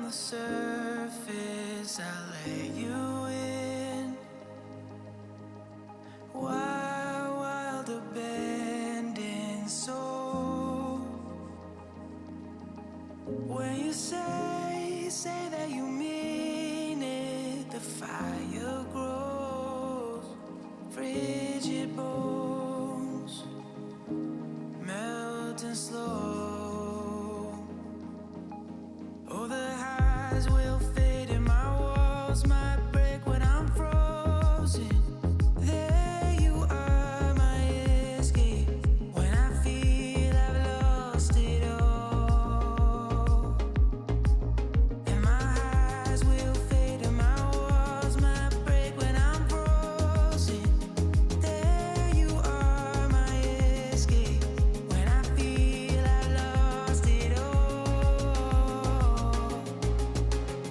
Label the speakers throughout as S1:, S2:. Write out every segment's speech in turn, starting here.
S1: the surface, I let you in. Wild abandoned soul. When you say that you mean it, the fire grows. Frigid bones melting slow. Oh, the highs will fade and my walls might break when I'm frozen. There you are, my escape, when I feel I've lost it all. And my highs will fade and my walls might break when I'm frozen. There you are, my escape, when I feel I've lost it all.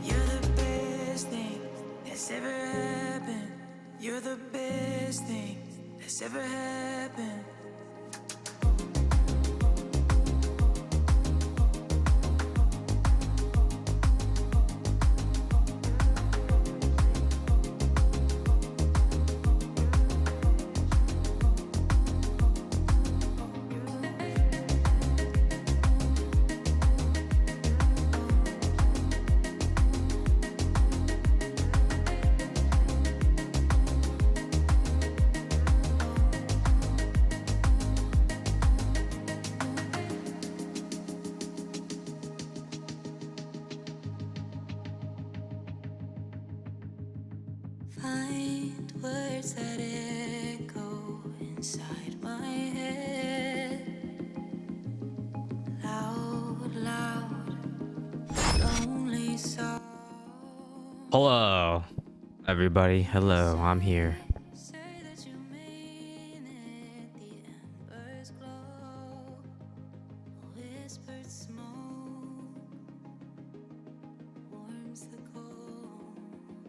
S1: You're the best thing that's ever happened. You're the best thing that's ever happened. Find words that echo inside my head. Loud, loud, lonely song.
S2: Hello, everybody. Hello, I'm here.
S1: Say that you mean it. The embers glow. Whispered smoke warms the cold.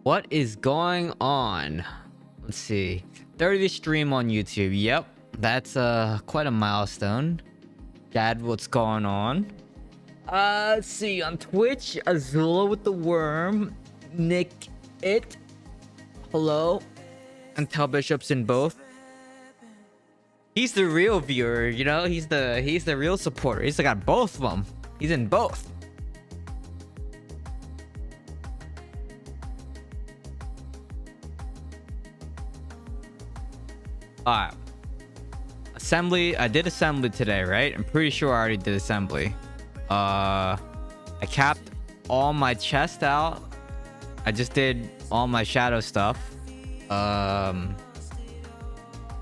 S2: What is going on? Let's see. 30 stream on YouTube. Yep, that's quite a milestone. Dad, what's going on? Let's see. On Twitch, Azula with the worm, Nick it, hello, and Tell Bishop's in both. He's the real viewer, you know. He's the real supporter. He's got both of them. He's in both. Alright. Assembly. I did assembly today, right? I'm pretty sure I already did assembly. I capped all my chest out. I just did all my shadow stuff.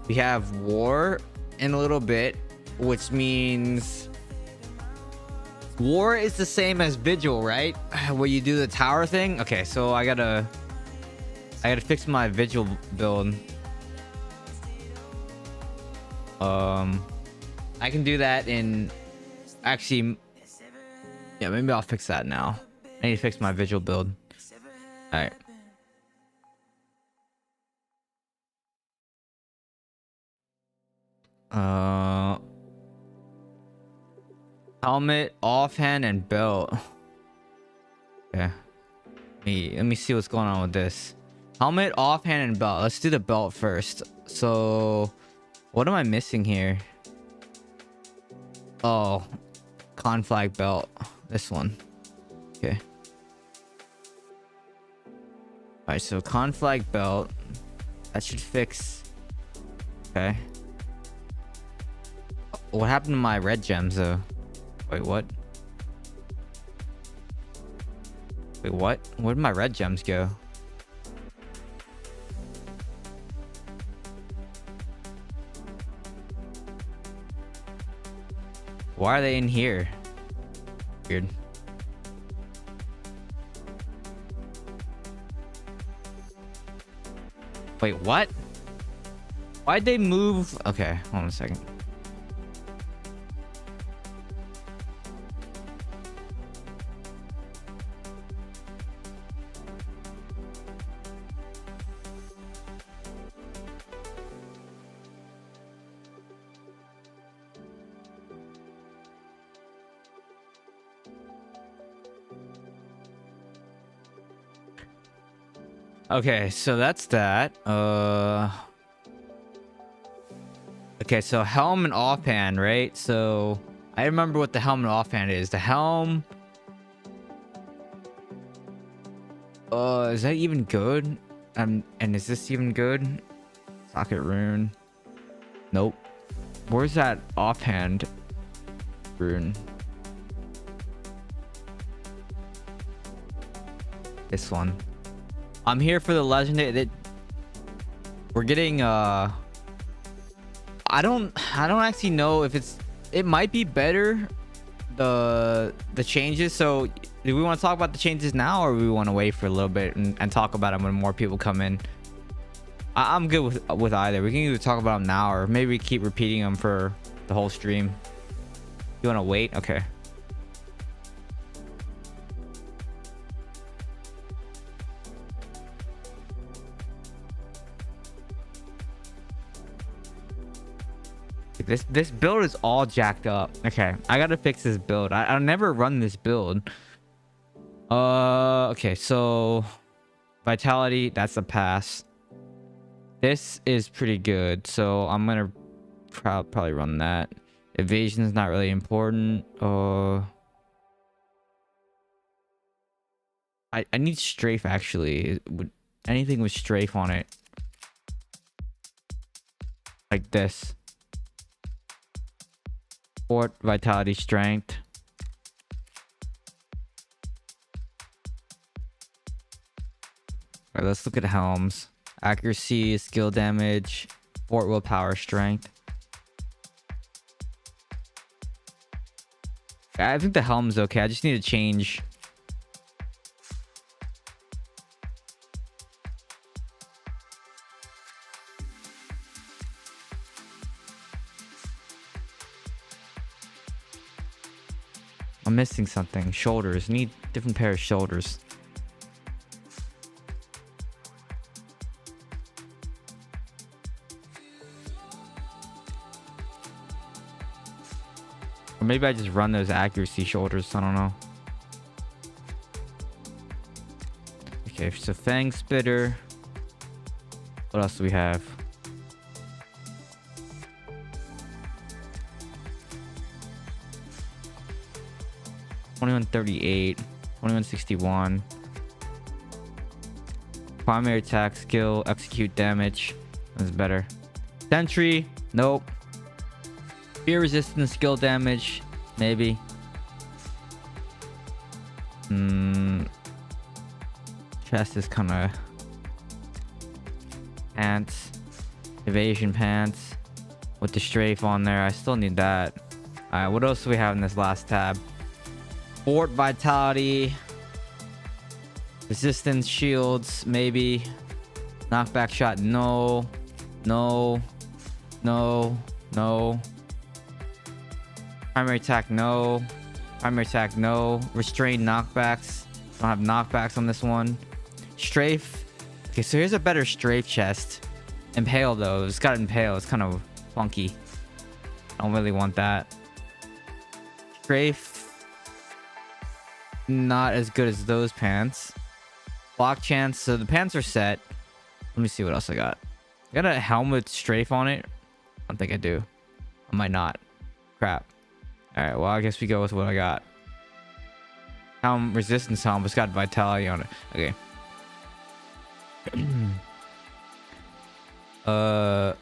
S2: We have war in a little bit, which means war is the same as vigil, right? Where you do the tower thing. Okay, so I gotta fix my vigil build. I can do that in actually, yeah, maybe I'll fix that now. I need to fix my vigil build. All right. Helmet, offhand, and belt. Okay. Let me see what's going on with this. Helmet, offhand, and belt. Let's do the belt first. So what am I missing here? Oh, conflag belt. This one. Okay. Alright, so conflag belt. That should fix. Okay. What happened to my red gems though? Wait, what? Wait, what? Where did my red gems go? Why are they in here? Weird. Wait, what? Why'd they move? Okay, hold on a second. Okay, so that's that. Okay, so helm and offhand, right? So I remember what the helm and offhand is. The helm. Is that even good? And is this even good? Socket rune. Nope. Where's that offhand rune? This one. I'm here for the legendary. We're getting I don't actually know if it might be better, the changes. So do we want to talk about the changes now, or do we want to wait for a little bit and talk about them when more people come in? I'm good with either. We can either talk about them now, or maybe keep repeating them for the whole stream. You want to wait? Okay. This build is all jacked up. Okay, I gotta fix this build. I'll never run this build. Okay, so vitality, that's a pass. This is pretty good, so I'm gonna probably run that. Evasion is not really important. I need strafe actually. Anything with strafe on it, like this. Fort, vitality, strength. Alright, let's look at helms. Accuracy, skill damage, fort, willpower, strength. I think the helm's okay. I just need to change. I'm missing something. Shoulders. Need different pair of shoulders. Or maybe I just run those accuracy shoulders. I don't know. Okay, so Fang Spitter. What else do we have? $2138, $2161. Primary attack skill, execute damage. That's better. Sentry, nope. Fear resistance, skill damage, maybe. Chest is kind of pants, evasion pants with the strafe on there. I still need that. All right, what else do we have in this last tab? Fort vitality, resistance shields, maybe. Knockback shot, no, no, no, no. Primary attack, no. Primary attack, no. Restrained knockbacks. Don't have knockbacks on this one. Strafe. Okay, so here's a better strafe chest. Impale though. It's got impale. It's kind of funky. I don't really want that. Strafe. Not as good as those pants. Block chance. So the pants are set. Let me see what else I got. I got a helmet strafe on it. I don't think I do. I might not. Crap. All right. Well, I guess we go with what I got. Helm, resistance helm. It's got vitality on it. Okay. Or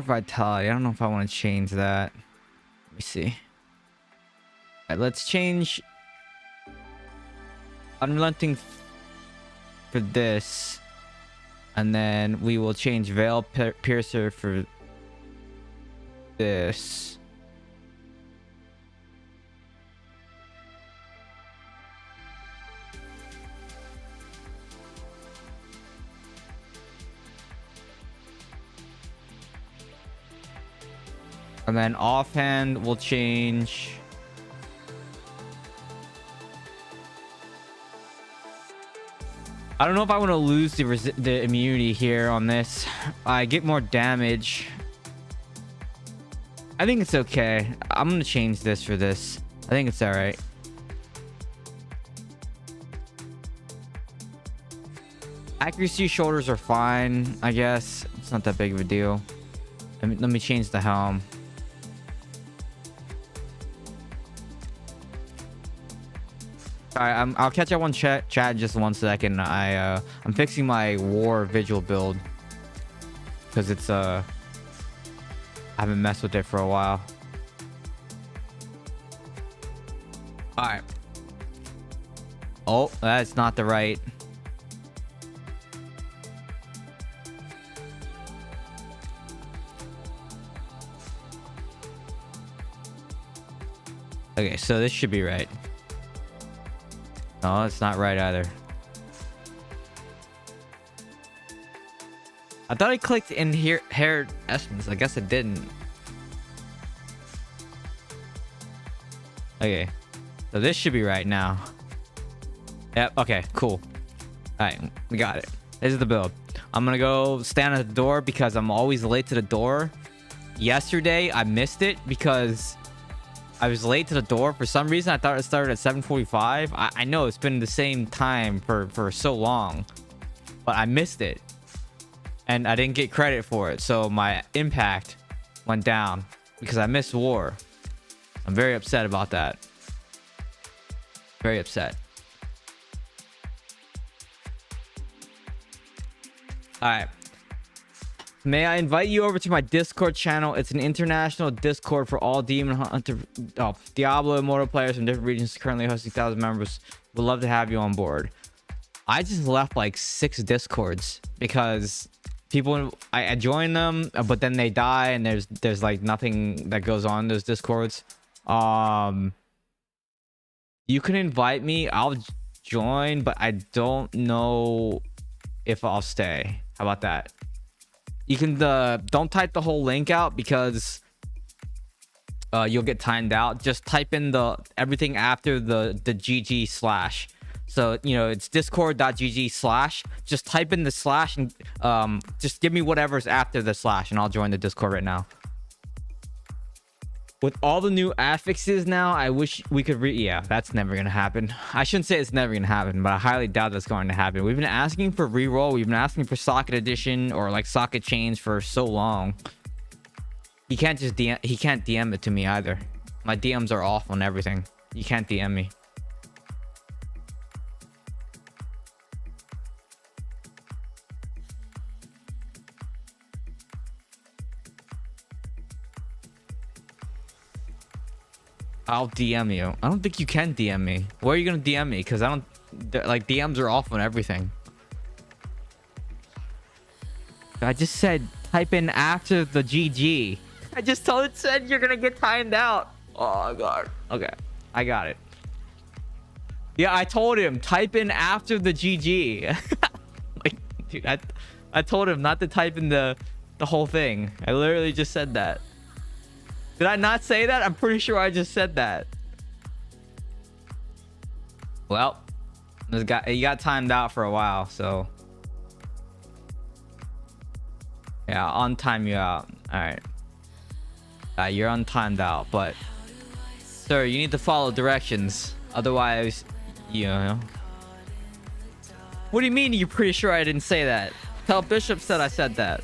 S2: vitality. I don't know if I want to change that. Let me see. All right, let's change unrelenting for this, and then we will change veil piercer for this. And then offhand we'll change I don't know if I want to lose the immunity here on this. I get more damage. I think it's okay. I'm gonna change this for this. I think it's all right. Accuracy shoulders are fine, I guess. It's not that big of a deal. Let me change the helm. All right, I'll catch up on chat in just 1 second. I'm fixing my war vigil build because it's I haven't messed with it for a while. All right. Oh, that's not the right. Okay, so this should be right. No, it's not right either. I thought I clicked in here hair essence. I guess it didn't. Okay, so this should be right now. Yep. Okay, cool. All right, we got it. This is the build. I'm gonna go stand at the door because I'm always late to the door. Yesterday I missed it because I was late to the door. For some reason, I thought it started at 7:45. I know it's been the same time for so long, but I missed it. And I didn't get credit for it. So my impact went down because I missed war. I'm very upset about that. Very upset. All right. May I invite you over to my Discord channel? It's an international Discord for all Diablo Immortal players from different regions, currently hosting 1,000 members. Would love to have you on board. I just left like 6 Discords because people, I joined them, but then they die and there's like nothing that goes on in those Discords. You can invite me. I'll join, but I don't know if I'll stay. How about that? You can don't type the whole link out because you'll get timed out. Just type in everything after the GG/. So you know it's discord.gg/. Just type in the slash and just give me whatever's after the slash, and I'll join the Discord right now. With all the new affixes now, I wish we could yeah, that's never gonna happen. I shouldn't say it's never gonna happen, but I highly doubt that's going to happen. We've been asking for reroll, we've been asking for socket edition or like socket change for so long. He can't just he can't DM it to me either. My DMs are off on everything. You can't DM me. I'll DM you. I don't think you can DM me. Where are you gonna DM me? Because I don't like DMs are off on everything. I just said type in after the GG. I just told it said you're gonna get timed out. Oh god. Okay, I got it. Yeah, I told him type in after the GG. Like, dude, I told him not to type in the whole thing. I literally just said that. Did I not say that? I'm pretty sure I just said that. Well, this guy, he got timed out for a while, so yeah, I'll time you out. All right, you're untimed out, but sir, you need to follow directions. Otherwise, you know. What do you mean you're pretty sure I didn't say that? Tell Bishop said I said that.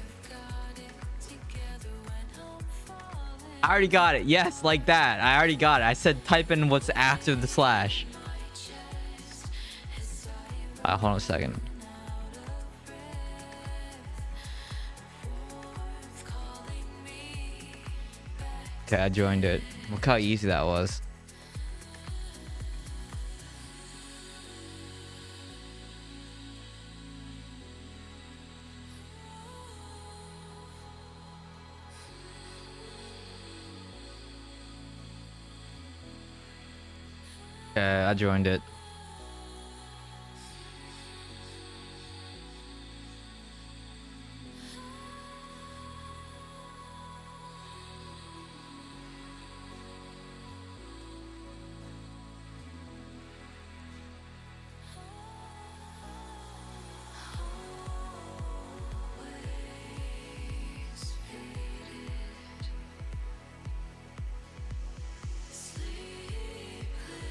S2: I already got it. Yes, like that. I already got it. I said type in what's after the slash. Hold on a second. Okay, I joined it. Look how easy that was. Okay, I joined it.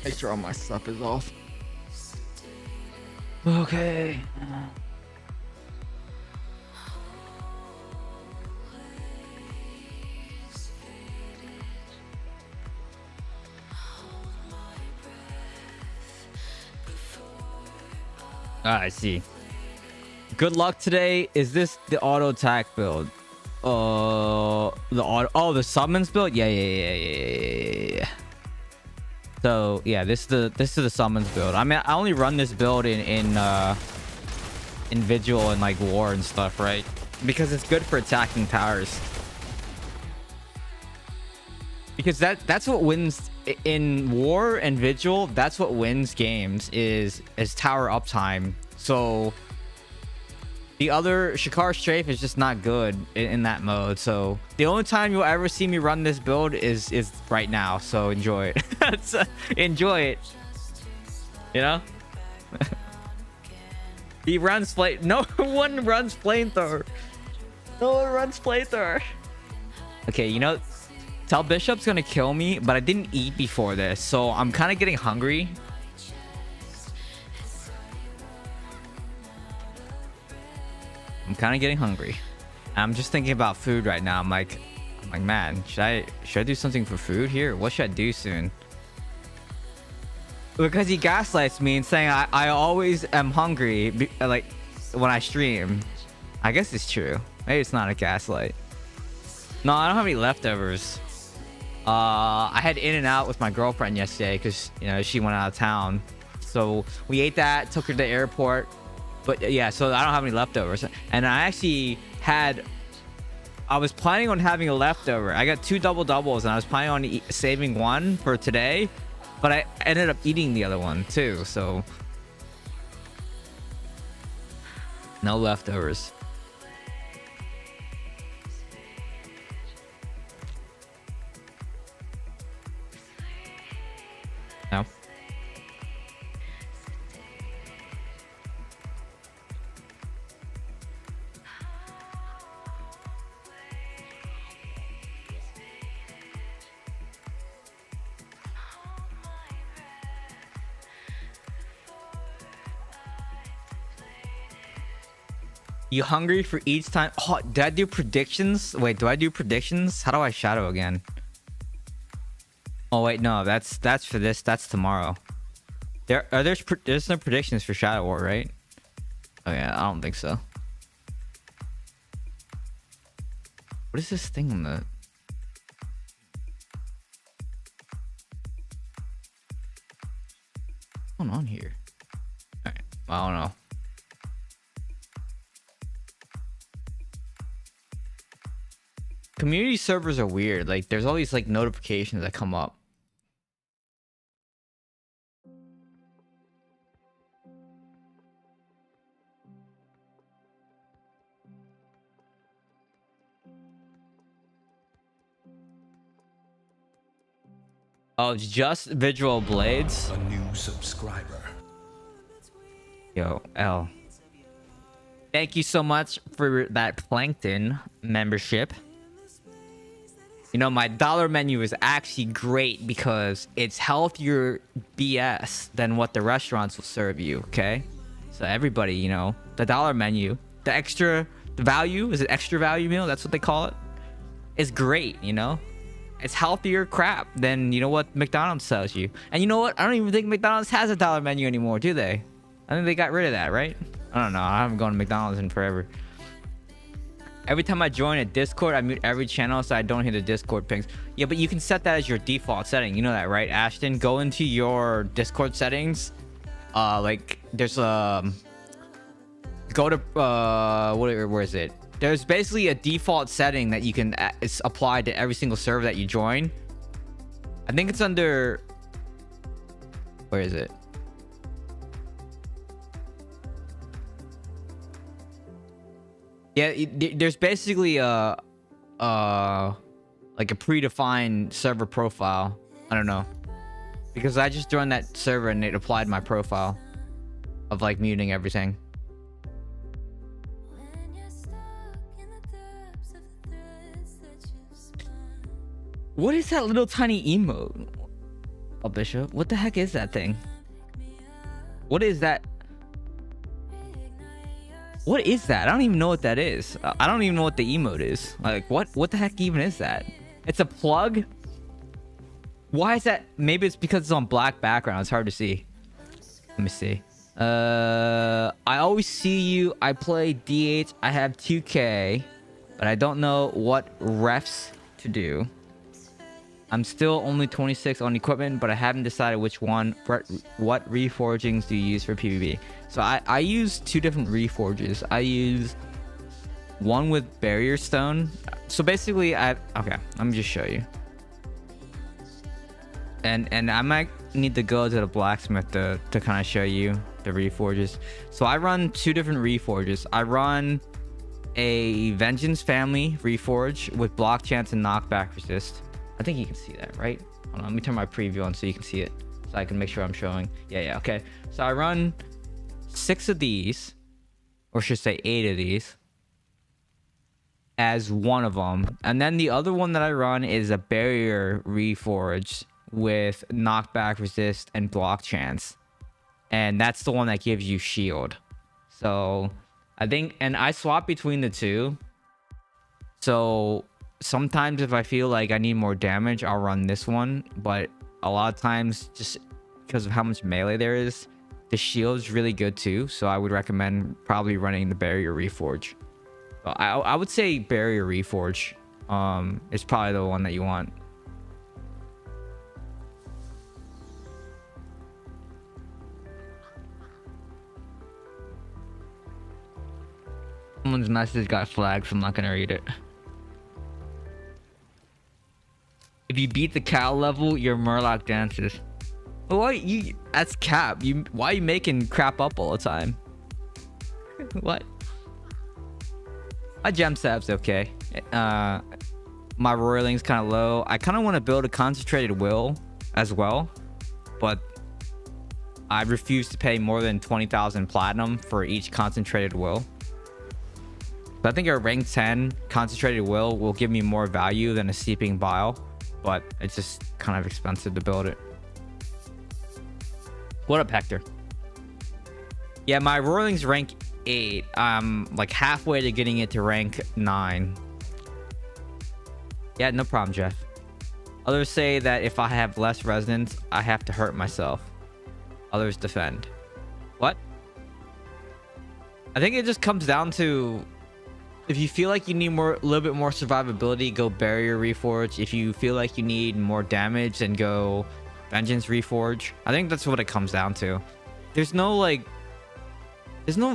S2: Make sure all my stuff is off. Okay. I see. Good luck today. Is this the auto attack build? The auto. Oh, the summons build. Yeah. So yeah, this is the summons build. I mean, I only run this build in Vigil and like War and stuff, right? Because it's good for attacking towers. Because that's what wins in War and Vigil. That's what wins games is tower uptime. So the other sjikar strafe is just not good in that mode. So the only time you'll ever see me run this build is right now. So enjoy it. Enjoy it. You know? He runs flame. No one runs flamethrower. No one runs flamethrower. Okay, you know, tell Bishop's gonna kill me, but I didn't eat before this, so I'm kind of getting hungry. I'm just thinking about food right now. I'm like, man, should I do something for food here? What should I do soon? Because he gaslights me and saying I always am hungry, like when I stream. I guess it's true. Maybe it's not a gaslight. No, I don't have any leftovers. I had In-N-Out with my girlfriend yesterday because, you know, she went out of town. So we ate that, took her to the airport. But yeah, so I don't have any leftovers. And I was planning on having a leftover. I got 2 double doubles and I was planning on saving one for today. But I ended up eating the other one too. So no leftovers. No. You hungry for each time? Oh, did I do predictions? Wait, do I do predictions? How do I shadow again? Oh wait, no, that's for this. That's tomorrow. There's no predictions for Shadow War, right? Oh yeah, I don't think so. What is this thing on the? What's going on here? All right, I don't know. Community servers are weird. Like, there's all these like notifications that come up. Oh, it's just visual blades.
S3: A new subscriber.
S2: Yo, L. Thank you so much for that Plankton membership. You know, my dollar menu is actually great because it's healthier BS than what the restaurants will serve you, okay? So everybody, you know, the dollar menu, the value, is it extra value meal? That's what they call it. It's great, you know? It's healthier crap than, you know, what McDonald's sells you. And you know what? I don't even think McDonald's has a dollar menu anymore, do they? I think they got rid of that, right? I don't know. I haven't gone to McDonald's in forever. Every time I join a Discord, I mute every channel so I don't hear the Discord pings. Yeah, but you can set that as your default setting. You know that, right, Ashton? Go into your Discord settings. Like, there's go to where is it? There's basically a default setting that you can it's applied to every single server that you join. I think it's under, where is it? Yeah, there's basically a like a predefined server profile. I don't know, because I just joined that server and it applied my profile of like muting everything. What is that little tiny emote? Oh, Bishop, what the heck is that thing? What is that? What is that? I don't even know what that is. I don't even know what the emote is. Like, what the heck even is that? It's a plug? Why is that? Maybe it's because it's on black background. It's hard to see. Let me see. I always see you. I play DH. I have 2K, but I don't know what refs to do. I'm still only 26 on equipment, but I haven't decided which one. What reforgings do you use for PvP? So I use two different reforges. I use one with barrier stone. So basically, okay, let me just show you. And I might need to go to the blacksmith to kind of show you the reforges. So I run two different reforges. I run a Vengeance family reforge with block chance and knockback resist. I think you can see that, right? Hold on, let me turn my preview on so you can see it, so I can make sure I'm showing. Yeah, okay. So I run 6 of these, or should say 8 of these, as one of them. And then the other one that I run is a barrier reforge with knockback resist and block chance. And that's the one that gives you shield. So I think, and I swap between the two. So sometimes if I feel like I need more damage, I'll run this one, but a lot of times, just because of how much melee there is, the shield is really good too, so I would recommend probably running the barrier reforge. But I would say barrier reforge is probably the one that you want. Someone's message got flagged, so I'm not gonna read it. If you beat the cow level, your Murloc dances. Well, why that's cap. Why are you making crap up all the time? What? My gem setup's okay. My roiling's kind of low. I kind of want to build a concentrated will as well, but I refuse to pay more than 20,000 platinum for each concentrated will. So I think a rank 10 concentrated will give me more value than a seeping bile, but it's just kind of expensive to build it. What up, Hector? Yeah, my roiling's rank 8. I'm like halfway to getting it to rank 9. Yeah, no problem, Jeff. Others say that if I have less resonance, I have to hurt myself. Others defend. What? I think it just comes down to, if you feel like you need a little bit more survivability, go Barrier Reforge. If you feel like you need more damage, then go Vengeance Reforge. I think that's what it comes down to. There's no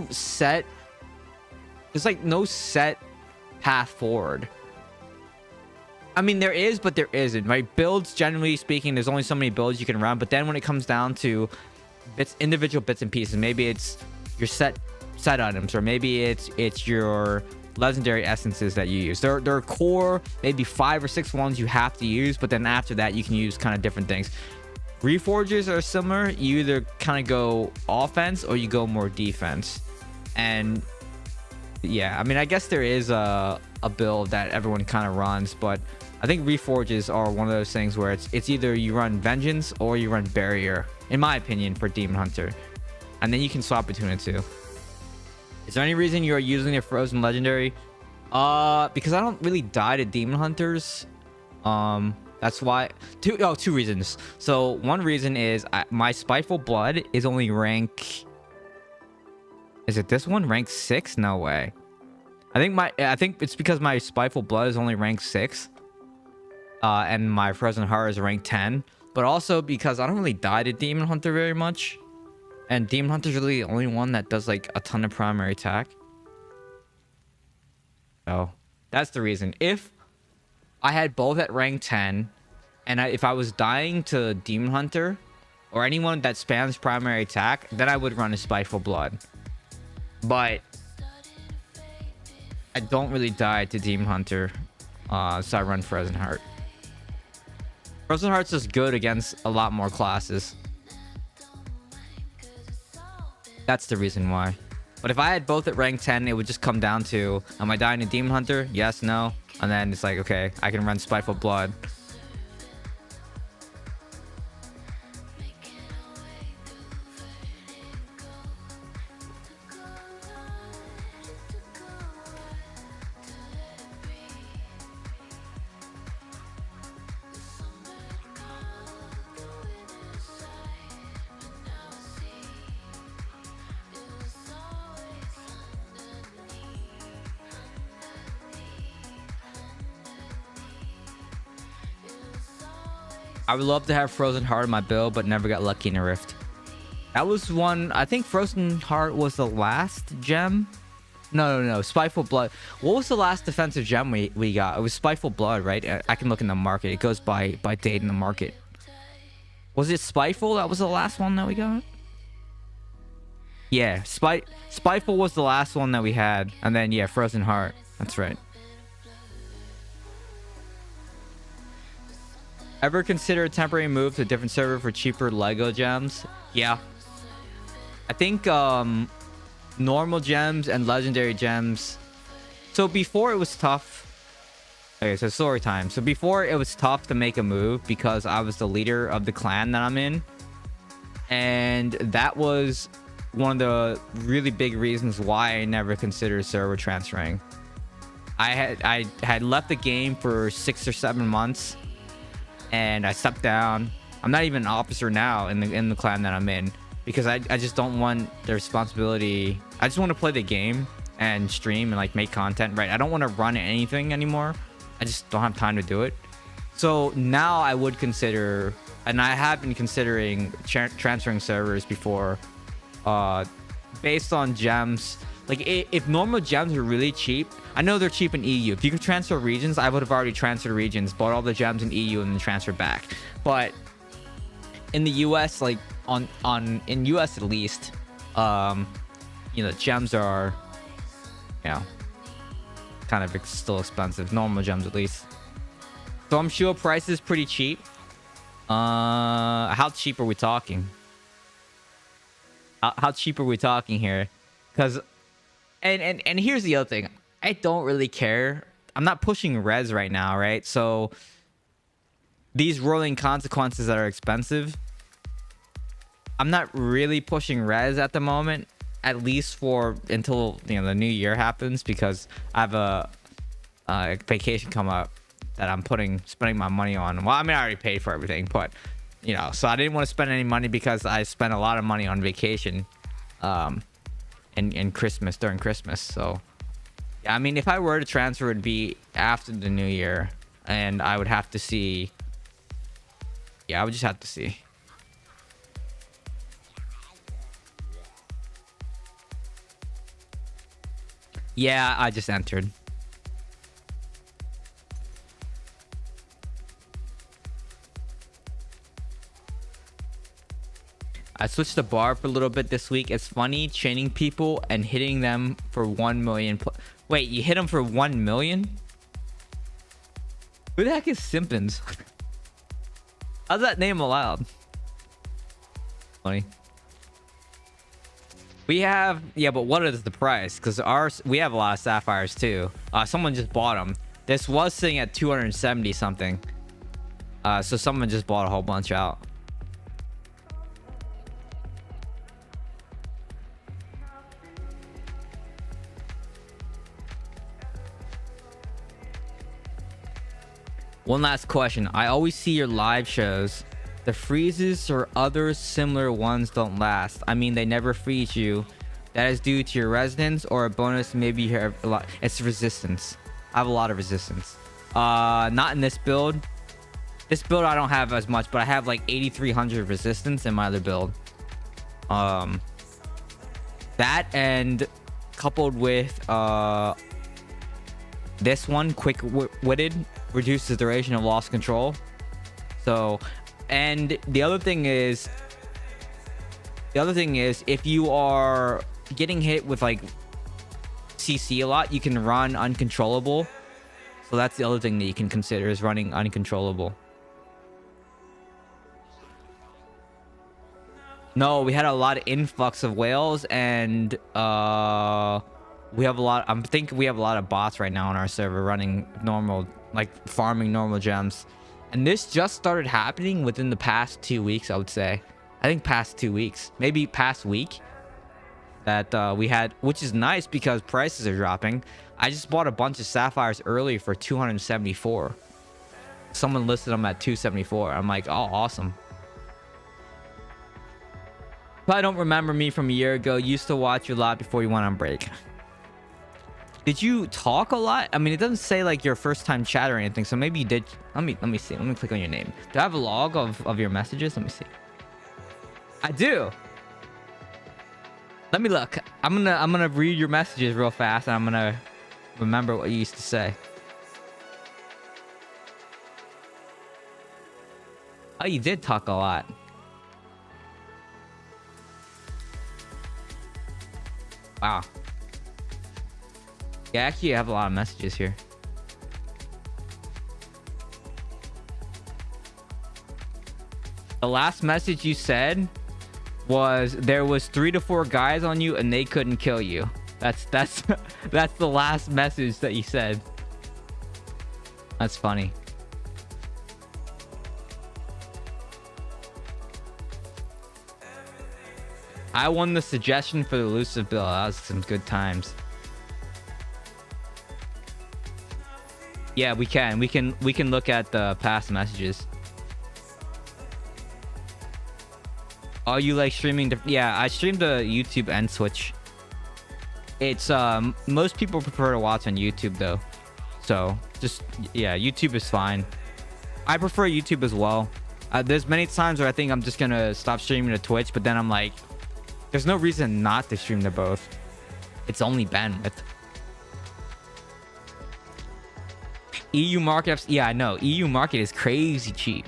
S2: set path forward. I mean, there is, but there isn't, right? Builds, generally speaking, there's only so many builds you can run. But then when it comes down to individual bits and pieces, maybe it's your set items, or maybe it's your legendary essences that you use. There are core, maybe 5 or 6 ones you have to use, but then after that you can use kind of different things. Reforges are similar. You either kind of go offense or you go more defense. And yeah, I mean, I guess there is a build that everyone kind of runs, but I think Reforges are one of those things where it's either you run Vengeance or you run Barrier, in my opinion, for Demon Hunter. And then you can swap between the two. Is there any reason you are using a Frozen Legendary? Because I don't really die to Demon Hunters. That's why. Two reasons. So one reason is my Spiteful Blood is only rank. Is it this one? Rank 6? No way. I think it's because my Spiteful Blood is only rank 6. And my Frozen Heart is rank 10. But also because I don't really die to Demon Hunter very much. And Demon Hunter is really the only one that does like a ton of primary attack. So that's the reason. If I had both at rank 10, and if I was dying to Demon Hunter or anyone that spams primary attack, then I would run a Spiteful Blood. But I don't really die to Demon Hunter, so I run Frozen Heart. Frozen Heart's just good against a lot more classes. That's the reason why. But if I had both at rank 10, it would just come down to, am I dying to Demon Hunter? Yes, no. And then it's like, okay, I can run Spiteful Blood. I would love to have Frozen Heart in my build, but never got lucky in a Rift. That was one. I think Frozen Heart was the last gem. No. Spiteful Blood. What was the last defensive gem we got? It was Spiteful Blood, right? I can look in the market. It goes by date in the market. Was it Spiteful? That was the last one that we got? Yeah, Spiteful was the last one that we had. And then, yeah, Frozen Heart. That's right. Ever consider a temporary move to a different server for cheaper Lego gems? Yeah. I think normal gems and legendary gems. So before it was tough. Okay, so story time. So before it was tough to make a move because I was the leader of the clan that I'm in. And that was one of the really big reasons why I never considered server transferring. I had left the game for 6 or 7 months. And I stepped down. I'm not even an officer now in the clan that I'm in because I just don't want the responsibility. I just want to play the game and stream and like make content, right? I don't want to run anything anymore. I just don't have time to do it. So now I would consider, and I have been considering transferring servers before, based on gems. Like if normal gems are really cheap, I know they're cheap in EU. If you could transfer regions, I would have already transferred regions, bought all the gems in EU, and then transferred back. But in the US, like in US at least, gems are, kind of still expensive. Normal gems at least. So I'm sure price is pretty cheap. How cheap are we talking? How cheap are we talking here? Because and here's the other thing. I don't really care. I'm not pushing res right now, right? So these rolling consequences that are expensive, I'm not really pushing res at the moment. at least for until the new year happens, because I have a vacation come up that I'm spending my money on. Well, I mean, I already paid for everything, but so I didn't want to spend any money because I spent a lot of money on vacation in Christmas, during Christmas. So yeah, I mean, if I were to transfer, it'd be after the new year, and I would have to see. Yeah, I would just have to see. Yeah, I just entered. I switched the bar for a little bit this week. It's funny chaining people and hitting them for 1 million. Wait, you hit them for 1 million? Who the heck is Simpins? How's that name allowed? Funny. We have, yeah, but what is the price? Because we have a lot of sapphires too. Someone just bought them. This was sitting at 270 something. So someone just bought a whole bunch out. One last question. I always see your live shows. The freezes or other similar ones don't last. I mean, they never freeze you. That is due to your resistance or a bonus. Maybe you have a lot. It's resistance. I have a lot of resistance. Not in this build. This build I don't have as much, but I have like 8,300 resistance in my other build. That, and coupled with this one, quick-witted, reduces the duration of lost control. So, and the other thing is if you are getting hit with like CC a lot, you can run uncontrollable. So that's the other thing that you can consider, is running uncontrollable. No, we had a lot of influx of whales, and we have a lot. I think we have a lot of bots right now on our server running normal, like farming normal gems. And this just started happening within the past 2 weeks, I would say. I think past 2 weeks, maybe past week, that we had, which is nice because prices are dropping. I just bought a bunch of sapphires early for 274. Someone listed them at 274. I'm like, oh, awesome. Probably don't remember me from a year ago. Used to watch you a lot before you went on break. Did you talk a lot? I mean, it doesn't say like your first time chat or anything, so maybe you did. Let me see. Let me click on your name. Do I have a log of your messages? Let me see. I do. Let me look. I'm gonna read your messages real fast, and I'm gonna remember what you used to say. Oh, you did talk a lot. Wow. Yeah, actually, I have a lot of messages here. The last message you said was there was 3 to 4 guys on you and they couldn't kill you. That's that's the last message that you said. That's funny. I won the suggestion for the elusive bill. That was some good times. Yeah, we can look at the past messages. Are you like streaming? Yeah, I stream to YouTube and Twitch. It's most people prefer to watch on YouTube though, so just yeah, YouTube is fine. I prefer YouTube as well. There's many times where I think I'm just gonna stop streaming to Twitch, but then I'm like, there's no reason not to stream to both. It's only bandwidth. EU market, yeah, I know. EU market is crazy cheap.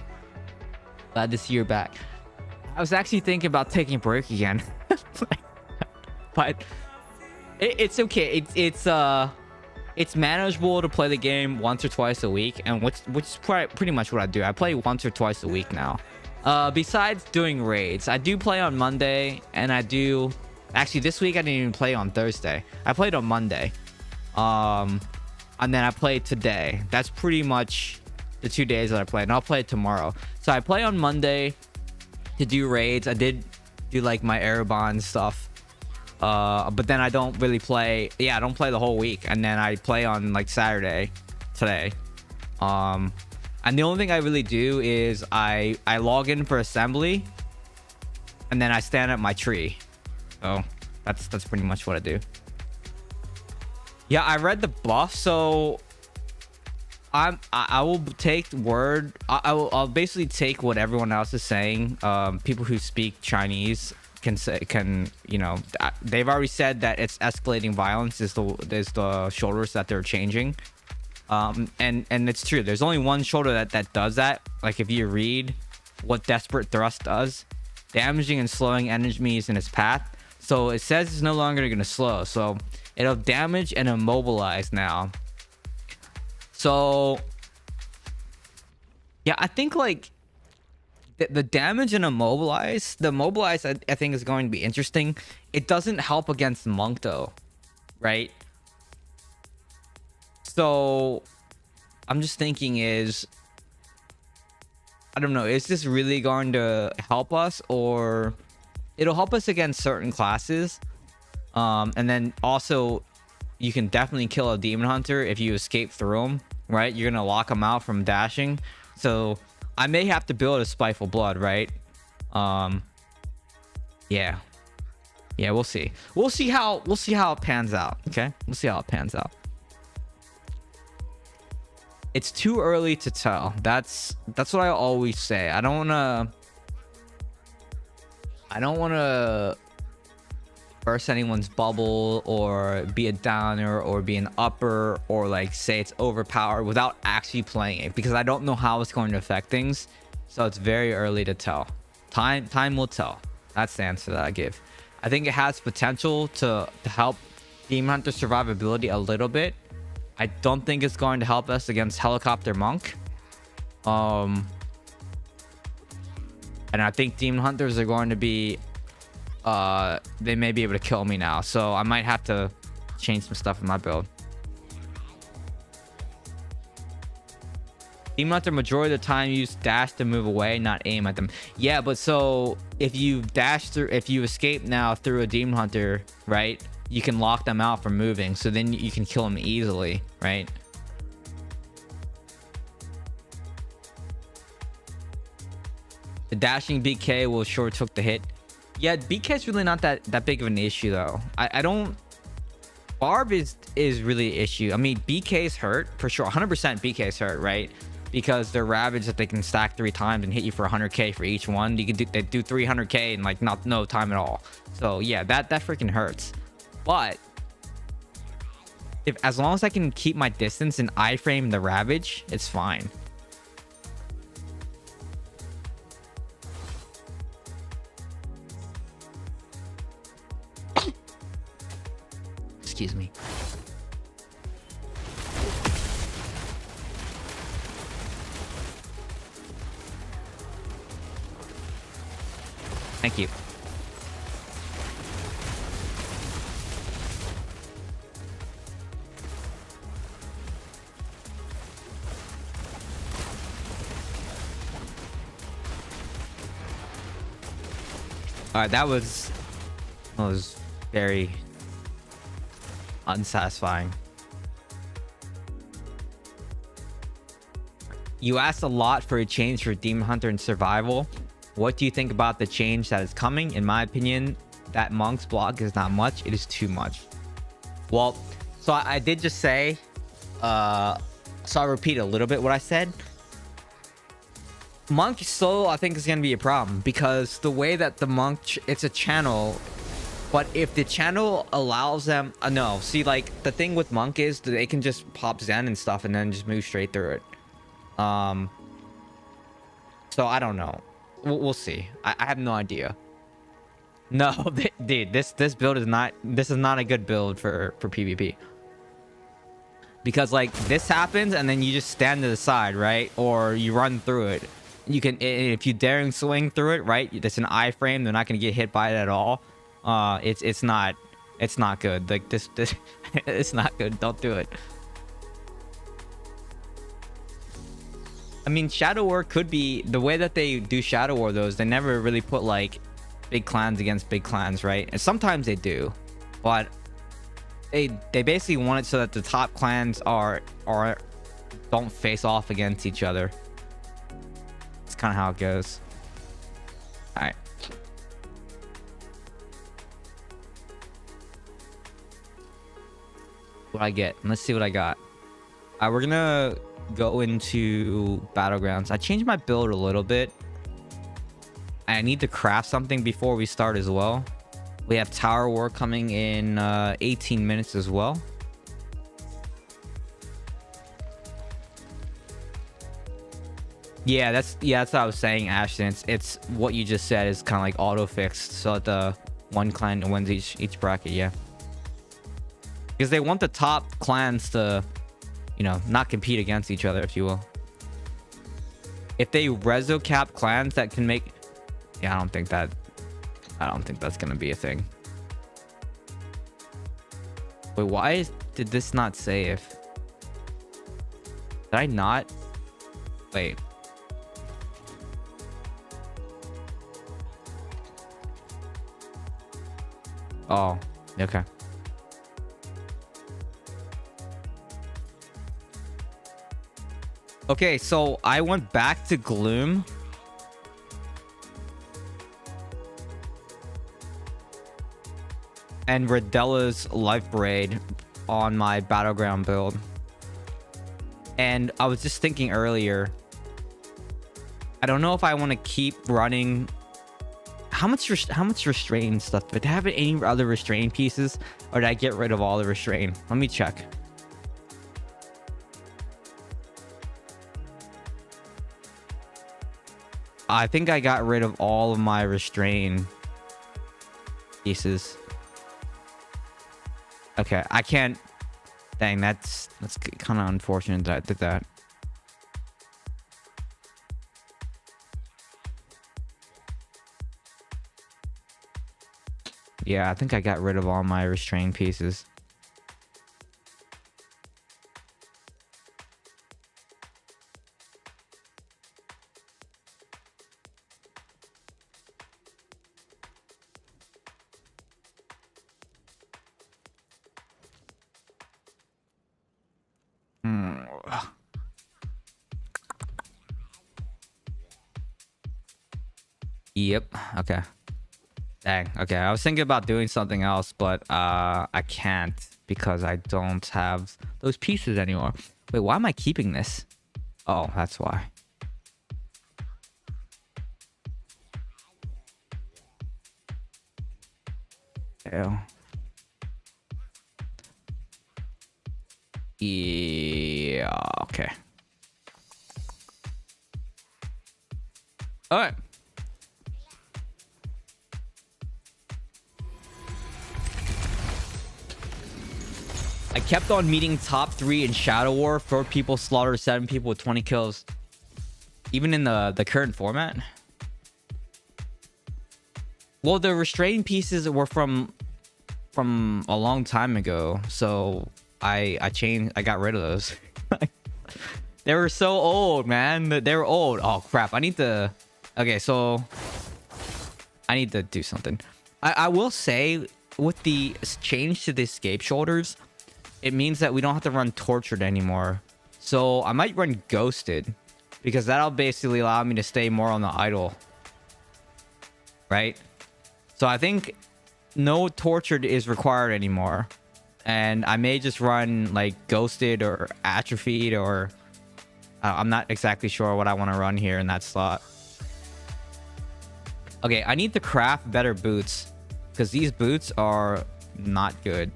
S2: Glad to see you're back. I was actually thinking about taking a break again, but it's okay. It's manageable to play the game once or twice a week, and which is pretty much what I do. I play once or twice a week now. Besides doing raids, I do play on Monday, and I do actually this week I didn't even play on Thursday. I played on Monday, and then I played today. That's pretty much the 2 days that I played, and I'll play tomorrow. So I play on Monday to do raids. I did do like my Erebon stuff. But then I don't really play. Yeah, I don't play the whole week, and then I play on like Saturday, today. And the only thing I really do is I log in for assembly, and then I stand at my tree. So that's pretty much what I do. Yeah, I read the buff, so I will take word. I'll basically take what everyone else is saying. People who speak Chinese can you know, they've already said that it's escalating violence is the shoulders that they're changing. And it's true. There's only one shoulder that does that. Like if you read what Desperate Thrust does, damaging and slowing enemies in its path. So it says it's no longer going to slow. So it'll damage and immobilize now. So yeah, I think like the damage and immobilize, the immobilize I think is going to be interesting. It doesn't help against Monk though, right? So I'm just thinking is, I don't know, is this really going to help us, or it'll help us against certain classes? And then also you can definitely kill a demon hunter if you escape through him, right? You're gonna lock him out from dashing. So I may have to build a Spiteful Blood, right? Yeah, we'll see. We'll see how it pans out. Okay, we'll see how it pans out. It's too early to tell. That's what I always say. I don't wanna burst anyone's bubble or be a downer or be an upper or like say it's overpowered without actually playing it, because I don't know how it's going to affect things. So it's very early to tell. Time will tell. That's the answer that I give. I think it has potential to help Demon Hunter survivability a little bit. I don't think it's going to help us against Helicopter Monk. And I think Demon Hunters are going to be they may be able to kill me now, so I might have to change some stuff in my build. Demon Hunter majority of the time use dash to move away, not aim at them. Yeah, but so if you dash through, if you escape now through a Demon Hunter, right, you can lock them out from moving, so then you can kill them easily, right? The dashing BK will sure took the hit. Yeah, BK is really not that big of an issue though. I don't. Barb is really an issue. I mean, BK's hurt for sure. 100% BK's hurt, right? Because they're Ravage that they can stack 3 times and hit you for 100k for each one. You can they do 300k in like no time at all. So yeah, that freaking hurts. But as long as I can keep my distance and iframe the Ravage, it's fine. Excuse me. Thank you. All right, that was very unsatisfying. You asked a lot for a change for Demon Hunter and survival. What do you think about the change that is coming? In my opinion, that Monk's block is not much. It is too much. Well, so I did just say, so I'll repeat a little bit what I said. Monk solo, I think, is going to be a problem because the way that the Monk, it's a channel. But if the channel allows them, no, see, like the thing with Monk is that they can just pop Zen and stuff and then just move straight through it. So I don't know. We'll see. I have no idea. No, dude, this build is not. This is not a good build for PvP. Because like this happens and then you just stand to the side, right? Or you run through it. You can, if you daring swing through it, right? It's an iframe. They're not going to get hit by it at all. It's not good. Like this it's not good. Don't do it. I mean, Shadow War could be the way that they do Shadow War. Those they never really put like big clans against big clans, right? And sometimes they do, but they basically want it so that the top clans are don't face off against each other. It's kind of how it goes. All right. What I get? Let's see what I got. We're gonna go into Battlegrounds. I changed my build a little bit. I need to craft something before we start as well. We have Tower War coming in 18 minutes as well. Yeah, that's what I was saying, Ashton. It's what you just said is kind of like auto fixed, so that the one clan wins each bracket. Yeah, because they want the top clans to, you know, not compete against each other, if you will. If they reso cap clans that can make, yeah, I don't think that's gonna be a thing. Wait, why did this not save? Did I not? Wait. Oh, okay. Okay, so I went back to Gloom. And Redella's Life Braid on my Battleground build. And I was just thinking earlier, I don't know if I want to keep running. How much restrain stuff? Did I have any other restrain pieces, or did I get rid of all the restrain? Let me check. I think I got rid of all of my restrain pieces. Okay, I can't. Dang, that's kind of unfortunate that I did that. Yeah, I think I got rid of all my restrain pieces. Yep. Okay. Dang. Okay. I was thinking about doing something else, but I can't because I don't have those pieces anymore. Wait, why am I keeping this? Oh, that's why. Ew. Yeah. Okay. All right. I kept on meeting top 3 in Shadow War. 4 people slaughtered 7 people with 20 kills. Even in the current format. Well, the restrained pieces were from a long time ago, so I got rid of those. They were so old, man. They were old. Oh crap! I need to. Okay, so I need to do something. I will say with the change to the escape shoulders, it means that we don't have to run tortured anymore. So I might run ghosted, because that'll basically allow me to stay more on the idle. Right? So I think no tortured is required anymore. And I may just run like ghosted or atrophied, or I'm not exactly sure what I want to run here in that slot. Okay, I need to craft better boots, because these boots are not good.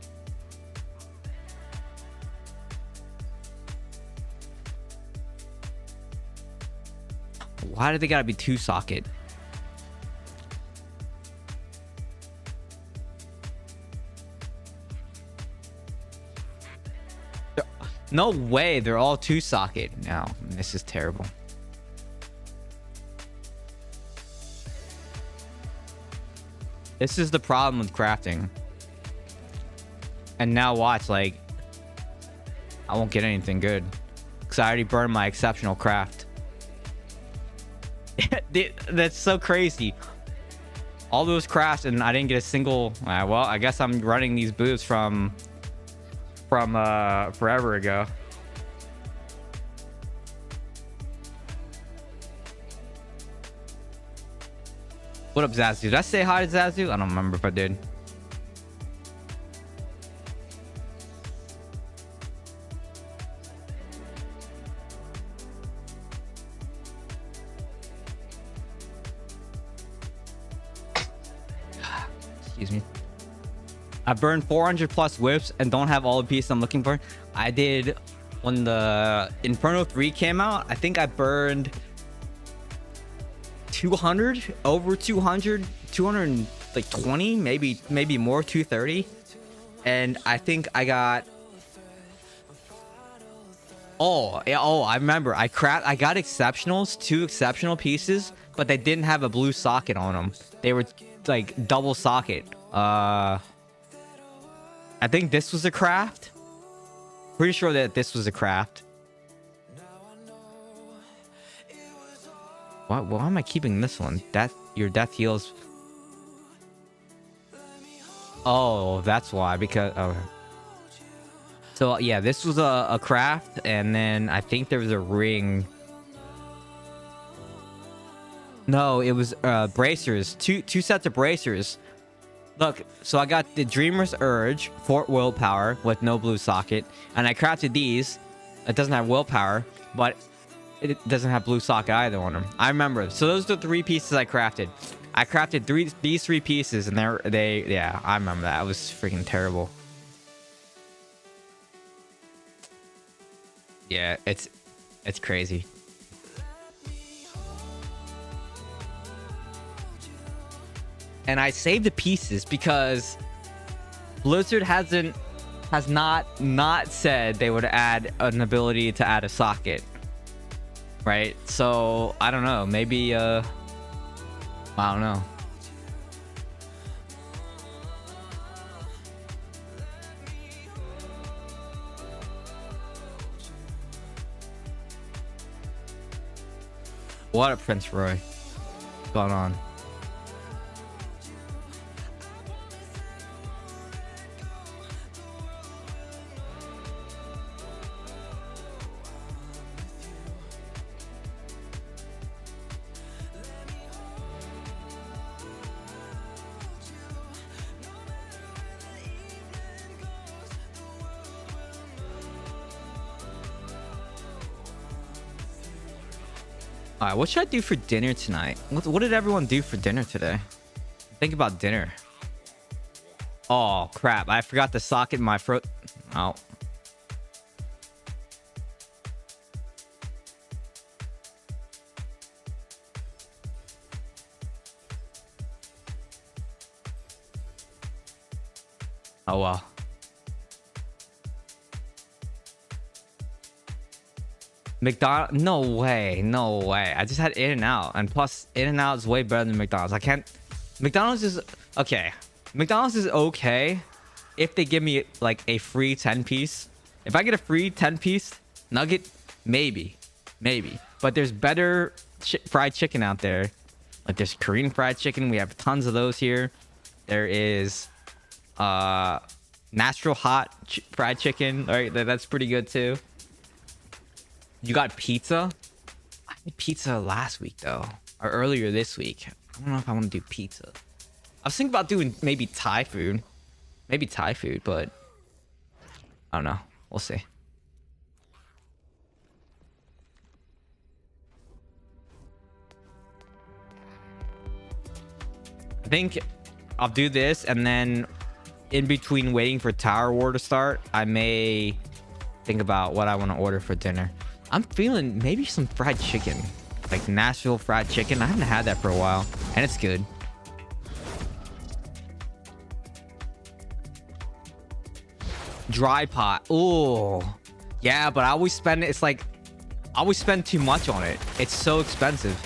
S2: Why do they gotta be 2-socket? No way, they're all 2-socket. No, this is terrible. This is the problem with crafting. And now watch, like, I won't get anything good, because I already burned my exceptional craft. That's so crazy. All those crashed and I didn't get a single. Well, I guess I'm running these booths from forever ago. What up, Zazu? Did I say hi to Zazu? I don't remember if I did. Excuse me. I burned 400 plus whips and don't have all the pieces I'm looking for. I did when the Inferno 3 came out. I think I burned 200, over 200, 220, maybe more, 230. And I think I got, I remember I got exceptionals, 2 exceptional pieces, but they didn't have a blue socket on them. They were like double socket. I think this was a craft. Pretty sure that this was a craft. Why am I keeping this one? Your death heals. Oh, that's why. Because okay. So yeah, this was a craft, and then I think there was a ring. No, it was bracers. Two sets of bracers. Look, so I got the Dreamer's Urge, Fort Willpower with no blue socket, and I crafted these. It doesn't have willpower, but it doesn't have blue socket either on them. I remember. So those are the 3 pieces I crafted. I crafted these 3 pieces, and yeah, I remember that. It was freaking terrible. Yeah, it's crazy. And I saved the pieces because Blizzard has not said they would add an ability to add a socket. Right? So I don't know. Maybe I don't know. What up, Prince Roy? What's going on? All right, what should I do for dinner tonight? What did everyone do for dinner today? Think about dinner. Oh, crap. I forgot the socket in my throat. Oh. Oh, well. McDonald's? No way. No way. I just had In-N-Out. And plus, In-N-Out is way better than McDonald's. I can't... McDonald's is... Okay. McDonald's is okay if they give me, like, a free 10-piece. If I get a free 10-piece nugget, maybe. Maybe. But there's better fried chicken out there. Like, there's Korean fried chicken. We have tons of those here. There is... natural hot fried chicken. All right, that's pretty good, too. You got pizza? I had pizza last week, though. Or earlier this week. I don't know if I want to do pizza. I was thinking about doing maybe Thai food. Maybe Thai food, but... I don't know. We'll see. I think I'll do this, and then... in between waiting for Tower War to start, I may think about what I want to order for dinner. I'm feeling maybe some fried chicken, like Nashville fried chicken. I haven't had that for a while, and it's good. Dry pot. Oh, yeah, but I always spend it. It's like I always spend too much on it. It's so expensive.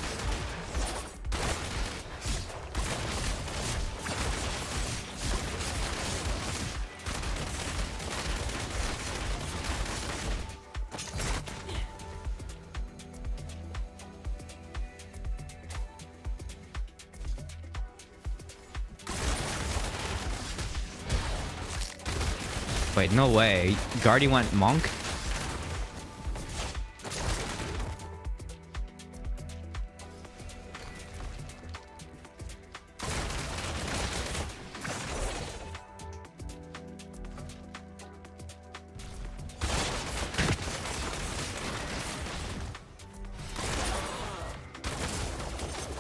S2: Wait, no way. Guardian went monk?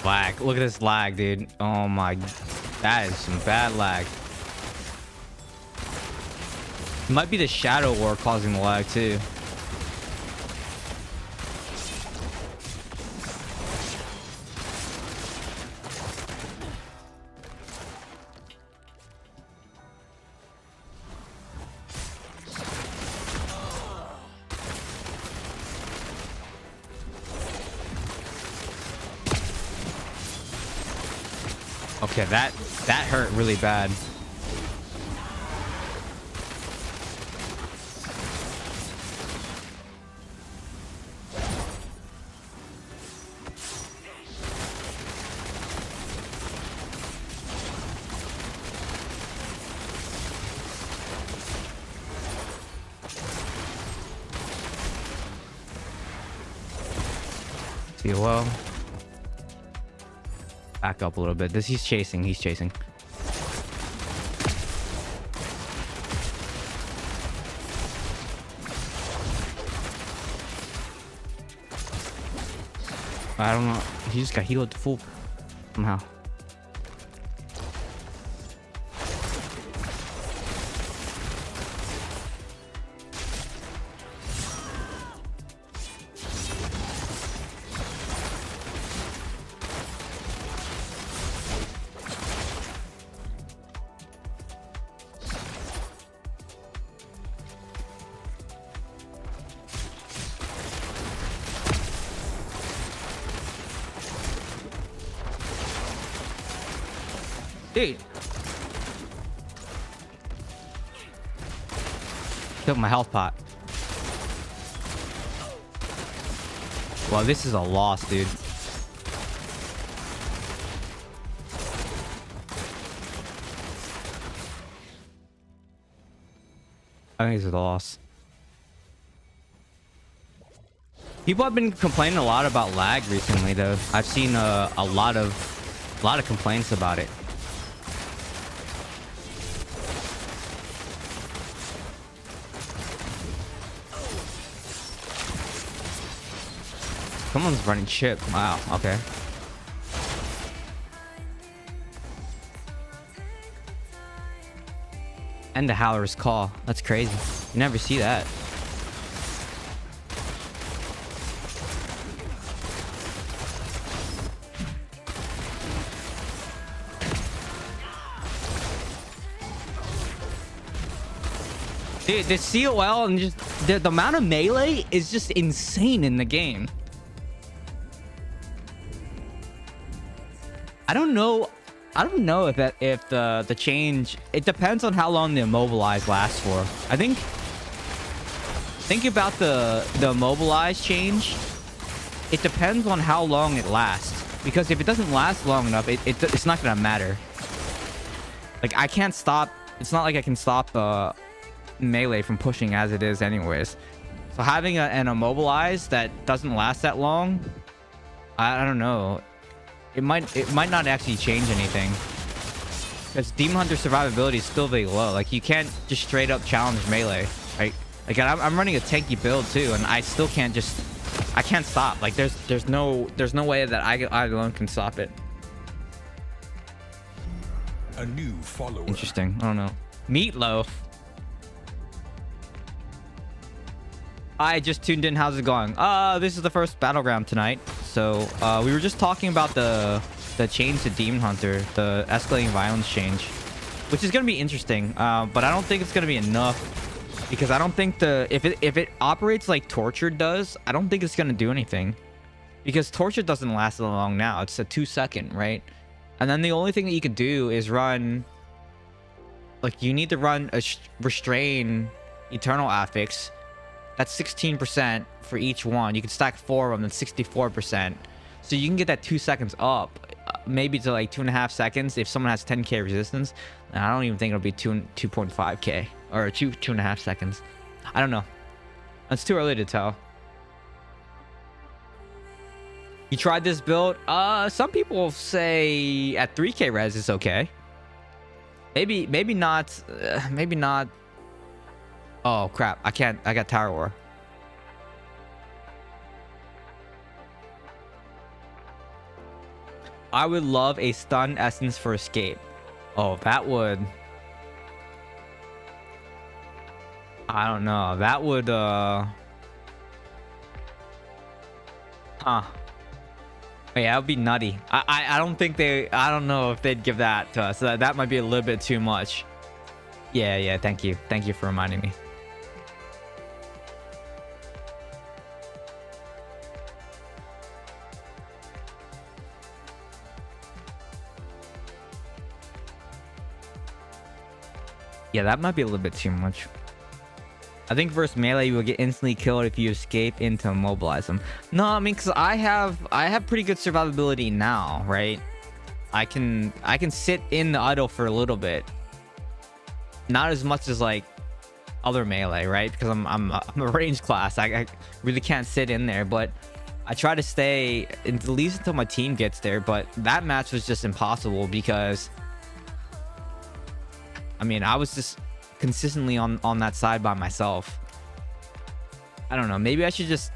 S2: Lag. Look at this lag, dude. Oh my. That is some bad lag. It might be the Shadow War causing the lag too. Okay, that hurt really bad. See, well, back up a little bit. He's chasing. He's chasing. I don't know. He just got healed to full somehow. Dude. Took my health pot. Well, this is a loss, dude. I think it's a loss. People have been complaining a lot about lag recently, though. I've seen a lot of complaints about it. Someone's running chip. Wow. Okay. And the Howler's Call. That's crazy. You never see that. Dude, the COL and just the amount of melee is just insane in the game. I don't know if the change, it depends on how long the immobilize lasts for. I think about the immobilize change. It depends on how long it lasts, because if it doesn't last long enough, it's not gonna matter. Like, I can't stop. It's not like I can stop melee from pushing as it is anyways. So having an immobilize that doesn't last that long, I don't know. It might not actually change anything, because Demon Hunter survivability is still very low. Like, you can't just straight up challenge melee, right? Like, I'm running a tanky build too, and I still can't I can't stop. Like, there's no way that I alone can stop it.
S3: A new follower.
S2: Interesting. I don't know. Meatloaf. I just tuned in. How's it going? This is the first Battleground tonight. So we were just talking about the change to Demon Hunter, the escalating violence change, which is gonna be interesting. But I don't think it's gonna be enough, because I don't think if it operates like Tortured does, I don't think it's gonna do anything, because Tortured doesn't last that long now. It's a 2-second, right? And then the only thing that you could do is run, like, you need to run a restrain eternal affix. That's 16% for each one. You can stack 4 of them. That's 64%. So you can get that 2 seconds up maybe to like 2.5 seconds if someone has 10k resistance. And I don't even think it'll be 2.5k or 2.5 seconds. I don't know. It's too early to tell. You tried this build? Some people say at 3k res it's okay. Maybe not. Maybe not. Oh crap! I can't. I got Tower War. I would love a stun essence for escape. Oh, that would. I don't know. That would. Huh. Yeah, that would be nutty. I don't think they. I don't know if they'd give that to us. That might be a little bit too much. Yeah. Thank you. Thank you for reminding me. Yeah, that might be a little bit too much. I think versus melee, you will get instantly killed if you escape into immobilize them. No, I mean, because I have pretty good survivability now, right? I can sit in the idle for a little bit. Not as much as like other melee, right? Because I'm a range class. I really can't sit in there, but I try to stay at least until my team gets there. But that match was just impossible because, I mean, I was just consistently on that side by myself. I don't know. Maybe I should just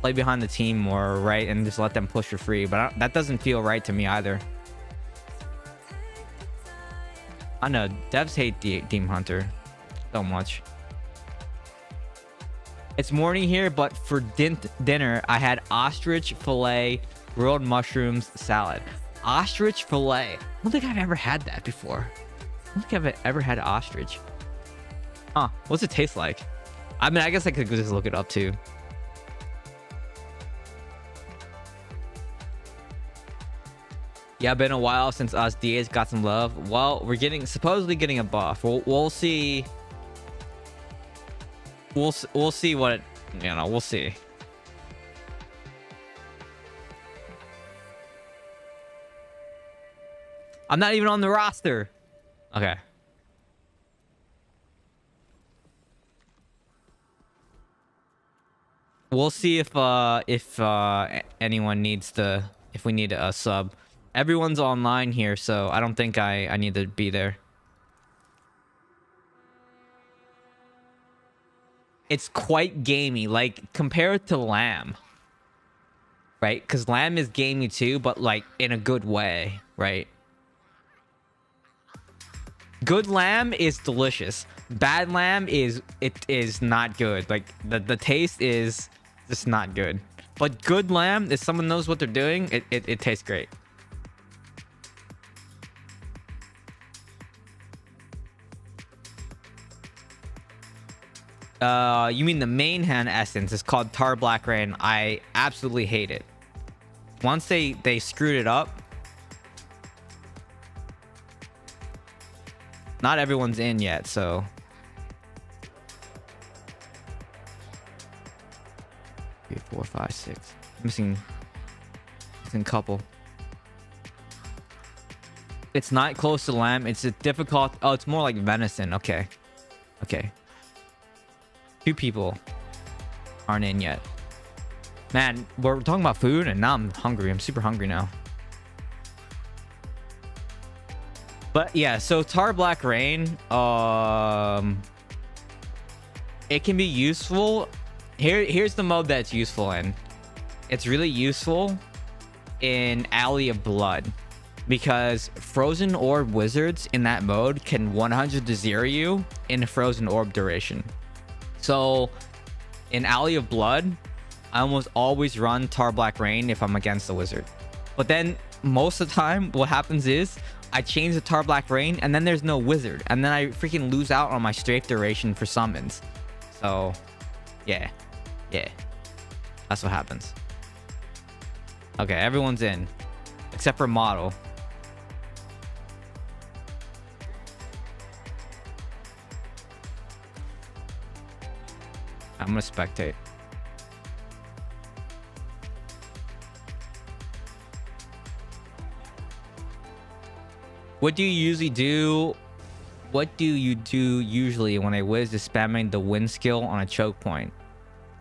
S2: play behind the team more, right? And just let them push for free. But that doesn't feel right to me either. I know. Devs hate Demon Hunter so much. It's morning here, but for dinner, I had ostrich fillet, grilled mushrooms, salad. Ostrich fillet. I don't think I've ever had that before. I don't think I've ever had ostrich. Huh. What's it taste like? I mean, I guess I could just look it up too. Yeah, been a while since us DAs got some love. Well, we're supposedly getting a buff. We'll see. We'll see what it, we'll see. I'm not even on the roster. Okay. We'll see if anyone needs if we need a sub. Everyone's online here, so I don't think I need to be there. It's quite gamey, like compare it to Lamb. Right? Because Lamb is gamey too, but like in a good way, right? Good lamb is delicious. Bad lamb is not good. Like the taste is just not good. But good lamb, if someone knows what they're doing, it tastes great. You mean the main hand essence is called Tar Black Rain. I absolutely hate it. Once they screwed it up. Not everyone's in yet, so. 3, 4, 5, 6. Missing a couple. It's not close to lamb. It's a difficult. Oh, it's more like venison. Okay. 2 people aren't in yet. Man, we're talking about food, and now I'm hungry. I'm super hungry now. But yeah, so Tar Black Rain, it can be useful. Here's the mode that's useful in. It's really useful in Alley of Blood because Frozen Orb wizards in that mode can 100 to 0 you in Frozen Orb duration. So in Alley of Blood, I almost always run Tar Black Rain if I'm against the wizard. But then most of the time, what happens is I change the Tar Black Rain, and then there's no wizard, and then I freaking lose out on my strafe duration for summons. So, yeah, that's what happens. Okay, everyone's in, except for Model. I'm gonna spectate. What do you usually do? What do you do usually when a Wiz is spamming the wind skill on a choke point?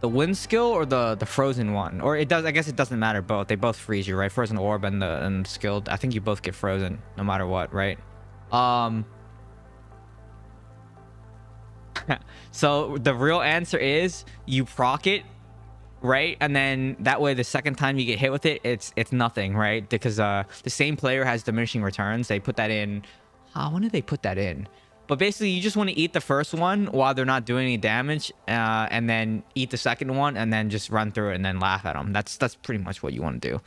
S2: The wind skill or the frozen one? Or it does, I guess it doesn't matter both. They both freeze you, right? Frozen orb and the skilled. I think you both get frozen no matter what, right? So the real answer is you proc it, right? And then that way the second time you get hit with it, it's nothing, right? Because the same player has diminishing returns. They put that in. When did they put that in? But basically, you just want to eat the first one while they're not doing any damage, and then eat the second one, and then just run through it and then laugh at them. That's pretty much what you want to do.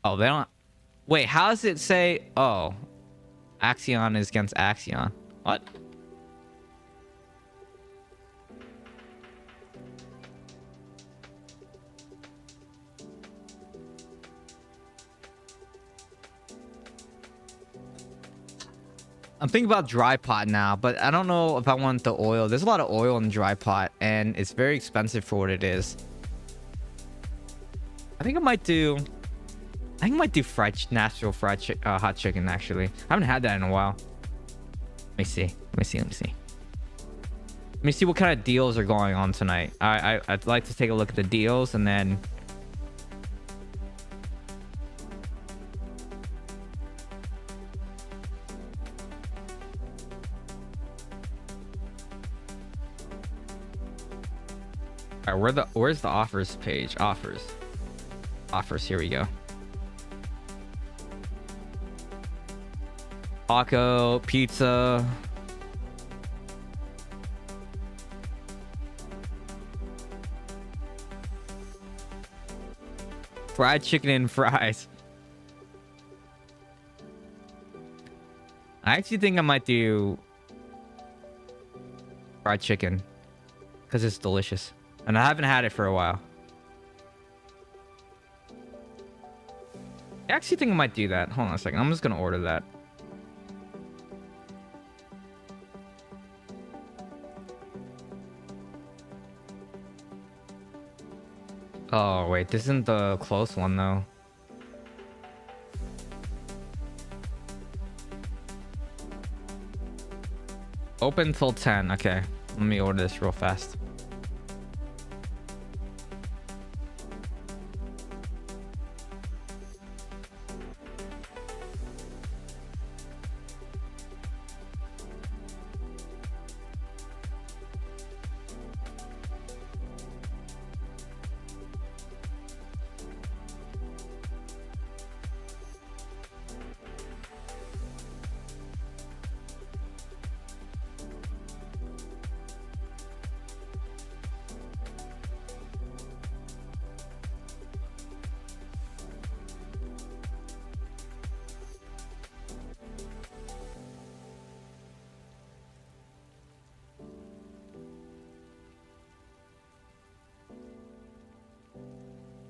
S2: Oh, they don't. Wait, how does it say? Oh, Axion is against Axion. What? I'm thinking about dry pot now, but I don't know if I want the oil. There's a lot of oil in dry pot, and it's very expensive for what it is. I think I might do natural fried hot chicken, actually. I haven't had that in a while. Let me see. Let me see what kind of deals are going on tonight. I'd like to take a look at the deals, and then... All right, where's the offers page? Offers, here we go. Taco, pizza. Fried chicken and fries. I actually think I might do fried chicken because it's delicious. And I haven't had it for a while. I actually think I might do that. Hold on a second. I'm just going to order that. Oh, wait. This isn't the close one, though. Open till 10. Okay. Let me order this real fast.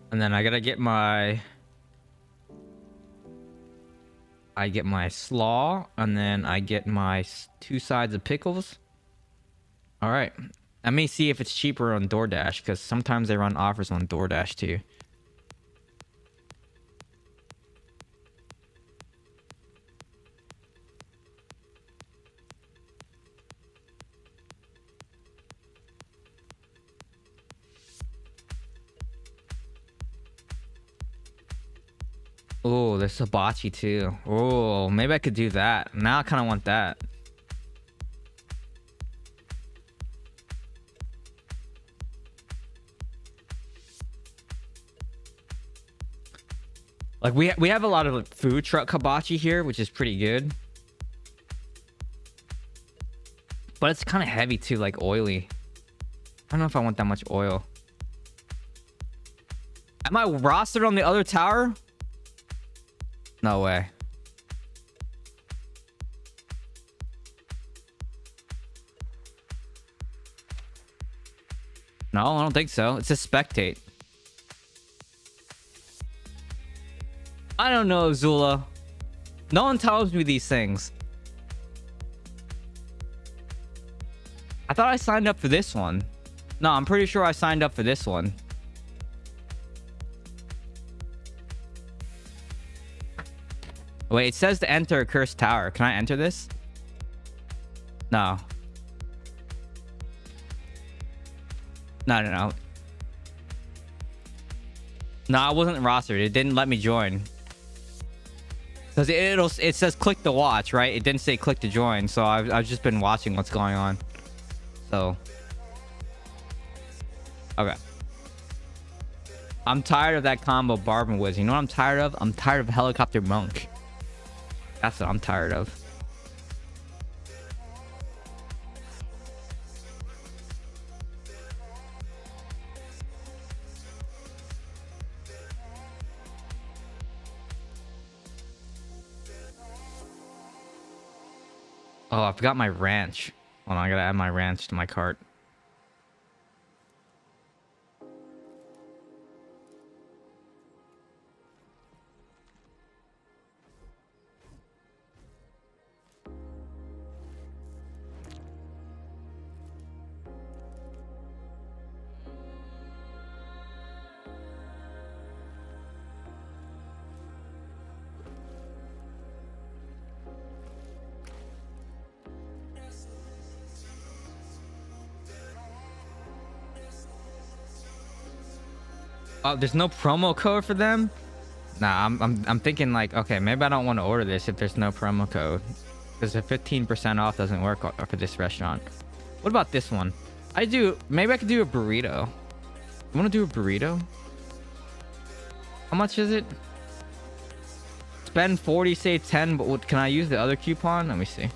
S2: And then I gotta get my... I get my slaw, and then I get my 2 sides of pickles. All right. Let me see if it's cheaper on DoorDash, because sometimes they run offers on DoorDash too. Oh, there's hibachi too. Oh, maybe I could do that. Now I kind of want that. Like we have a lot of food truck hibachi here, which is pretty good. But it's kind of heavy too, like oily. I don't know if I want that much oil. Am I rostered on the other tower? No way. No, I don't think so. It's a spectate. I don't know, Zula. No one tells me these things. I thought I signed up for this one. No, I'm pretty sure I signed up for this one. Wait, it says to enter a cursed tower. Can I enter this? No. No. No, I wasn't rostered. It didn't let me join. Because it says click to watch, right? It didn't say click to join. So I've just been watching what's going on. So. Okay. I'm tired of that combo Barb and Wiz. You know what I'm tired of? I'm tired of Helicopter Monk. That's what I'm tired of. Oh, I forgot my ranch. Hold on, I gotta add my ranch to my cart. Oh, there's no promo code for them? Nah, I'm thinking like, okay, maybe I don't want to order this if there's no promo code. Because the 15% off doesn't work for this restaurant. What about this one? Maybe I could do a burrito. You want to do a burrito? How much is it? Spend 40, save 10, but can I use the other coupon? Let me see.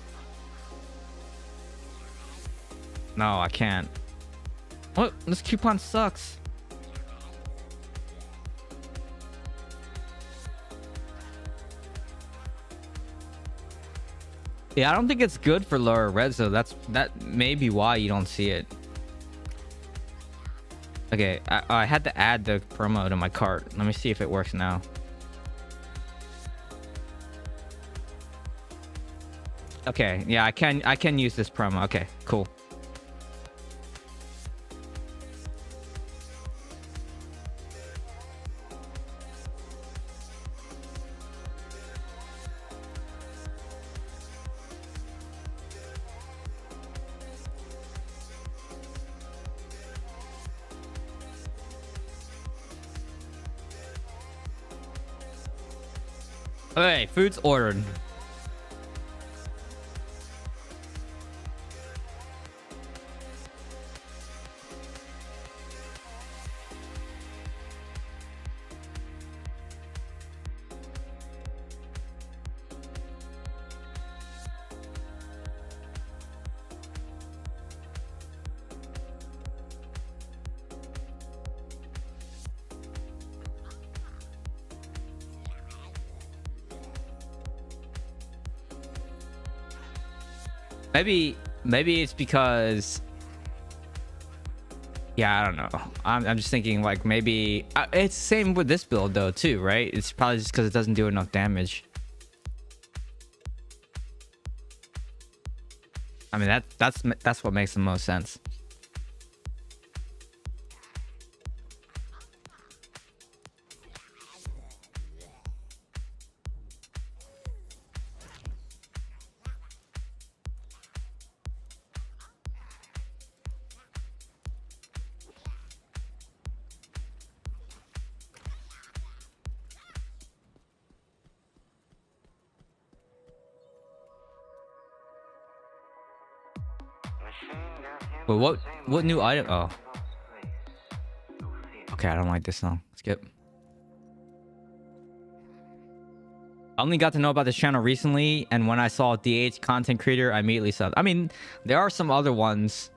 S2: No, I can't. What? This coupon sucks. Yeah, I don't think it's good for lower reds though. That may be why you don't see it. Okay, I had to add the promo to my cart. Let me see if it works now. Okay, yeah, I can use this promo. Okay, cool. Okay, food's ordered. Maybe it's because, yeah, I don't know. I'm just thinking like maybe it's the same with this build though too, right? It's probably just because it doesn't do enough damage. I mean that's what makes the most sense. But what new item? Oh, okay. I don't like this song. Skip. I only got to know about this channel recently, and when I saw DH content creator, I immediately subbed. I mean, there are some other ones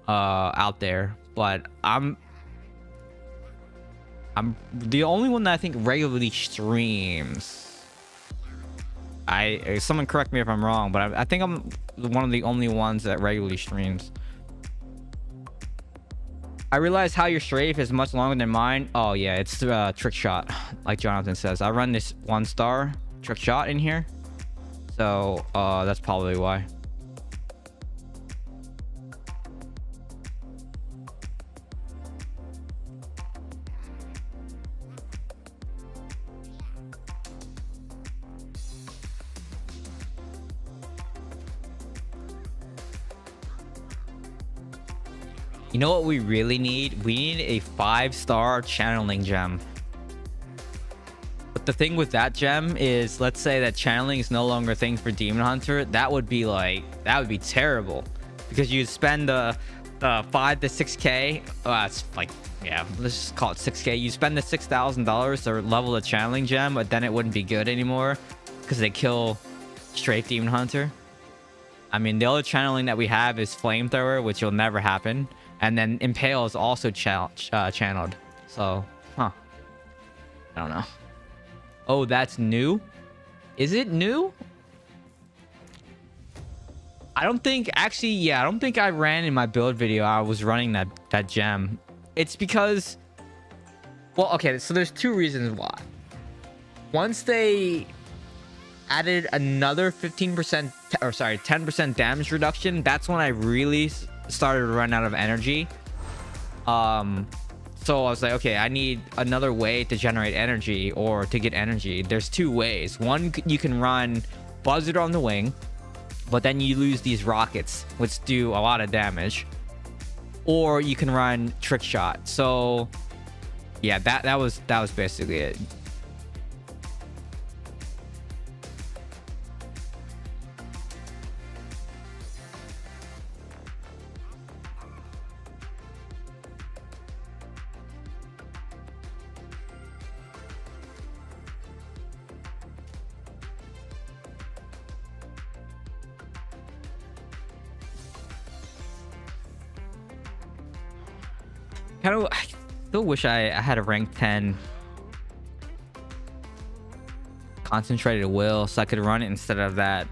S2: out there, but I'm the only one that I think regularly streams. Someone correct me if I'm wrong, but I think I'm one of the only ones that regularly streams. I realize how your strafe is much longer than mine. Oh yeah, it's trick shot, like Jonathan says. I run this 1-star trick shot in here, so that's probably why. You know what we really need? We need a 5-star channeling gem. But the thing with that gem is, let's say that channeling is no longer a thing for Demon Hunter. That would be terrible, because you'd spend the 5 to 6k. It's like, yeah, let's just call it 6k. You spend the $6,000 to level the channeling gem, but then it wouldn't be good anymore because they kill straight Demon Hunter. I mean, the other channeling that we have is Flamethrower, which will never happen. And then Impale is also channeled. So, I don't know. Oh, that's new? Is it new? I don't think, actually, yeah, I don't think I ran in my build video. I was running that gem. It's because, well, okay, so there's 2 reasons why. Once they added another 15%, or sorry, 10% damage reduction, that's when I really started to run out of energy. So I was like, okay, I need another way to generate energy or to get energy. There's 2 ways. One, you can run Buzzard on the Wing, but then you lose these rockets, which do a lot of damage. Or you can run Trick Shot. So yeah, that was basically it. I still wish I had a rank 10 concentrated will so I could run it instead of that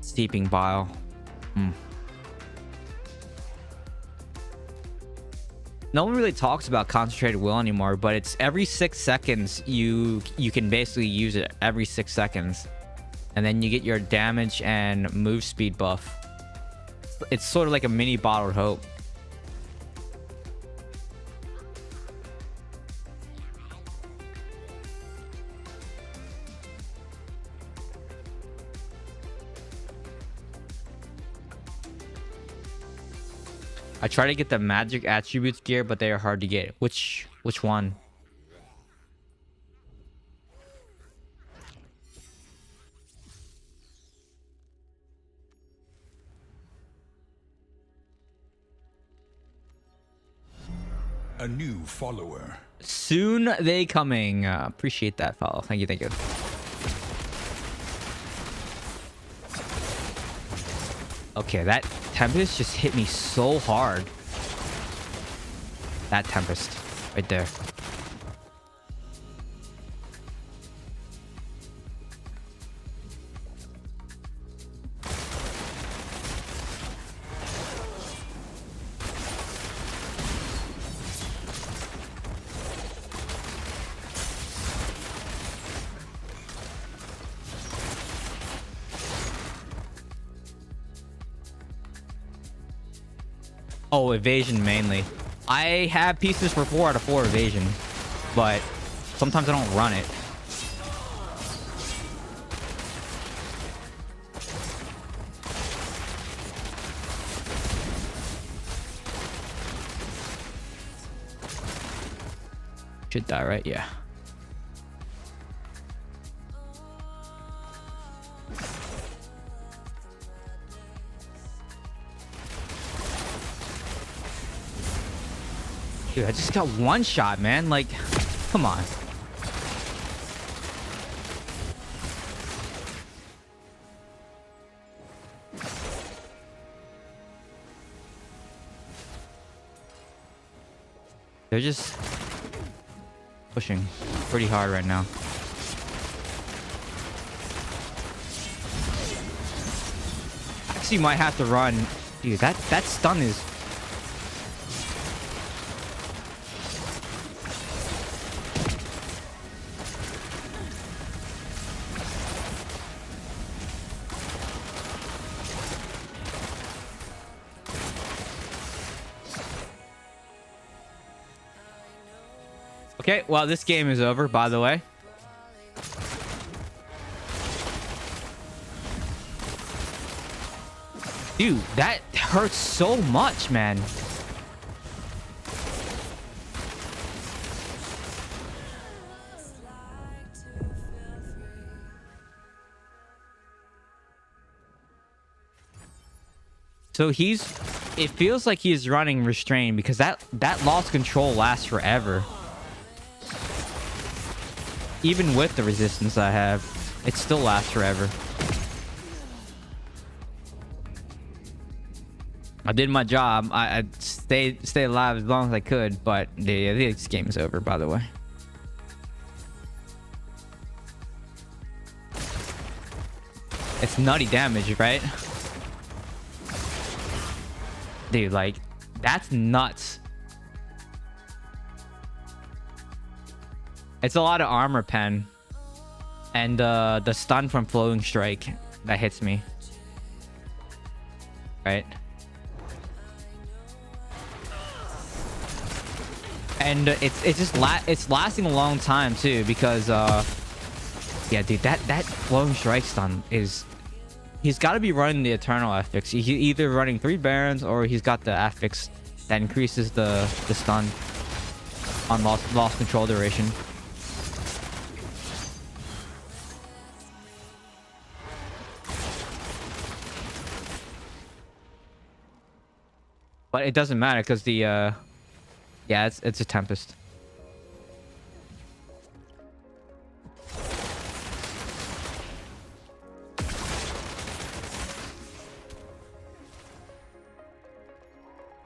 S2: steeping bile. No one really talks about concentrated will anymore, but it's every 6 seconds. You can basically use it every 6 seconds, and then you get your damage and move speed buff. It's sort of like a mini bottled hope. I try to get the magic attributes gear, but they are hard to get. Which one?
S3: A new follower.
S2: Soon they coming. Appreciate that follow. Thank you, thank you. Okay, that Tempest just hit me so hard. That Tempest right there. Oh, evasion mainly. I have pieces for 4 out of 4 evasion, but sometimes I don't run it. Should die, right? Yeah. Dude, I just got 1 shot, man. Like, come on. They're just pushing pretty hard right now. Actually, might have to run. Dude, that stun is... Okay, well, this game is over, by the way. Dude, that hurts so much, man. So he's... It feels like he's running restrained because that lost control lasts forever. Even with the resistance I have, it still lasts forever. I did my job. I stayed alive as long as I could, but this game is over, by the way. It's nutty damage, right? Dude, like, that's nuts. It's a lot of armor pen. And the stun from Flowing Strike that hits me. Right? And it's lasting a long time too, because yeah, dude, that Flowing Strike stun is... He's got to be running the Eternal affix. He's either running 3 Barons or he's got the affix that increases the stun on lost control duration. But it doesn't matter because the yeah, it's a Tempest.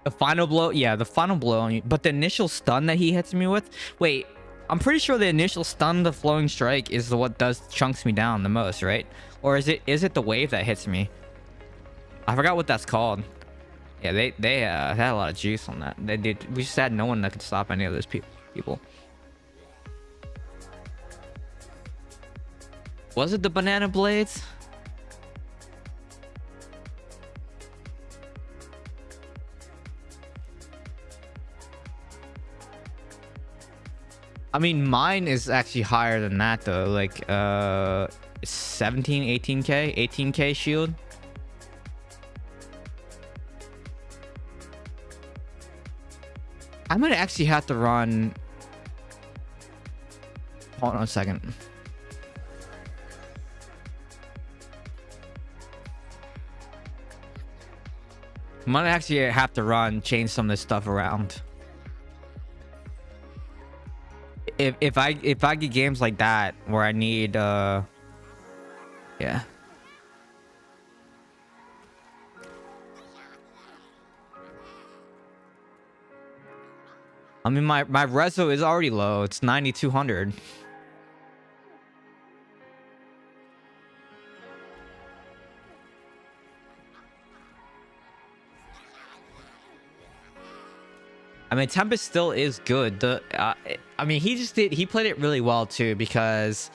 S2: The final blow, yeah, the final blow on you. But the initial stun that he hits me with, wait, I'm pretty sure the initial stun, the Flowing Strike, is what chunks me down the most, right? Or is it the wave that hits me? I forgot what that's called. Yeah, they had a lot of juice on that. They did. We just had no one that could stop any of those people. Was it the banana blades? I mean, mine is actually higher than that though. Like 17, 18k, 18k shield. I might actually have to run. Hold on a second. I might actually have to change some of this stuff around. If I get games like that where I need yeah. I mean, my reso is already low. It's 9200. I mean, Tempest still is good. I mean, he played it really well too, because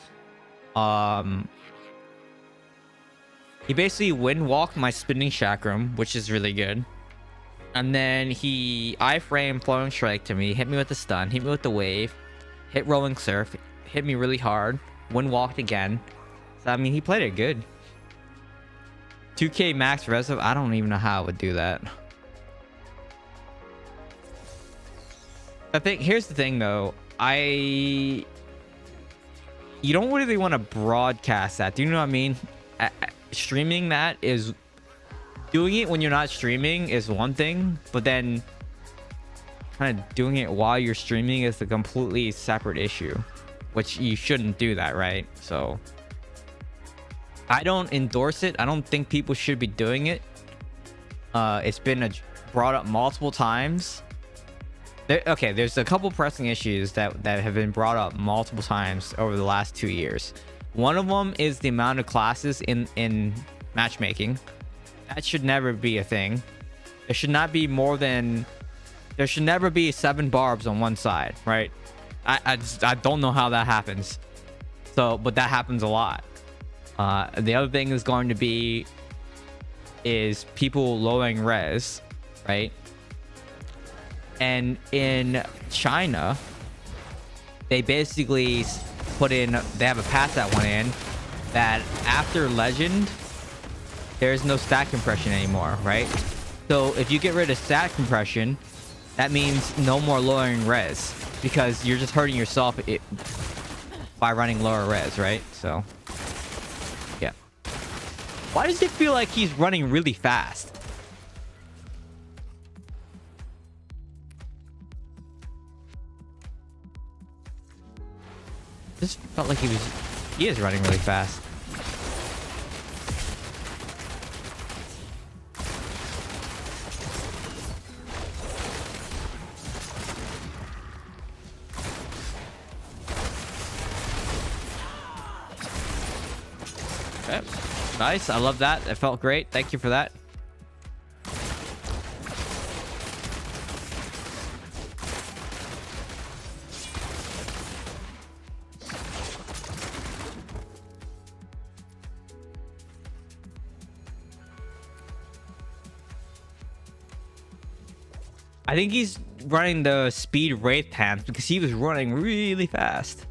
S2: he basically wind walked my spinning chakram, which is really good. And then he iframe Flowing Strike to me, hit me with the stun, hit me with the wave, hit Rolling Surf, hit me really hard, wind walked again. So I mean, he played it good. 2k max reso, I don't even know how I would do that. I think here's the thing though, you don't really want to broadcast that. Do you know what I mean? Streaming that is... Doing it when you're not streaming is one thing, but then kind of doing it while you're streaming is a completely separate issue, which you shouldn't do that, right? So I don't endorse it. I don't think people should be doing it. It's been brought up multiple times. Okay, there's a couple pressing issues that have been brought up multiple times over the last 2 years. One of them is the amount of classes in matchmaking. That should never be a thing. There should not be more than... There should never be 7 barbs on one side, right? I don't know how that happens. So, but that happens a lot. The other thing is going to be... is people lowering res, right? And in China, they basically put in... They have a patch that went in that after Legend... There's no stat compression anymore, right? So if you get rid of stat compression, that means no more lowering res, because you're just hurting yourself by running lower res, right? So yeah. Why does it feel like he's running really fast? Just felt like he is running really fast. Okay. Nice. I love that. It felt great. Thank you for that. I think he's running the speed wraith hands because he was running really fast.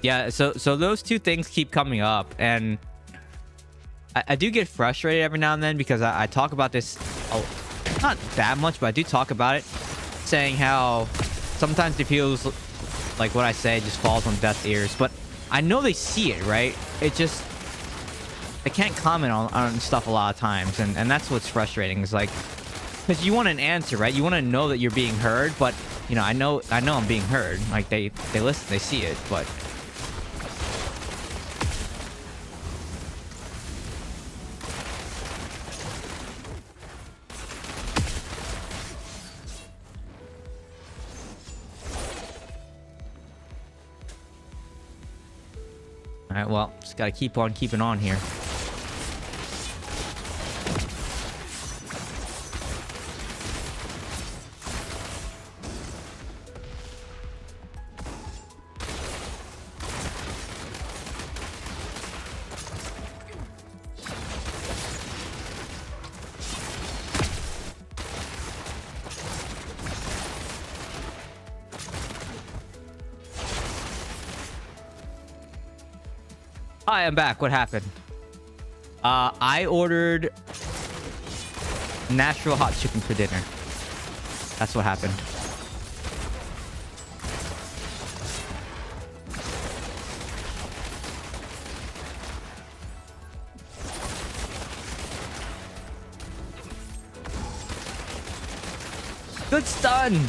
S2: Yeah, so those two things keep coming up, and I do get frustrated every now and then because I talk about this, not that much, but I do talk about it, saying how sometimes it feels like what I say just falls on deaf ears, but I know they see it, right? It just, I can't comment on stuff a lot of times, and that's what's frustrating. Is like, because you want an answer, right? You want to know that you're being heard, but you know, I know I'm being heard. Like they listen, they see it, but all right, well, just gotta keep on keeping on here. Hi, I'm back. What happened? I ordered natural hot chicken for dinner. That's what happened. Good stun!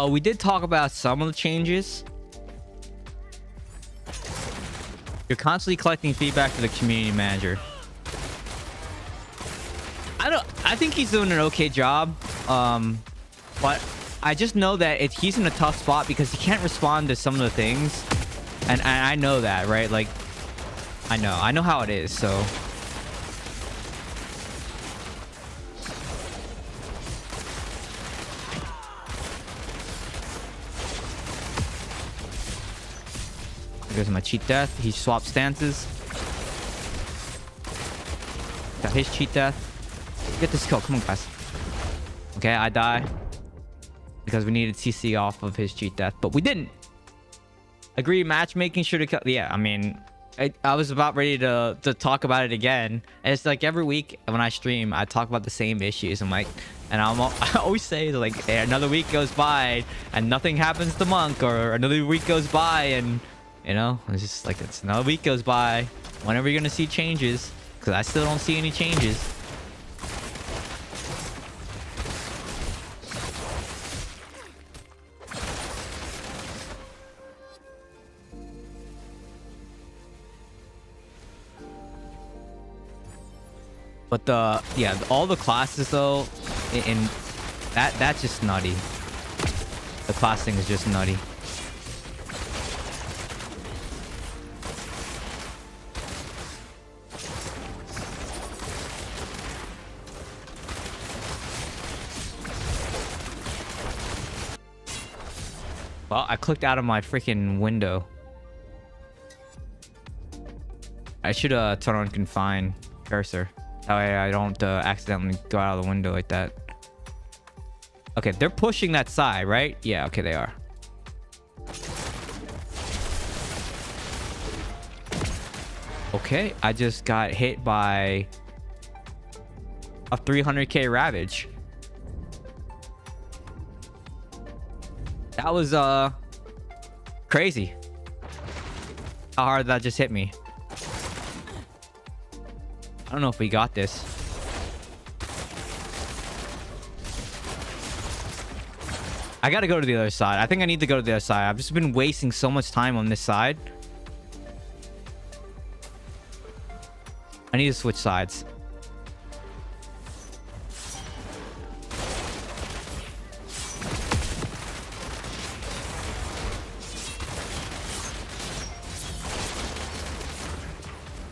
S2: We did talk about some of the changes. You're constantly collecting feedback to the community manager. I think he's doing an okay job. But I just know that he's in a tough spot because he can't respond to some of the things. And I know that, right? Like, I know how it is, so. There's my cheat death. He swapped stances. Got his cheat death. Get this kill. Come on, guys. Okay, I die. Because we needed CC off of his cheat death. But we didn't. Agree, matchmaking should have... Yeah, I mean... I was about ready to talk about it again. And it's like every week when I stream, I talk about the same issues. I'm like... And I always say, like, hey, another week goes by and nothing happens to Monk. Or another week goes by and... You know, it's just like it's another week goes by. Whenever you're gonna see changes, because I still don't see any changes. But all the classes though, in that's just nutty. The class thing is just nutty. Well, I clicked out of my freaking window. I should turn on confine cursor. That way I don't accidentally go out of the window like that. Okay, they're pushing that side, right? Yeah, okay, they are. Okay, I just got hit by a 300k Ravage. That was crazy. How hard that just hit me. I don't know if we got this. I gotta go to the other side. I think I need to go to the other side. I've just been wasting so much time on this side. I need to switch sides.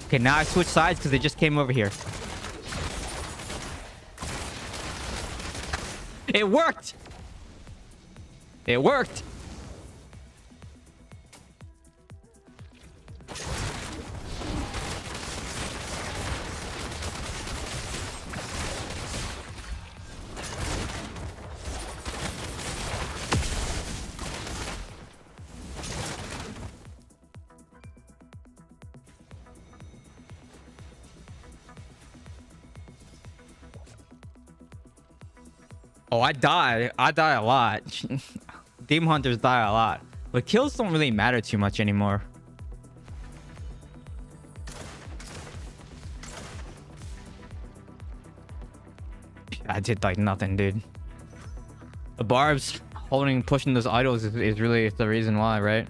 S2: Okay, now I switch sides because they just came over here. It worked! It worked! Oh, I die. I die a lot. Demon Hunters die a lot. But kills don't really matter too much anymore. I did like nothing, dude. The barbs pushing those idols is really the reason why, right?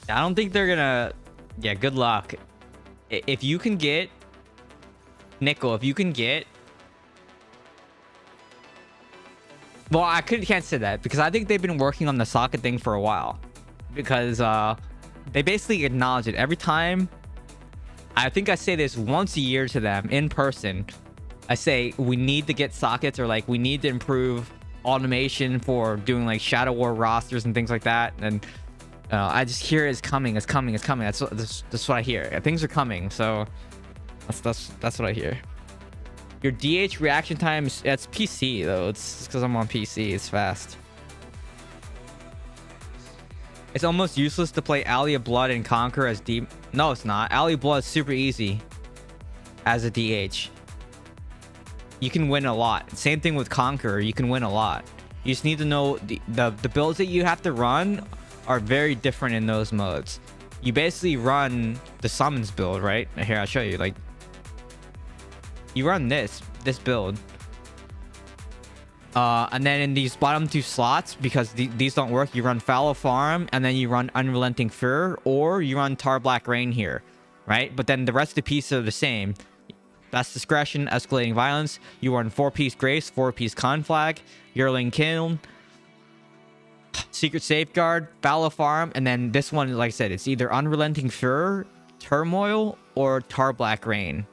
S2: I don't think they're gonna... Yeah, good luck. If you can get... Nickel, if you can get... Well, I can't say that because I think they've been working on the socket thing for a while. Because they basically acknowledge it every time. I think I say this once a year to them in person. I say we need to get sockets, or like we need to improve automation for doing like Shadow War rosters and things like that. And I just hear it's coming, it's coming, it's coming. That's what I hear. Things are coming, so that's what I hear. Your DH reaction time, that's PC though. It's because I'm on PC. It's fast. It's almost useless to play Alley of Blood and Conquer as deep. No, it's not. Alley of Blood is super easy as a DH. You can win a lot. Same thing with Conqueror. You can win a lot. You just need to know the builds that you have to run are very different in those modes. You basically run the summons build, right? Here, I'll show you. Like, you run this build. And then in these bottom two slots, because these don't work, you run Fallow Farm, and then you run Unrelenting Fury, or you run Tar Black Rain here, right? But then the rest of the pieces are the same. That's Discretion, Escalating Violence. You run 4-piece Grace, 4-piece Conflag, Yearling Kiln, Secret Safeguard, Fallow Farm, and then this one, like I said, it's either Unrelenting Fury, Turmoil, or Tar Black Rain.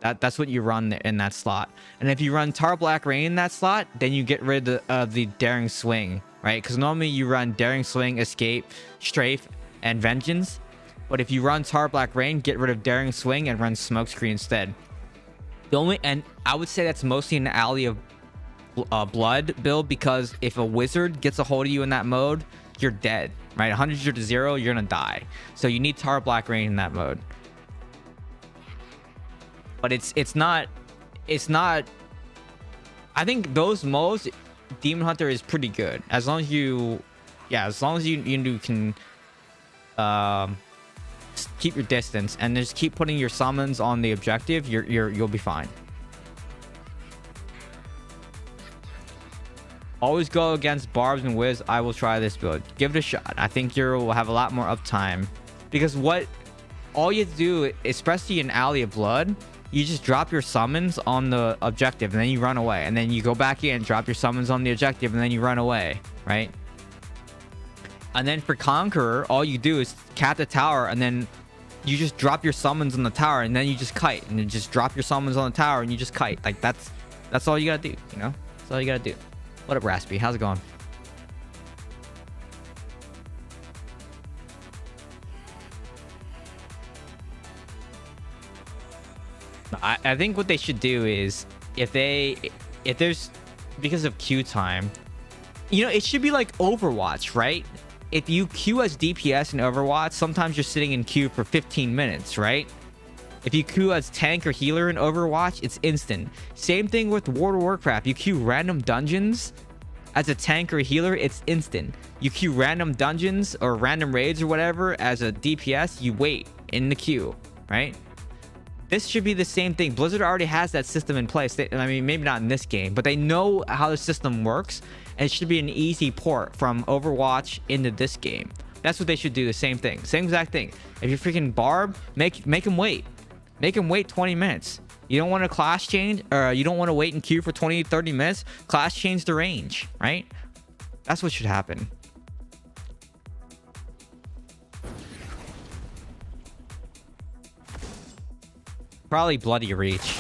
S2: That's what you run in that slot. And if you run Tar Black Rain in that slot, then you get rid of the Daring Swing, right? Because normally you run Daring Swing, Escape, Strafe, and Vengeance. But if you run Tar Black Rain, get rid of Daring Swing and run Smokescreen instead. And I would say that's mostly an Alley of Blood build, because if a wizard gets a hold of you in that mode, you're dead, right? 100 to 0, you're gonna die. So you need Tar Black Rain in that mode. But it's not. I think those modes, Demon Hunter is pretty good as long as you can keep your distance and just keep putting your summons on the objective. You'll be fine. Always go against Barbs and Wiz. I will try this build. Give it a shot. I think you'll have a lot more uptime, because all you have to do, especially in Alley of Blood, you just drop your summons on the objective and then you run away, and then you go back in, drop your summons on the objective, and then you run away, right? And then for Conqueror, all you do is cap the tower, and then you just drop your summons on the tower, and then you just kite, and you just drop your summons on the tower and you just kite. Like that's all you gotta do, you know? That's all you gotta do. What up, Raspy? How's it going? I think what they should do is, if there's, because of queue time, you know, it should be like Overwatch, right? if you queue as DPS in Overwatch, sometimes you're sitting in queue for 15 minutes, right? If you queue as tank or healer in Overwatch, it's instant. Same thing with World of Warcraft. You queue random dungeons as a tank or a healer, it's instant. You queue random dungeons or random raids or whatever as a DPS, you wait in the queue, right? This should be the same thing. Blizzard already has that system in place. I mean, maybe not in this game, but they know how the system works, and it should be an easy port from Overwatch into this game. That's what they should do, the same thing. Same exact thing. If you're freaking Barb, make him wait. Make him wait 20 minutes. You don't want to class change, or you don't want to wait in queue for 20, 30 minutes. Class change the range, right? That's what should happen. Probably Bloody Reach.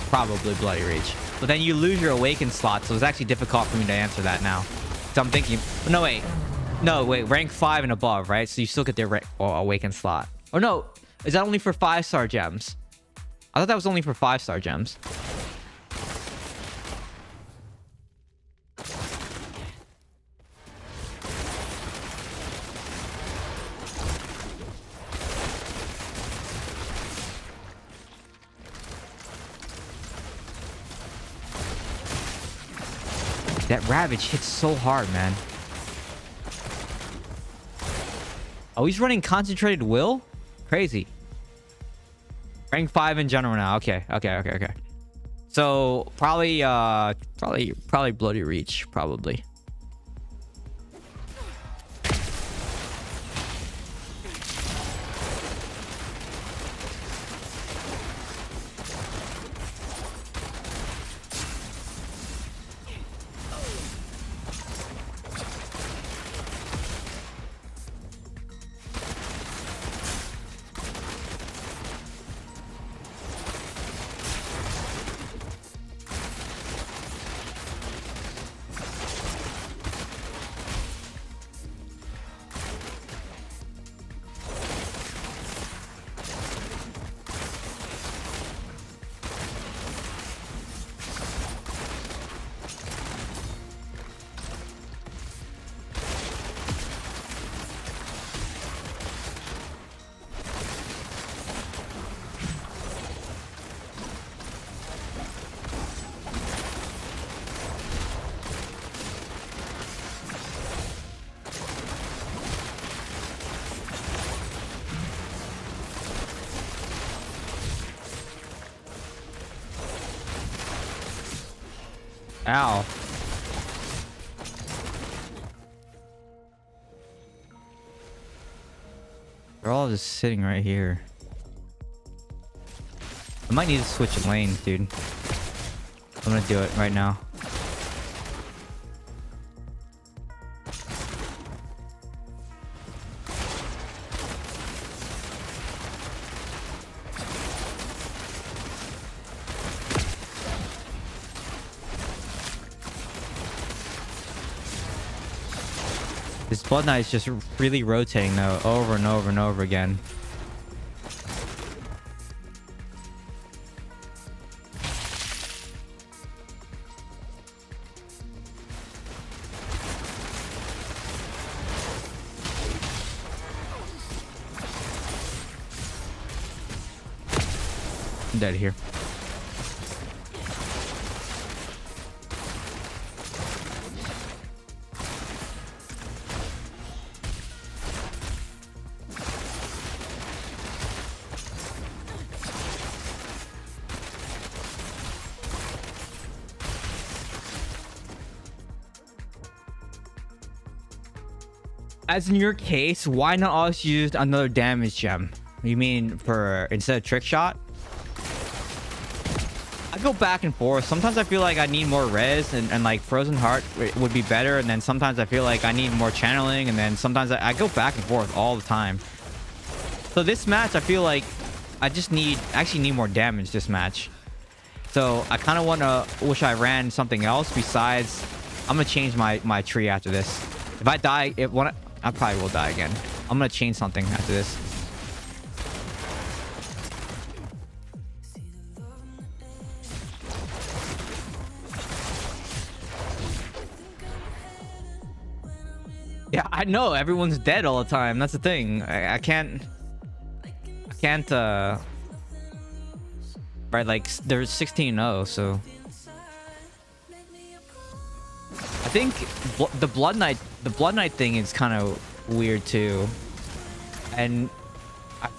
S2: Probably Bloody Reach. But then you lose your Awaken slot, so it's actually difficult for me to answer that now. So I'm thinking... No, wait. No, wait. Rank 5 and above, right? So you still get the Awaken slot. Oh, no. Is that only for 5-star gems? I thought that was only for 5-star gems. That Ravage hits so hard, man. Oh, he's running Concentrated Will? Crazy. Rank 5 in general now. Okay. So probably Bloody Reach, probably. Ow. They're all just sitting right here. I might need to switch lanes, dude. I'm gonna do it right now. This Blood Knight is just really rotating though, over and over and over again. I'm dead here. As in your case, why not always use another damage gem? You mean for instead of trick shot? I go back and forth. Sometimes I feel like I need more res and like Frozen Heart would be better, and then sometimes I feel like I need more channeling, and then sometimes I go back and forth all the time. So this match I feel like I just actually need more damage this match. So I kind of wish I ran something else besides. I'm gonna change my tree after this. If I die, I probably will die again. I'm gonna change something after this. Yeah, I know everyone's dead all the time. That's the thing. I can't right, like there's 16-0, so I think the Blood Knight thing is kind of weird too. And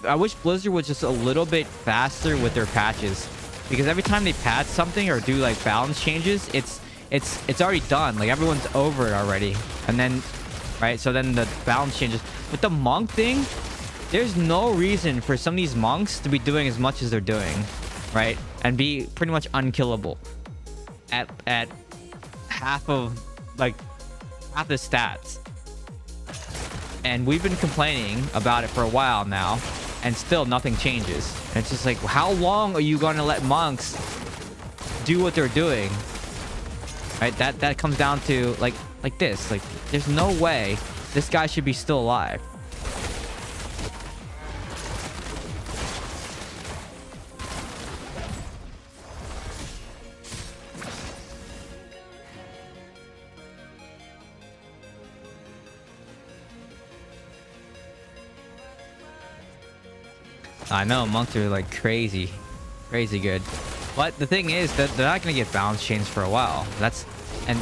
S2: I wish Blizzard was just a little bit faster with their patches, because every time they patch something or do like balance changes, it's already done. Like everyone's over it already, and then right, so then the balance changes. With the monk thing, there's no reason for some of these monks to be doing as much as they're doing, right, and be pretty much unkillable at half of like half the stats. And we've been complaining about it for a while now, and still nothing changes. And it's just like, how long are you going to let monks do what they're doing? Right, that comes down to like this. Like, there's no way this guy should be still alive. I know monks are like crazy good, but the thing is that they're not gonna get balance changed for a while. And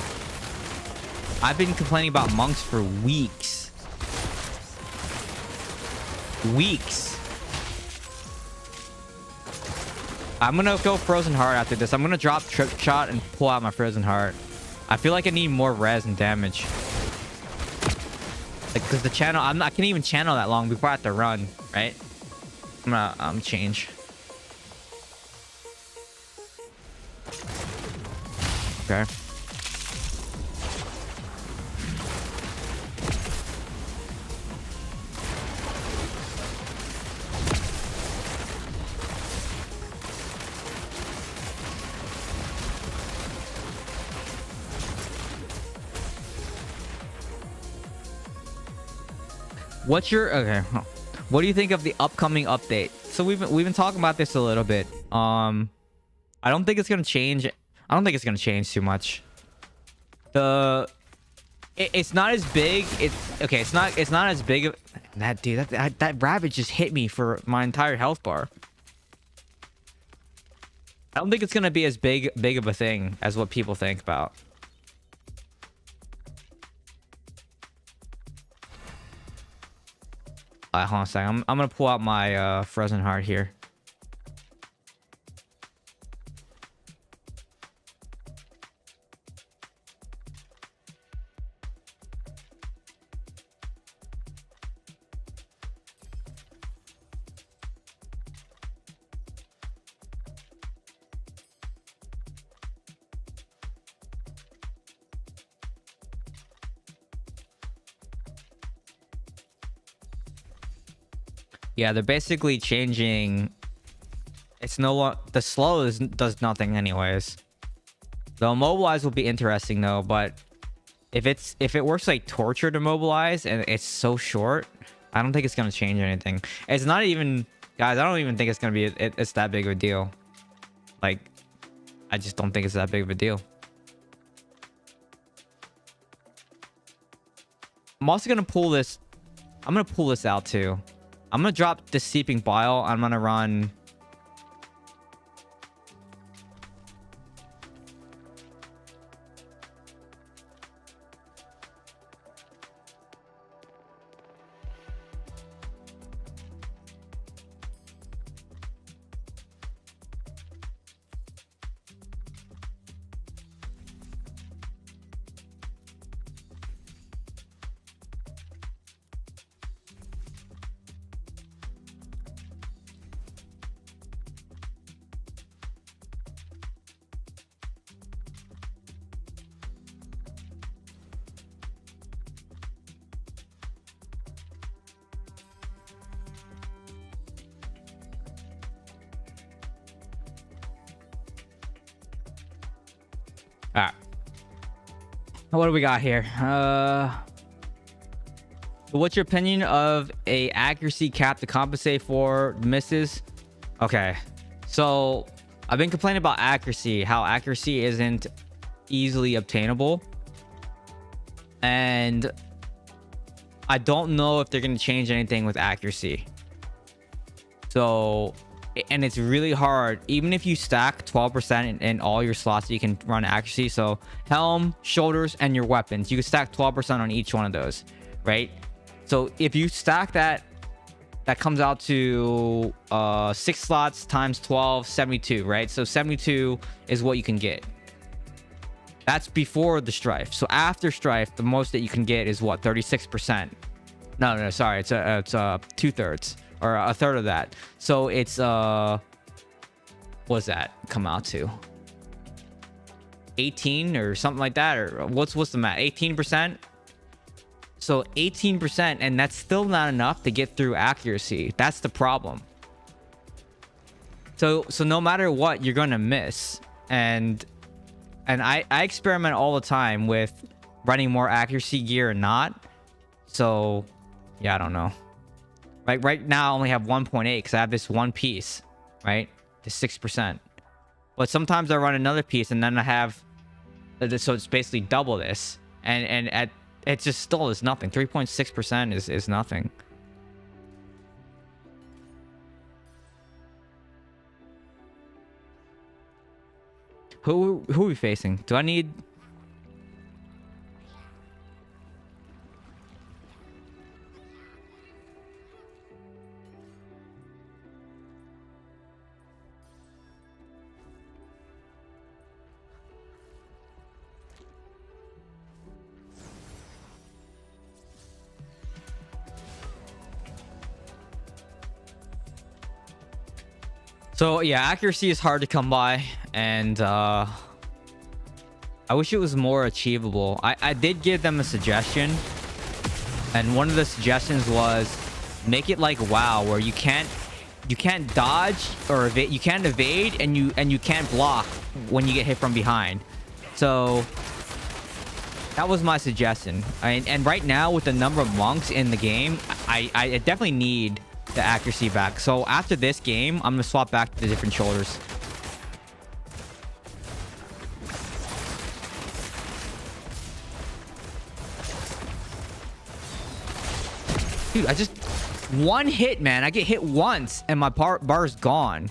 S2: I've been complaining about monks for weeks. I'm gonna go Frozen Heart after this. I'm gonna drop Trip Shot and pull out my Frozen Heart. I feel like I need more res and damage, like, because the channel, I can't even channel that long before I have to run, right? I'm gonna change. Okay. What's your what do you think of the upcoming update? So we've been talking about this a little bit. I don't think it's gonna change. I don't think it's gonna change too much. It's not as big. It's not as big of that, dude. That rabbit just hit me for my entire health bar. I don't think it's gonna be as big of a thing as what people think about. Hold on a second. I'm gonna pull out my Frozen Heart here. Yeah, they're basically changing. It's no longer the slow does nothing anyways. The immobilize will be interesting though, but if it works like torture to mobilize and it's so short, I don't think it's gonna change anything. It's not even, guys, I don't even think it's gonna be it's that big of a deal. Like, I just don't think it's that big of a deal. I'm also gonna pull this. I'm gonna pull this out too. I'm gonna drop the Seeping Bile. I'm gonna run. All right. What do we got here? What's your opinion of a accuracy cap to compensate for misses? Okay, so I've been complaining about accuracy, how accuracy isn't easily obtainable, and I don't know if they're going to change anything with accuracy. So, and it's really hard. Even if you stack 12% in all your slots, you can run accuracy. So helm, shoulders, and your weapons, you can stack 12% on each one of those, right? So if you stack that, that comes out to 6 slots times 12, 72, right? So 72 is what you can get. That's before the strife. So after strife, the most that you can get is what? 36%. No, sorry. It's 2/3 or a third of that. So it's what's that come out to? 18 or something like that, or what's the math? 18%. So 18%, and that's still not enough to get through accuracy. That's the problem. So no matter what, you're gonna miss. And I experiment all the time with running more accuracy gear or not. So yeah, I don't know. Right now I only have 1.8 because I have this one piece, right? To 6%. But sometimes I run another piece and then I have, so it's basically double this. And at it just still is nothing. 3.6% is nothing. Who are we facing? Do I need... So yeah, accuracy is hard to come by, and I wish it was more achievable. I did give them a suggestion, and one of the suggestions was make it like WoW, where you can't dodge or evade, you can't evade, and you can't block when you get hit from behind. So that was my suggestion. And right now with the number of monks in the game, I definitely need the accuracy back. So after this game, I'm gonna swap back to the different shoulders. Dude, I just one hit, man. I get hit once and my bar's gone.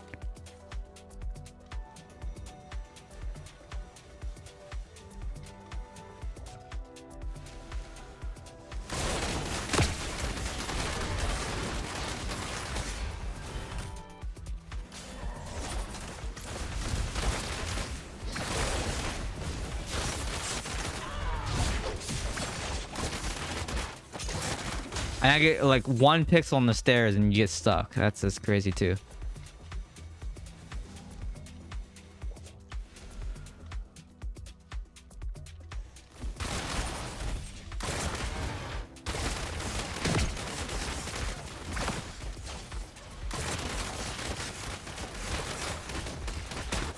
S2: And I get like 1 pixel on the stairs and you get stuck. That's crazy too.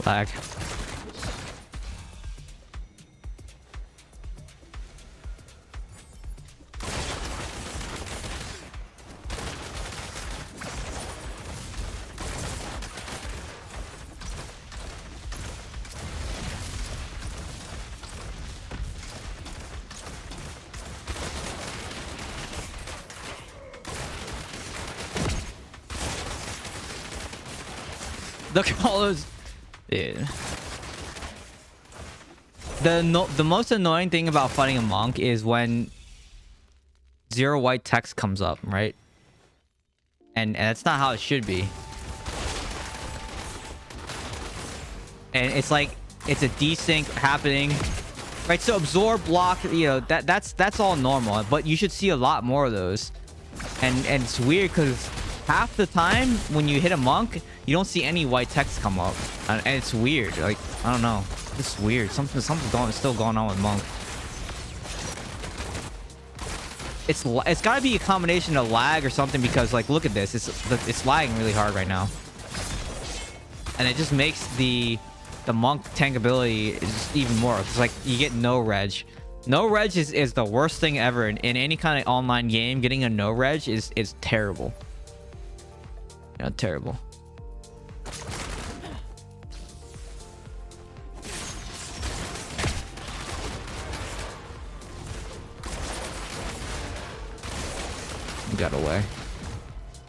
S2: Lag. Look at all those. Dude. The most annoying thing about fighting a monk is when 0 white text comes up, right? And that's not how it should be. And it's like it's a desync happening, right? So absorb, block, you know, that's all normal, but you should see a lot more of those. And it's weird because half the time when you hit a monk, you don't see any white text come up, and it's weird. Like, I don't know, it's weird. Something's still going on with monk. It's got to be a combination of lag or something, because like, look at this, it's lagging really hard right now, and it just makes the monk tankability just even more. It's like you get no reg. No reg is the worst thing ever in any kind of online game. Getting a no reg is terrible. You know, terrible. Got away.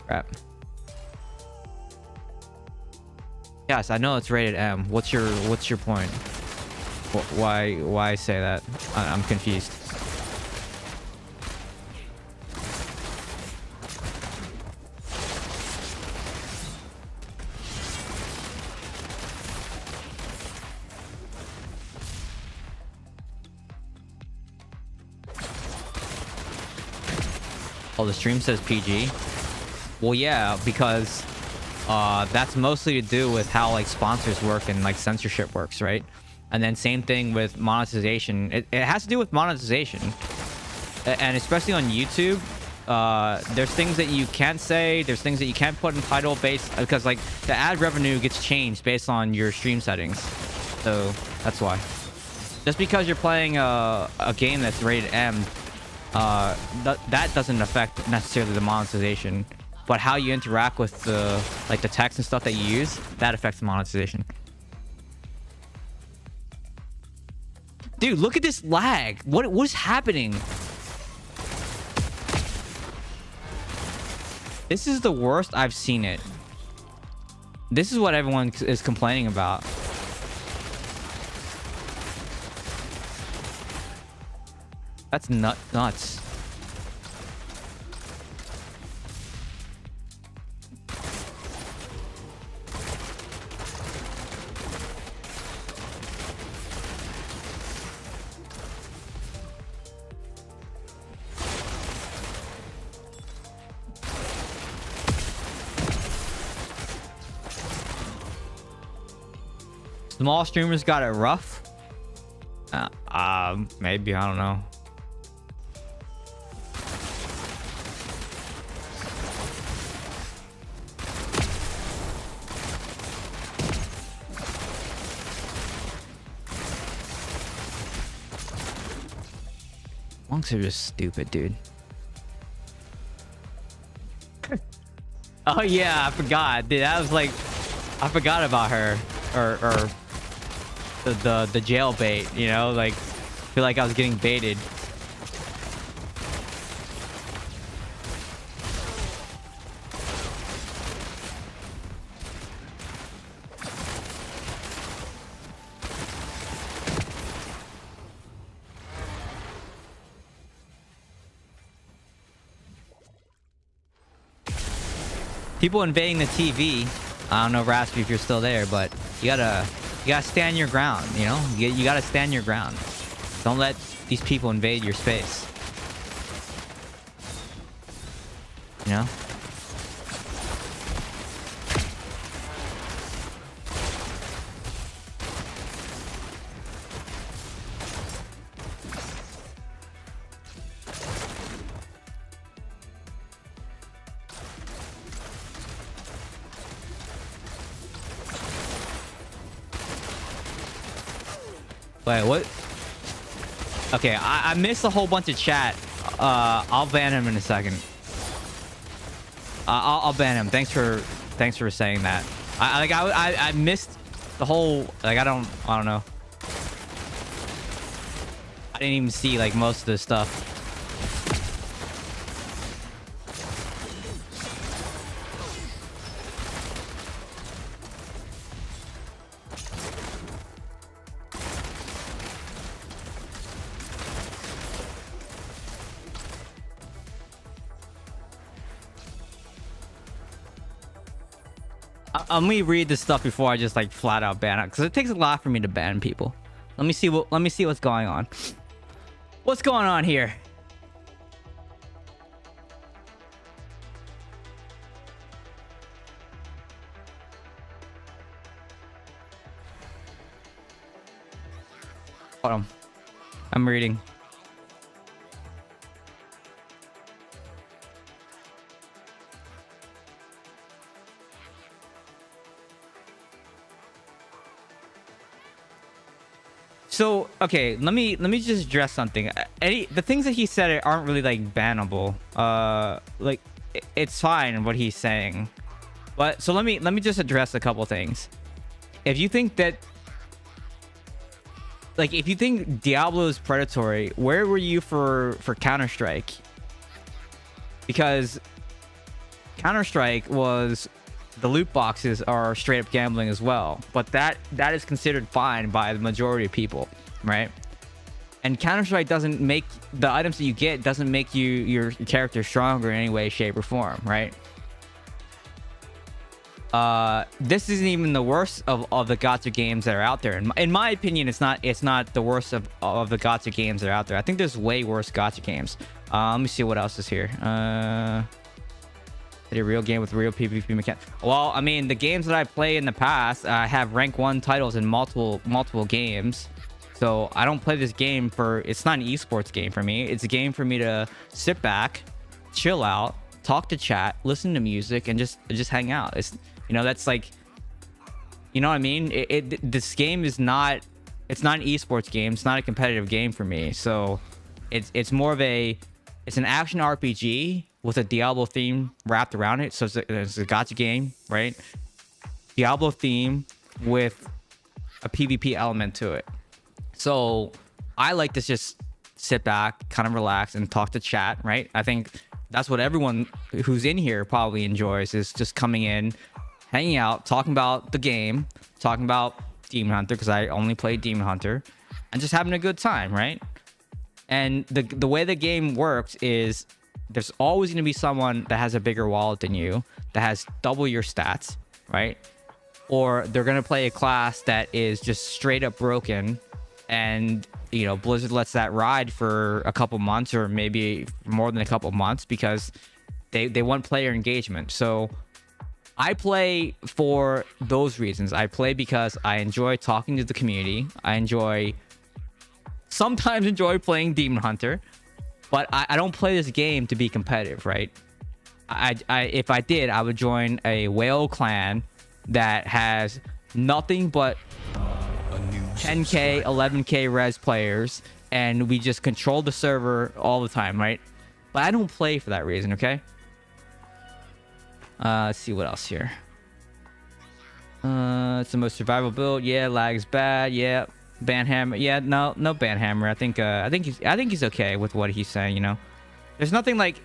S2: Crap. Yes, I know it's rated M. What's your point? Why say that? I'm confused. Oh, the stream says PG. Well, yeah, because that's mostly to do with how like sponsors work and like censorship works, right? And then same thing with monetization. It has to do with monetization, and especially on YouTube, there's things that you can't say, there's things that you can't put in title based, because like the ad revenue gets changed based on your stream settings. So that's why. Just because you're playing a game that's rated M, that doesn't affect necessarily the monetization, but how you interact with the like the text and stuff that you use, that affects the monetization. Dude, look at this lag. What is happening? This is the worst I've seen it. This is what everyone is complaining about. That's nuts. Small streamers got it rough. Maybe, I don't know. Monks are just stupid, dude. Oh yeah, I forgot, dude. That was like, I forgot about her, or the jail bait. You know, like, I feel like I was getting baited. People invading the TV. I don't know, Raspy, if you're still there, but you gotta stand your ground. You know, you gotta stand your ground. Don't let these people invade your space. You know. Wait, what? Okay, I missed a whole bunch of chat. I'll ban him in a second. I'll ban him. Thanks for saying that. I missed the whole, like, I don't know. I didn't even see like most of the stuff. Let me read this stuff before I just like flat out ban it, because it takes a lot for me to ban people. Let me see what's going on. What's going on here? Hold on. I'm reading. So, okay, let me just address something. The things that he said aren't really like bannable. Like, it's fine what he's saying. But so let me just address a couple things. If you think that, like, if you think Diablo is predatory, where were you for Counter-Strike? because Counter-Strike was, the loot boxes are straight up gambling as well, but that is considered fine by the majority of people, right? And Counter-Strike doesn't make the items that you get, doesn't make your character stronger in any way, shape, or form, right? This isn't even the worst of the gacha games that are out there. In my opinion, it's not the worst of the gacha games that are out there. I think there's way worse gacha games. Let me see what else is here. A real game with real PvP mechanics. Well, I mean, the games that I play in the past, I have rank 1 titles in multiple games. So I don't play this game for, it's not an esports game for me. It's a game for me to sit back, chill out, talk to chat, listen to music, and just hang out. It's, you know, that's like, you know what I mean? This game is not, it's not an esports game. It's not a competitive game for me. So it's more of a, it's an action RPG with a Diablo theme wrapped around it. So it's a gacha game, right? Diablo theme with a PvP element to it. So I like to just sit back, kind of relax, and talk to chat, right? I think that's what everyone who's in here probably enjoys, is just coming in, hanging out, talking about the game, talking about Demon Hunter, because I only play Demon Hunter, and just having a good time, right? And the way the game works is there's always going to be someone that has a bigger wallet than you, that has double your stats, right? Or they're going to play a class that is just straight up broken, and you know, Blizzard lets that ride for a couple months, or maybe more than a couple months, because they want player engagement. So I play for those reasons. I play because I enjoy talking to the community. I sometimes enjoy playing Demon Hunter, but I don't play this game to be competitive, right? If I did, I would join a whale clan that has nothing but 10k 11k res players, and we just control the server all the time, right? But I don't play for that reason, okay? Let's see what else here. It's the most survival build. Yeah, lag's bad. Yeah, Banhammer. Yeah, no Banhammer. I think he's okay with what he's saying, you know. There's nothing like,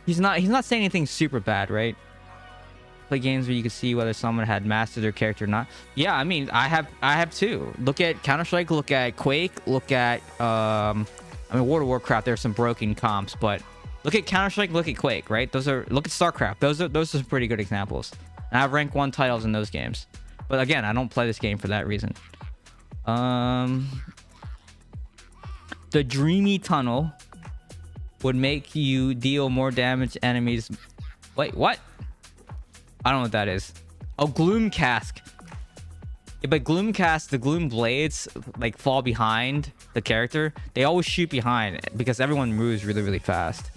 S2: he's not saying anything super bad, right? Play games where you can see whether someone had mastered their character or not. Yeah, I mean, I have too. Look at Counter-Strike, look at Quake, look at I mean, World of Warcraft, there's some broken comps, but look at Counter-Strike, look at Quake, right? Look at StarCraft. Those are some pretty good examples. And I have rank 1 titles in those games. But again, I don't play this game for that reason. The Dreamy Tunnel would make you deal more damage to enemies. Wait, what? I don't know what that is. Oh, Gloom Cask. Yeah, but Gloom Cask, the Gloom Blades, like, fall behind the character. They always shoot behind because everyone moves really, really fast.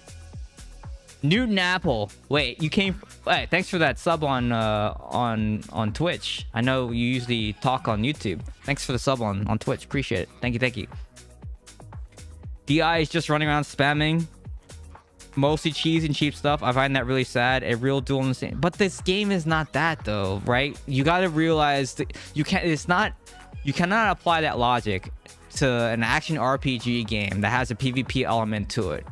S2: Newton Apple. Wait, you came... Hey, thanks for that sub on Twitch. I know you usually talk on YouTube. Thanks for the sub on Twitch. Appreciate it. Thank you. DI is just running around spamming mostly cheese and cheap stuff. I find that really sad. A real duel in the same, but this game is not that though, right? You got to realize that you cannot apply that logic to an action RPG game that has a PvP element to it.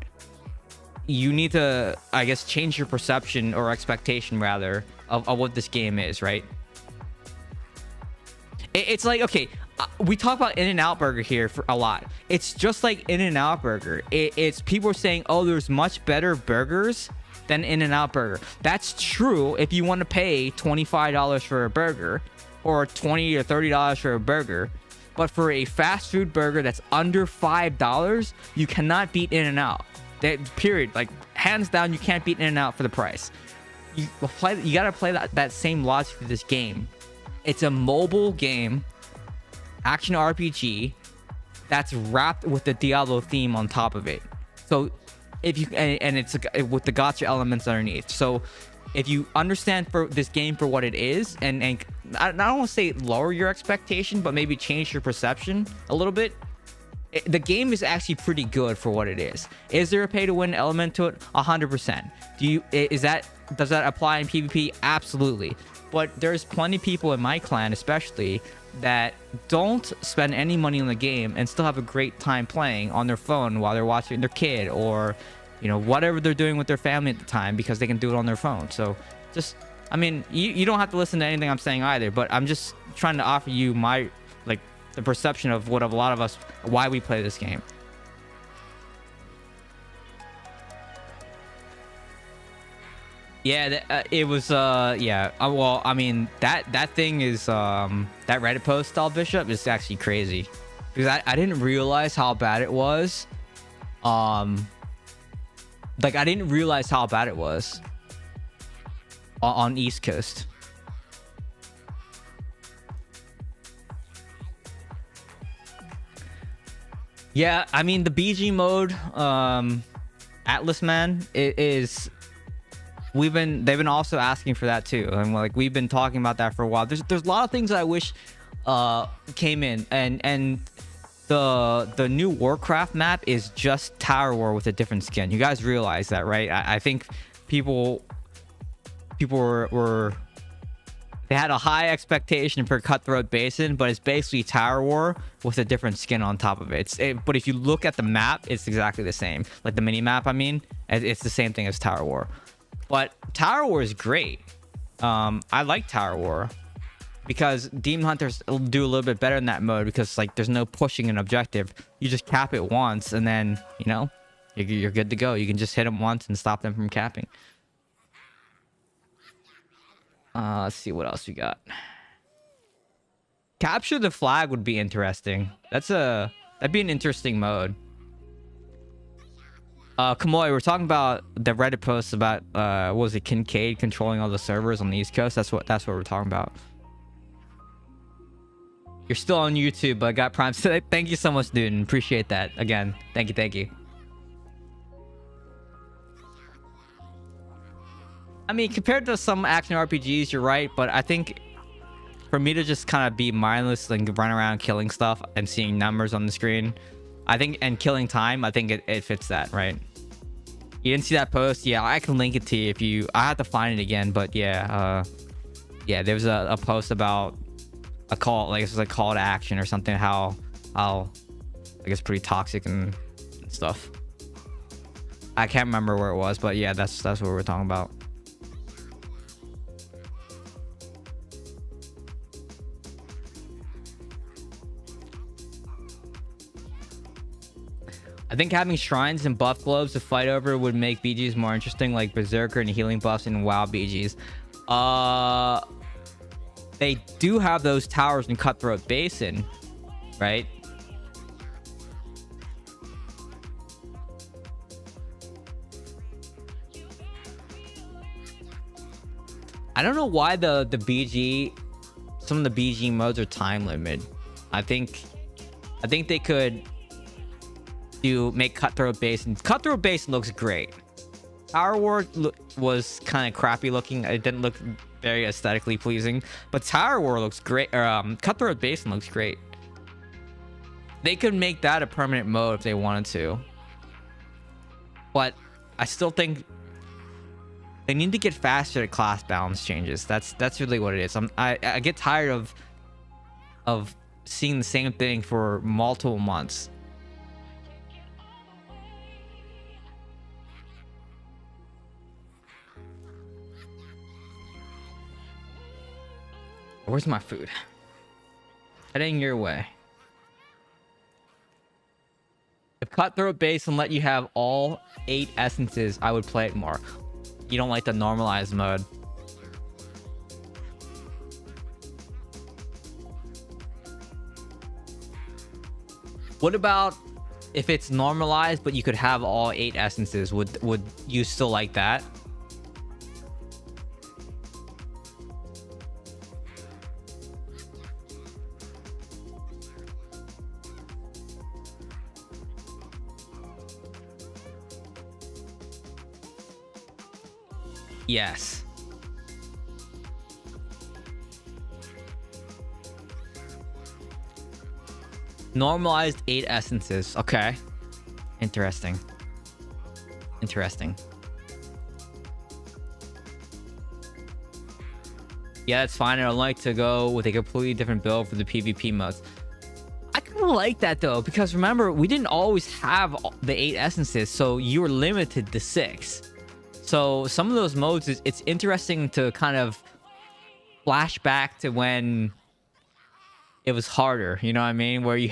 S2: You need to, I guess, change your perception or expectation rather of what this game is, right? It's like, okay, we talk about In-N-Out Burger here for a lot. It's just like In-N-Out Burger. It's people are saying, oh, there's much better burgers than In-N-Out Burger. That's true if you want to pay $25 for a burger or $20 or $30 for a burger. But for a fast food burger that's under $5, you cannot beat In-N-Out. Period. Like, hands down, you can't beat In-N-Out for the price. You gotta play that same logic to this game. It's a mobile game, action RPG, that's wrapped with the Diablo theme on top of it. So if you and it's with the gacha elements underneath. So if you understand for this game for what it is, and I don't want to say lower your expectation, but maybe change your perception a little bit, the game is actually pretty good for what it is. Is there a pay to win element to it? 100%. Does that apply in PvP? Absolutely. But there's plenty of people in my clan especially that don't spend any money on the game and still have a great time playing on their phone while they're watching their kid or you know, whatever they're doing with their family at the time, because they can do it on their phone. So just, I mean, you don't have to listen to anything I'm saying either, but I'm just trying to offer you my, like, the perception of what a lot of us, why we play this game. Yeah, it was yeah. Well, I mean, that thing is that Reddit post style Bishop is actually crazy, because I didn't realize how bad it was. Like, I didn't realize how bad it was on East Coast. Yeah, I mean, the BG mode, Atlas Man, it is. They've been also asking for that too, and like we've been talking about that for a while. There's a lot of things that I wish came in, and the new Warcraft map is just Tower War with a different skin. You guys realize that, right? I think people were they had a high expectation for Cutthroat Basin, but it's basically Tower War with a different skin on top of it. But if you look at the map, it's exactly the same. Like the mini map, I mean, it's the same thing as Tower War. But Tower War is great. I like Tower War because Demon Hunters do a little bit better in that mode, because like there's no pushing an objective. You just cap it once, and then, you know, you're good to go. You can just hit them once and stop them from capping. Let's see what else we got. Capture the flag would be interesting. That'd be an interesting mode. Kamoy, we're talking about the Reddit post about what was it, Kincaid controlling all the servers on the East Coast. That's what we're talking about. You're still on YouTube, but I got Prime. Thank you so much, dude. Appreciate that. Again, thank you. I mean, compared to some action RPGs, you're right, but I think for me to just kind of be mindless and run around killing stuff and seeing numbers on the screen, I think, and killing time, I think it fits that, right? You didn't see that post? Yeah, I can link it to you if you... I have to find it again, but yeah, yeah, there was a post about a call, like it was a call to action or something, how I guess pretty toxic and stuff. I can't remember where it was, but yeah, that's what we're talking about. I think having shrines and buff globes to fight over would make BGs more interesting, like Berserker and healing buffs in WoW BGs. They do have those towers in Cutthroat Basin, right? I don't know why the BG, some of the BG modes are time limited. I think they could make Cutthroat Basin. Cutthroat Basin looks great. Tower War was kind of crappy looking. It didn't look very aesthetically pleasing, but Tower War looks great. Cutthroat Basin looks great. They could make that a permanent mode if they wanted to, but I still think they need to get faster at class balance changes. That's really what it is. I get tired of seeing the same thing for multiple months. Where's my food? Heading your way. If Cutthroat Basin let you have all 8 essences, I would play it more. You don't like the normalized mode. What about if it's normalized, but you could have all 8 essences? Would you still like that? Yes. Normalized 8 essences. Okay. Interesting. Yeah, that's fine. I'd like to go with a completely different build for the PvP modes. I can don't like that though, because remember, we didn't always have the 8 essences, so you were limited to 6. So some of those modes, it's interesting to kind of flash back to when it was harder, you know what I mean? Where you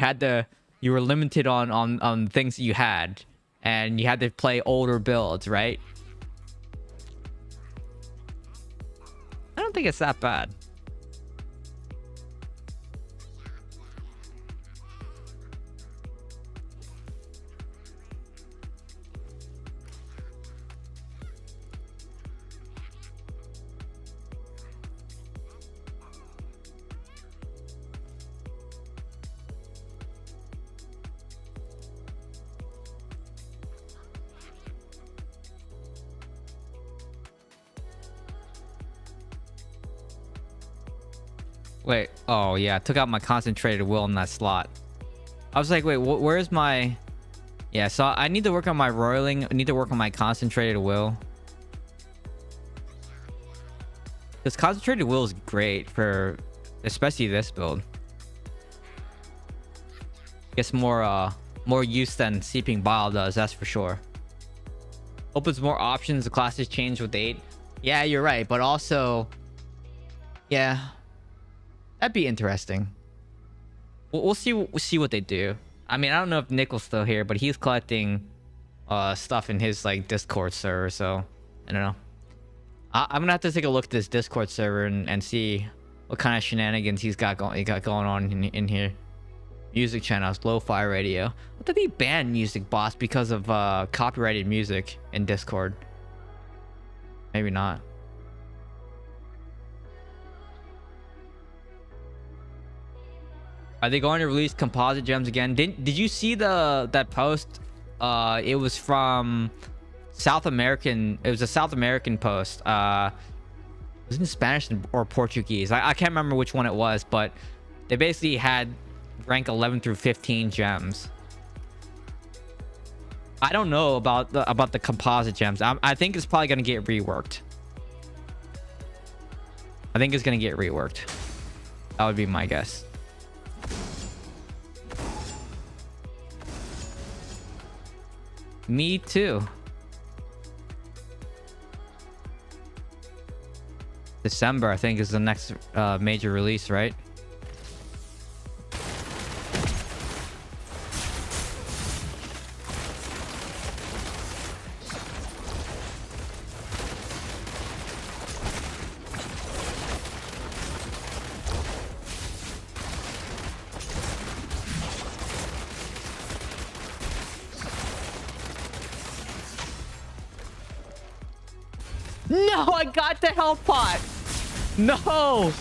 S2: were limited on things that you had, and you had to play older builds, right? I don't think it's that bad. Wait, oh yeah, I took out my concentrated will in that slot. I was like, wait, where's my... Yeah, so I need to work on my roiling. I need to work on my concentrated will. This concentrated will is great for, especially this build. Gets more use than Seeping Bile does, that's for sure. Opens more options, the classes change with 8. Yeah, you're right, but also... Yeah... That'd be interesting. We'll see what they do. I mean, I don't know if Nick's still here, but he's collecting stuff in his like Discord server, so I don't know. I'm gonna have to take a look at this Discord server and see what kind of shenanigans he got going on in here. Music channels, lo-fi radio. What did he ban music, boss, because of copyrighted music in Discord? Maybe not. Are they going to release composite gems again? Did you see that post? It was from South American. It was a South American post. It was in Spanish or Portuguese. I can't remember which one it was, but they basically had rank 11 through 15 gems. I don't know about the composite gems. I think it's probably gonna get reworked. I think it's gonna get reworked. That would be my guess. Me too. December, I think, is the next major release, right? No, I got the health pot. No.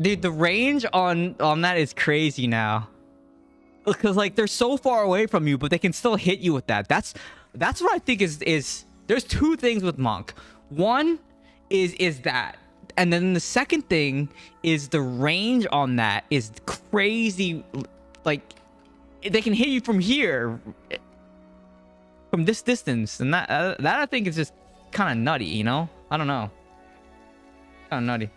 S2: Dude, the range on that is crazy now. Because like they're so far away from you, but they can still hit you with that. That's what I think is there's two things with Monk. One is that, and then the second thing is the range on that is crazy. Like they can hit you from here, from this distance, and that I think is just kind of nutty, you know? I don't know, kind of nutty.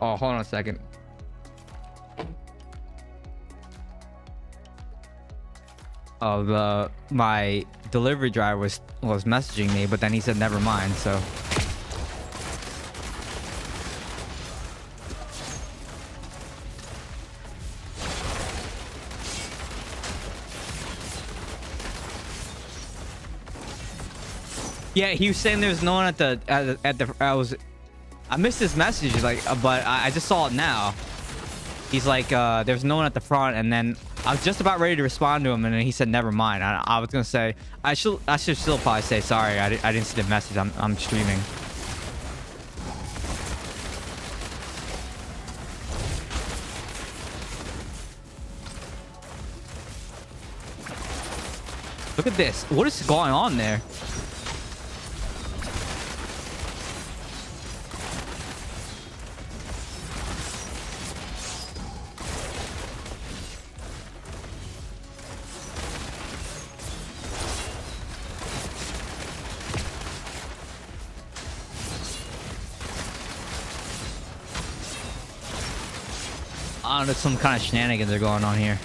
S2: Oh, hold on a second. Oh, my delivery driver was messaging me, but then he said never mind, so. Yeah, he was saying there's no one at the I missed his message, like, but I just saw it now. He's like, there's no one at the front, and then I was just about ready to respond to him, and then he said, never mind. I was gonna say, I should still probably say sorry. I didn't see the message. I'm streaming. Look at this. What is going on there? I don't know, some kind of shenanigans are going on here.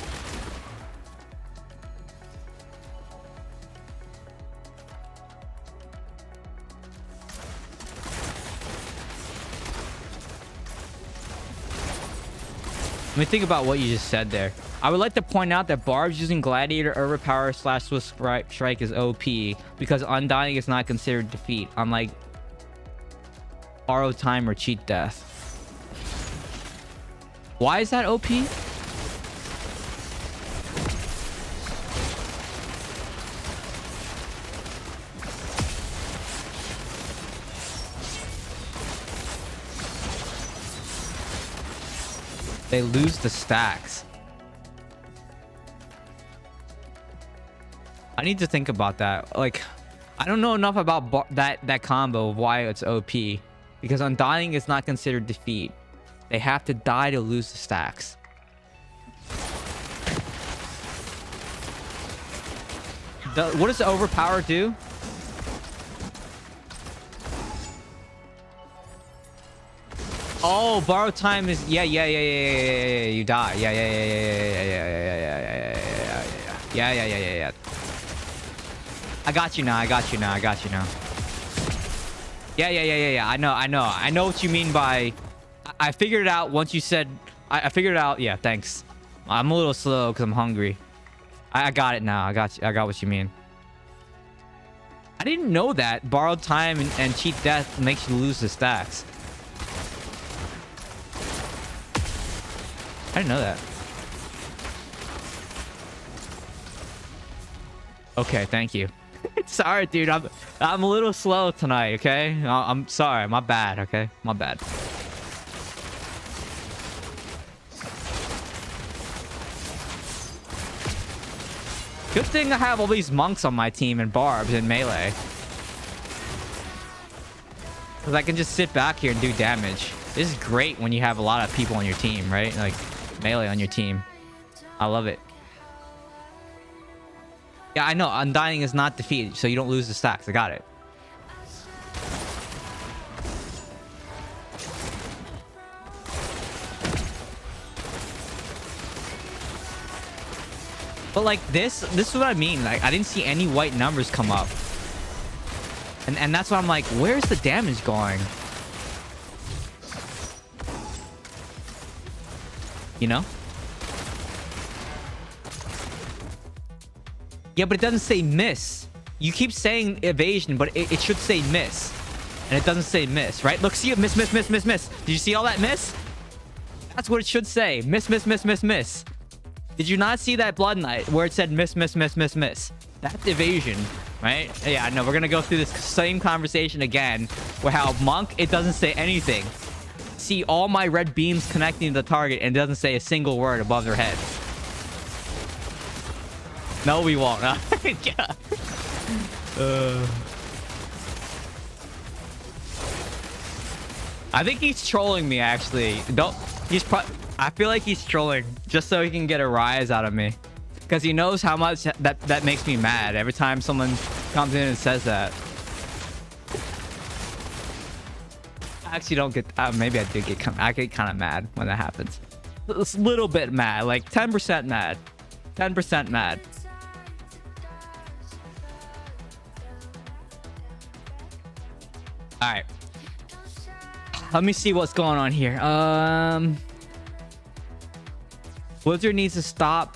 S2: Let me think about what you just said there. I would like to point out that Barb's using Gladiator Overpower / Swift Strike is OP because Undying is not considered defeat, unlike Borrowed Time or Cheat Death. Why is that OP? They lose the stacks. I need to think about that. Like, I don't know enough about that combo of why it's OP. Because Undying is not considered defeat. They have to die to lose the stacks. What does the Overpower do? Oh, Borrowed Time is yeah. You die. Yeah. I got you now. Yeah. I know what you mean by. I figured it out once you said. I figured it out. Yeah, thanks. I'm a little slow because I'm hungry. I got it now. I got what you mean. I didn't know that Borrowed Time and Cheat Death makes you lose the stacks. I didn't know that. Okay, thank you. Sorry, dude. I'm a little slow tonight. Okay, I'm sorry. My bad. Okay, my bad. Good thing I have all these monks on my team and barbs and melee. Because I can just sit back here and do damage. This is great when you have a lot of people on your team, right? Like melee on your team. I love it. Yeah, I know. Undying is not defeated, so you don't lose the stacks. I got it. But like this is what I mean. Like I didn't see any white numbers come up. And that's why I'm like, where's the damage going? You know? Yeah, but it doesn't say miss. You keep saying evasion, but it should say miss. And it doesn't say miss, right? Look, see it, miss. Did you see all that miss? That's what it should say. Miss. Did you not see that Blood Knight where it said miss? That's evasion, right? Yeah, I know. We're going to go through this same conversation again where how Monk, it doesn't say anything. See all my red beams connecting to the target and it doesn't say a single word above their head. No, we won't. Yeah. I think he's trolling me, actually. I feel like he's trolling just so he can get a rise out of me. Because he knows how much that makes me mad every time someone comes in and says that. I actually don't get... maybe I do get... I get kind of mad when that happens. A little bit mad. Like 10% mad. 10% mad. Alright. Let me see what's going on here. Blizzard needs to stop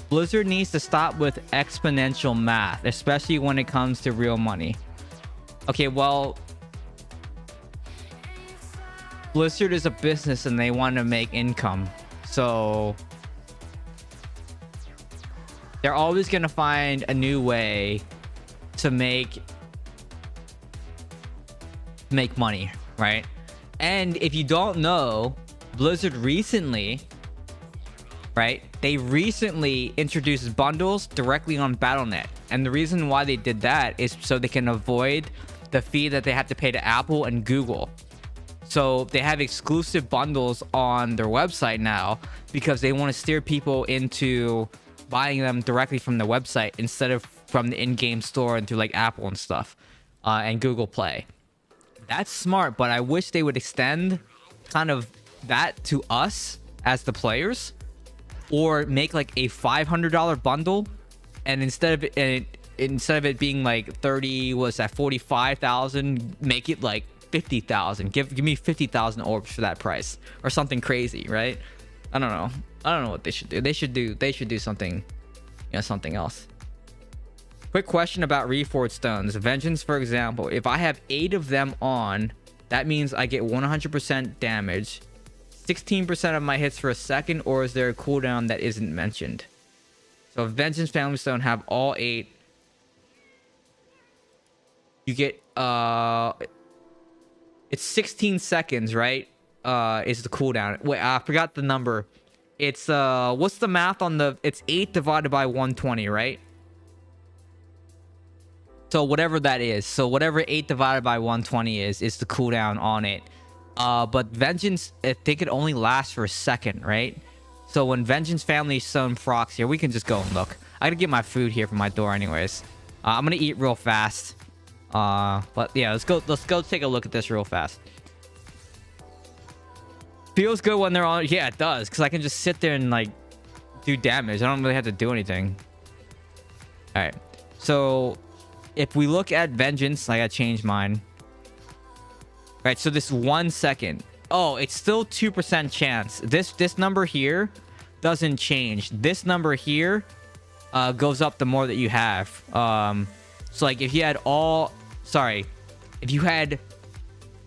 S2: with exponential math, especially when it comes to real money. Okay, well, Blizzard is a business and they want to make income. So they're always going to find a new way to make money, right? And if you don't know, Blizzard recently, right, they recently introduced bundles directly on Battle.net, and the reason why they did that is so they can avoid the fee that they have to pay to Apple and Google. So they have exclusive bundles on their website now because they want to steer people into buying them directly from the website instead of from the in-game store and through like Apple and stuff, and Google Play. That's smart, but I wish they would extend kind of that to us as the players, or make like a $500 bundle, and instead of it being like 30, what's that, 45,000, make it like 50,000. Give me 50,000 orbs for that price, or something crazy, right? I don't know what they should do. They should do something, you know, something else. Quick question about reforged stones. Vengeance, for example, if I have 8 of them on, that means I get 100% damage, 16% of my hits for a second, or is there a cooldown that isn't mentioned? So if Vengeance Family Stone have all 8, you get it's 16 seconds, right? Is the cooldown. Wait, I forgot the number. It's what's the math on the, it's 8 divided by 120, right? So whatever that is, so whatever 8 divided by 120 is the cooldown on it. But Vengeance, I think it only lasts for a second, right? So when Vengeance Family Stone procs here, we can just go and look. I gotta get my food here from my door anyways. I'm gonna eat real fast. But yeah, let's go take a look at this real fast. Feels good when they're on. Yeah, it does, because I can just sit there and like do damage. I don't really have to do anything. All right, so if we look at Vengeance, I gotta change mine. Right, so this 1 second. Oh, it's still 2% chance. This number here doesn't change. This number here goes up the more that you have. So like if you had if you had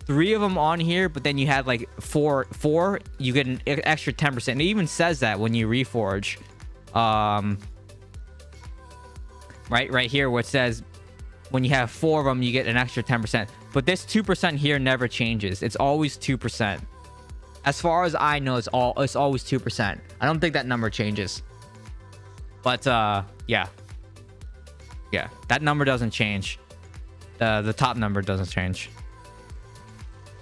S2: 3 of them on here, but then you had like four, you get an extra 10%. It even says that when you reforge. Right here where it says when you have 4 of them, you get an extra 10%. But this 2% here never changes. It's always 2%. As far as I know, it's always 2%. I don't think that number changes. But yeah, that number doesn't change. The top number doesn't change.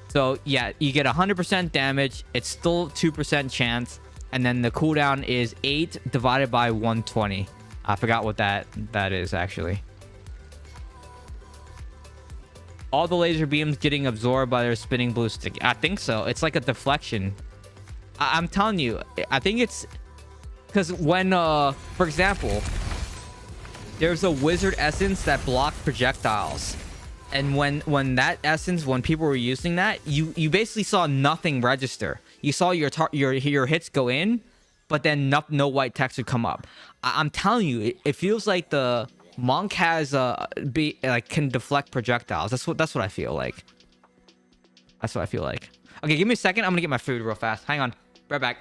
S2: So yeah, you get 100% damage. It's still 2% chance, and then the cooldown is 8 divided by 120. I forgot what that is actually. All the laser beams getting absorbed by their spinning blue stick. I think so. It's like a deflection. I'm telling you, I think it's because when for example, there's a wizard essence that blocks projectiles, and when that essence, when people were using that, you basically saw nothing register. You saw your hits go in, but then no white text would come up. I'm telling you, it feels like the monk has can deflect projectiles. That's what I feel like. That's what I feel like. Okay, give me a second. I'm gonna get my food real fast. Hang on. Right back.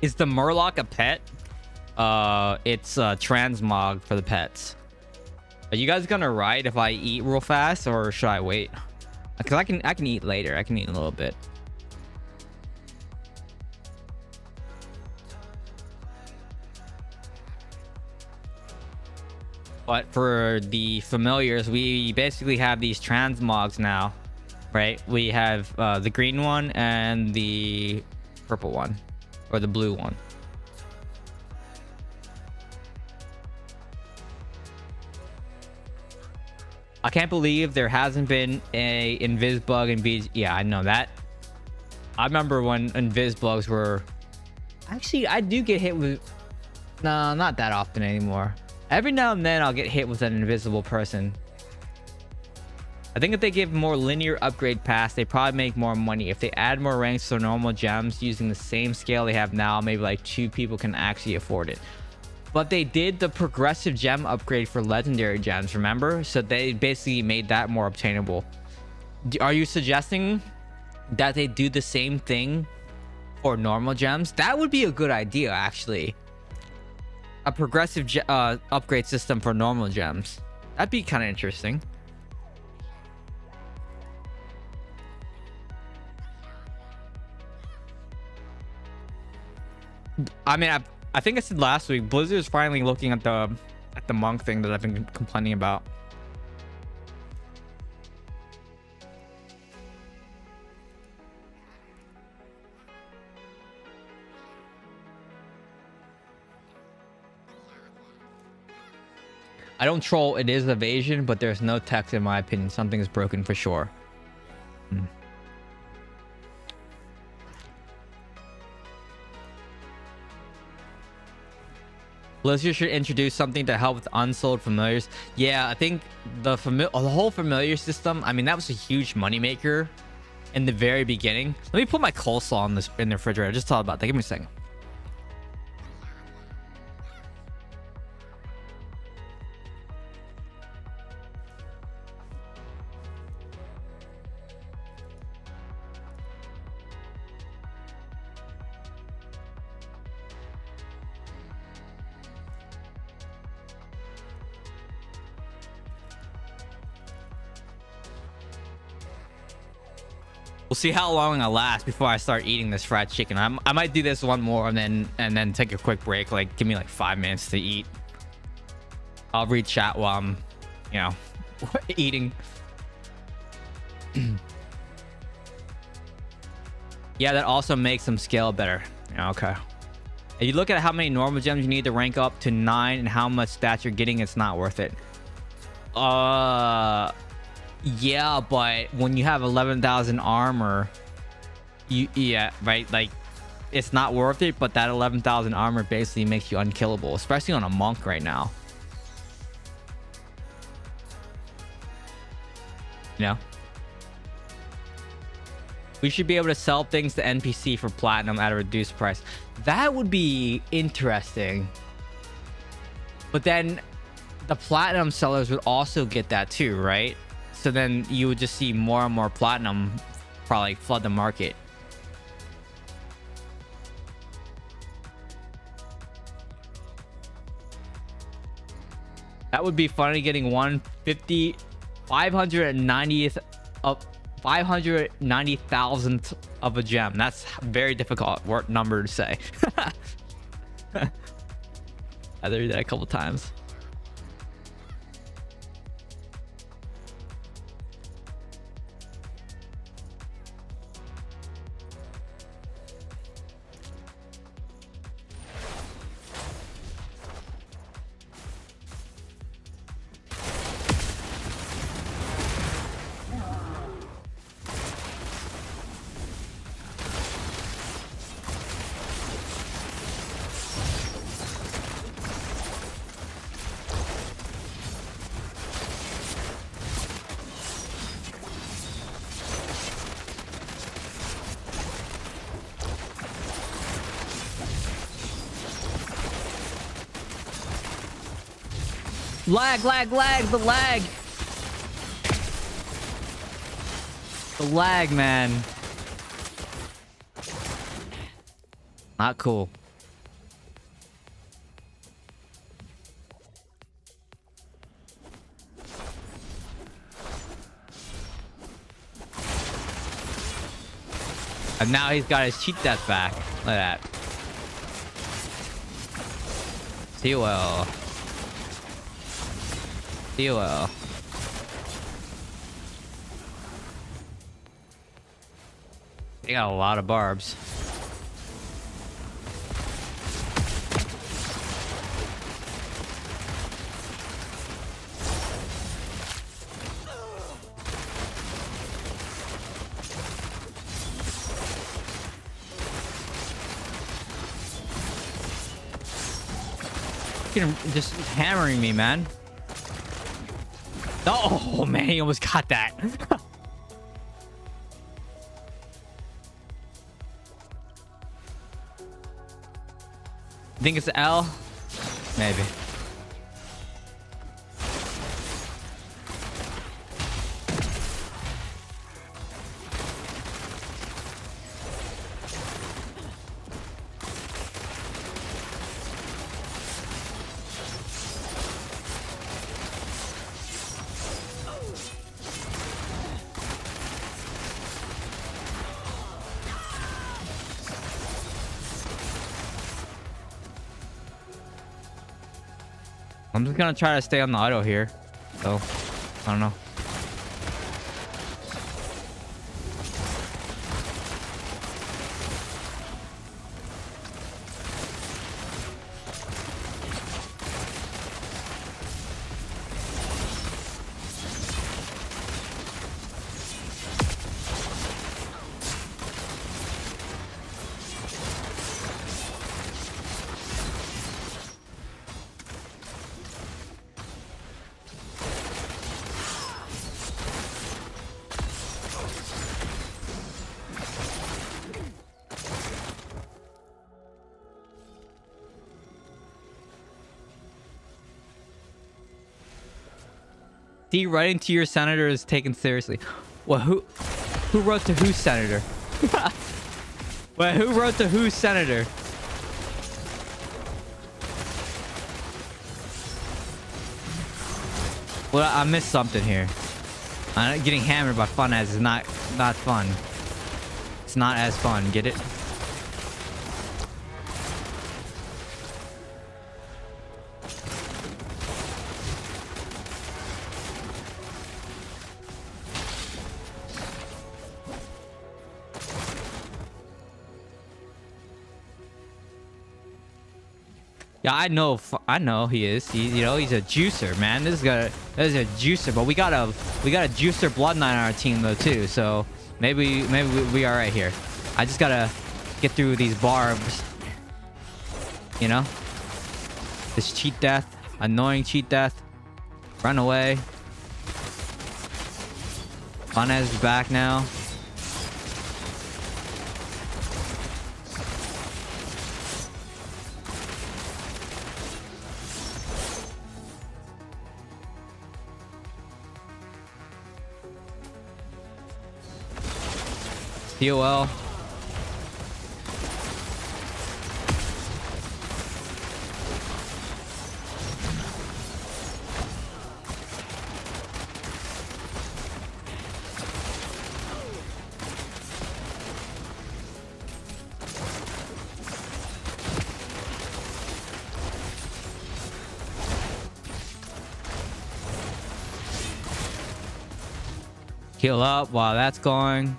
S2: Is the Murloc a pet? It's a transmog for the pets. Are you guys gonna ride if I eat real fast, or should I wait? Because I can eat later. I can eat in a little bit. But for the familiars, we basically have these transmogs now, right? We have the green one and the purple one. Or the blue one. I can't believe there hasn't been a invis bug in BG. Yeah, I know that. I remember when invis bugs were... Actually, I do get hit with... No, not that often anymore. Every now and then I'll get hit with an invisible person. I think if they give more linear upgrade paths, they probably make more money. If they add more ranks to normal gems using the same scale they have now, maybe like 2 people can actually afford it. But they did the progressive gem upgrade for legendary gems, remember? So they basically made that more obtainable. Are you suggesting that they do the same thing or normal gems. That would be a good idea, actually. A progressive upgrade system for normal gems. That'd be kind of interesting. I mean, I think I said last week, Blizzard's finally looking at the monk thing that I've been complaining about. I don't troll, it is evasion, but there's no text in my opinion. Something is broken for sure. Blizzard should introduce something to help with unsold familiars. Yeah, I think the whole familiar system, I mean, that was a huge moneymaker in the very beginning. Let me put my coleslaw in the refrigerator. I just thought about that. Give me a second. We'll see how long I last before I start eating this fried chicken. I might do this one more and then take a quick break. Like, give me like 5 minutes to eat. I'll read chat while I'm, you know, eating. Yeah, that also makes them scale better. Yeah, okay. If you look at how many normal gems you need to rank up to 9 and how much stats you're getting, it's not worth it. Yeah, but when you have 11,000 armor, yeah, right, like, it's not worth it, but that 11,000 armor basically makes you unkillable, especially on a monk right now. You know? We should be able to sell things to NPC for platinum at a reduced price. That would be interesting. But then the platinum sellers would also get that too, right? So then you would just see more and more platinum probably flood the market. That would be funny, getting 150, 590th of 590,000th of a gem. That's very difficult number to say. I did that a couple times. Lag, lag, lag, the lag. The lag, man. Not cool. And now he's got his cheat death back. Look at that. See you well. See you well. They got a lot of barbs. Just hammering me, man. Oh man, he almost got that. Think it's L? Maybe. I'm just gonna try to stay on the auto here. So, I don't know. See, writing to your senator is taken seriously. Well, who wrote to whose senator? Well, who wrote to whose senator? Well, I missed something here. Getting hammered by fun as is not fun. It's not as fun. Get it? Yeah, I know he is. You know, he's a juicer, man. This is a juicer, but we got a juicer blood knight on our team though too. So maybe we are right here. I just gotta get through these barbs. You know, this cheat death, annoying cheat death. Run away. Funez is back now. POL. Heal up while that's going.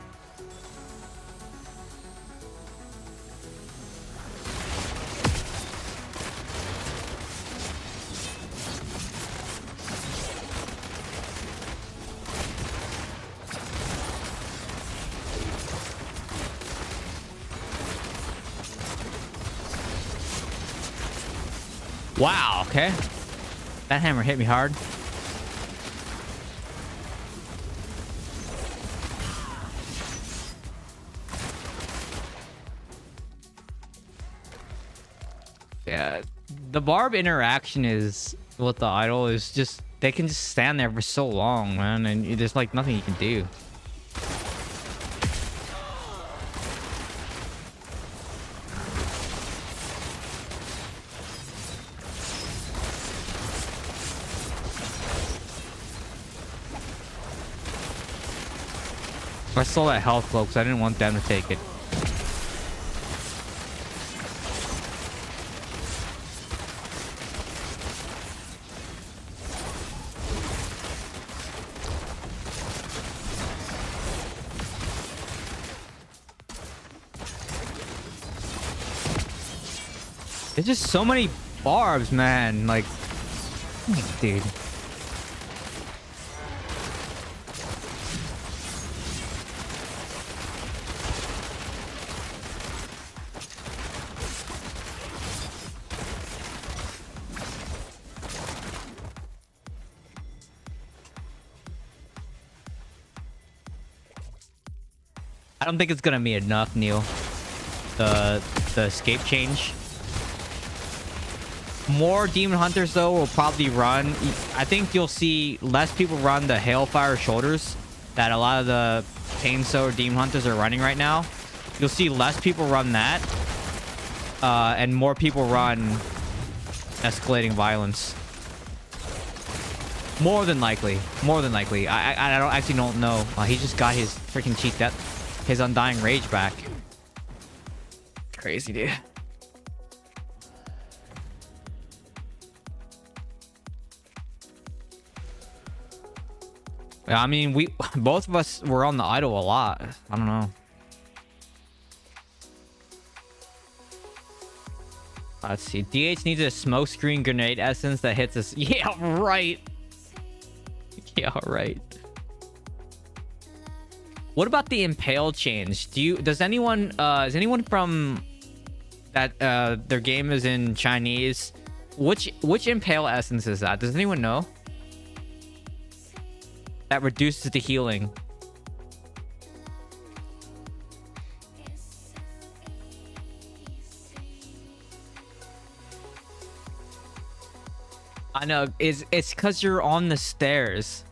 S2: Wow, okay. That hammer hit me hard. Yeah, the barb interaction is with the idol is just they can just stand there for so long, man, and there's like nothing you can do. I stole that health cloak because I didn't want them to take it. There's just so many barbs, man. Like, dude. I don't think it's gonna be enough, Neil. The escape change. More demon hunters though will probably run. I think you'll see less people run the Hailfire shoulders that a lot of the Pain Sower demon hunters are running right now. You'll see less people run that, and more people run escalating violence. More than likely. More than likely. I don't actually don't know. He just got his freaking cheat death. His Undying Rage back. Crazy, dude. I mean, we both of us were on the idol a lot. I don't know. Let's see. DH needs a smoke screen grenade essence that hits us. Yeah, right. Yeah, right. What about the impale change? Does anyone is anyone from that their game is in Chinese? Which impale essence is that? Does anyone know? That reduces the healing. I know it's because you're on the stairs.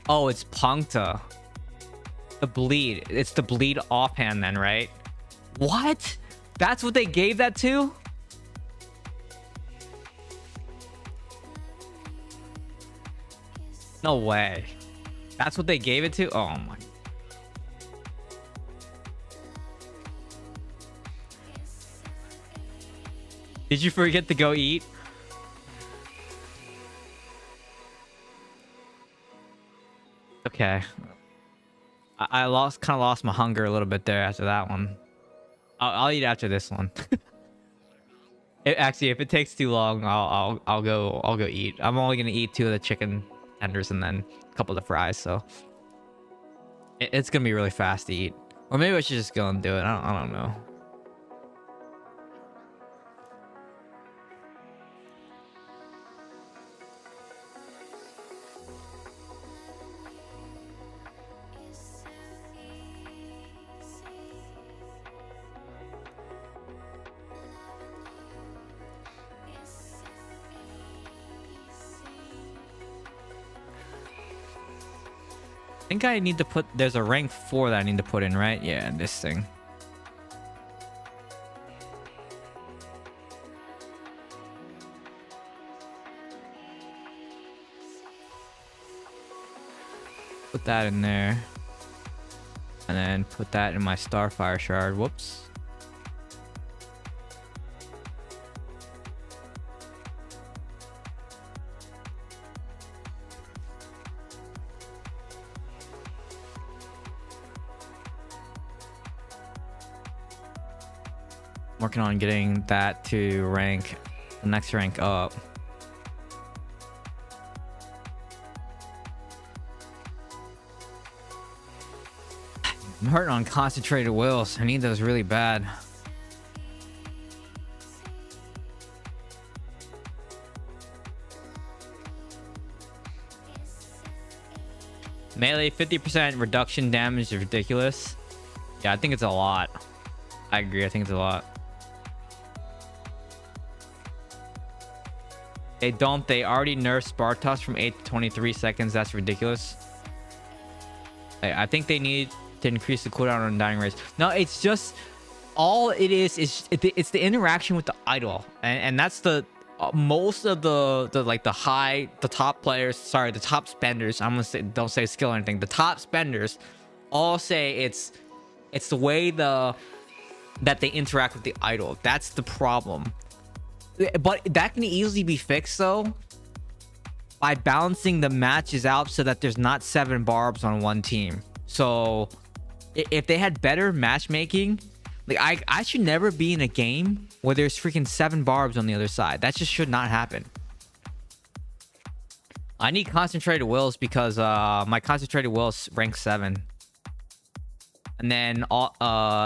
S2: Oh, it's Puncta. The bleed. It's the bleed offhand then, right? What? That's what they gave that to? No way. That's what they gave it to? Oh my. Did you forget to go eat? Okay. I kind of lost my hunger a little bit there after that one. I'll eat after this one. Actually, if it takes too long, I'll go eat. I'm only gonna eat 2 of the chicken tenders and then a couple of the fries, so it's gonna be really fast to eat. Or maybe I should just go and do it. I don't know. I think I need to put... There's a rank 4 that I need to put in, right? Yeah, this thing. Put that in there. And then put that in my Starfire Shard. Whoops. Working on getting that to rank the next rank up. I'm hurting on concentrated wills. I need those really bad. Melee 50% reduction damage is ridiculous. Yeah, I think it's a lot. I agree. I think it's a lot. They don't. They already nerfed Spartos from 8 to 23 seconds. That's ridiculous. I think they need to increase the cooldown on dying rays. No, it's just... All it is it's the interaction with the idol. And that's the... most of the top players... Sorry, the top spenders. I'm gonna say... Don't say skill or anything. The top spenders all say it's the way that they interact with the idol. That's the problem. But that can easily be fixed though by balancing the matches out so that there's not 7 barbs on one team. So if they had better matchmaking, like I should never be in a game where there's freaking 7 barbs on the other side. That just should not happen. I need concentrated wills because my concentrated wills rank 7. And then all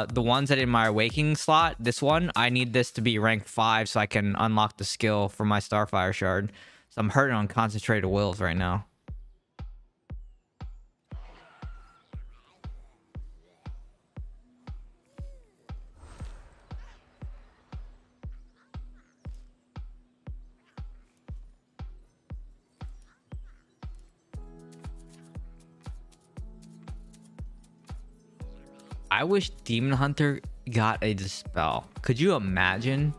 S2: the ones that in my awakening slot, this one, I need this to be rank 5 so I can unlock the skill for my Starfire Shard. So I'm hurting on concentrated wills right now. I wish Demon Hunter got a dispel. Could you imagine?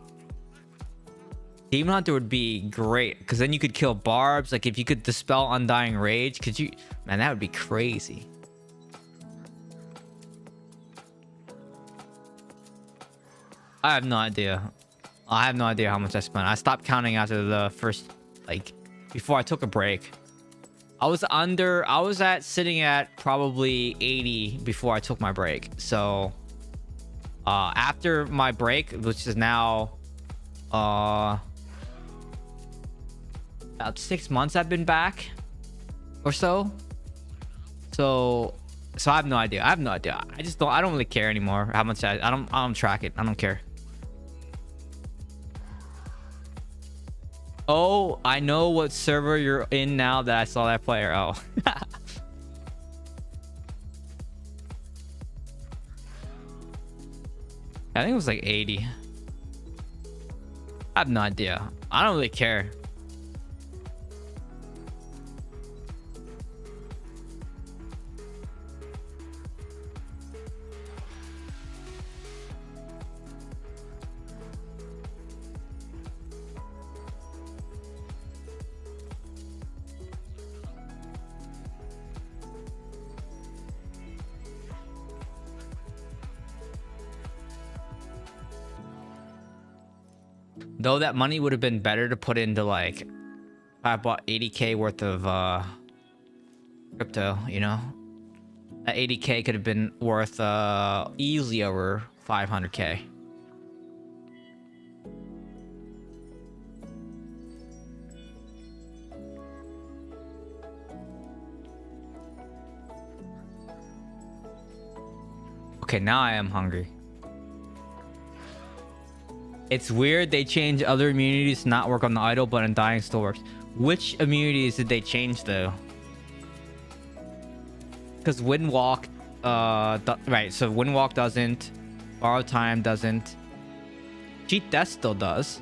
S2: Demon Hunter would be great because then you could kill barbs. Like if you could dispel Undying Rage, could you? Man, that would be crazy. I have no idea. I have no idea how much I spent. I stopped counting after the first, like, before I took a break. I was sitting at probably 80 before I took my break. So after my break, which is now about 6 months I've been back or so. So I have no idea. I don't really care anymore how much I don't track it. I don't care. Oh, I know what server you're in now that I saw that player. Oh. I think it was like 80. I have no idea. I don't really care. Though that money would have been better to put into, like, if I bought 80k worth of crypto, you know? That 80k could have been worth easily over 500k. Okay, now I am hungry. It's weird they change other immunities to not work on the idol, but Undying still works. Which immunities did they change though? Because Windwalk, right, so Windwalk doesn't, Borrowed Time doesn't, Cheat Death still does,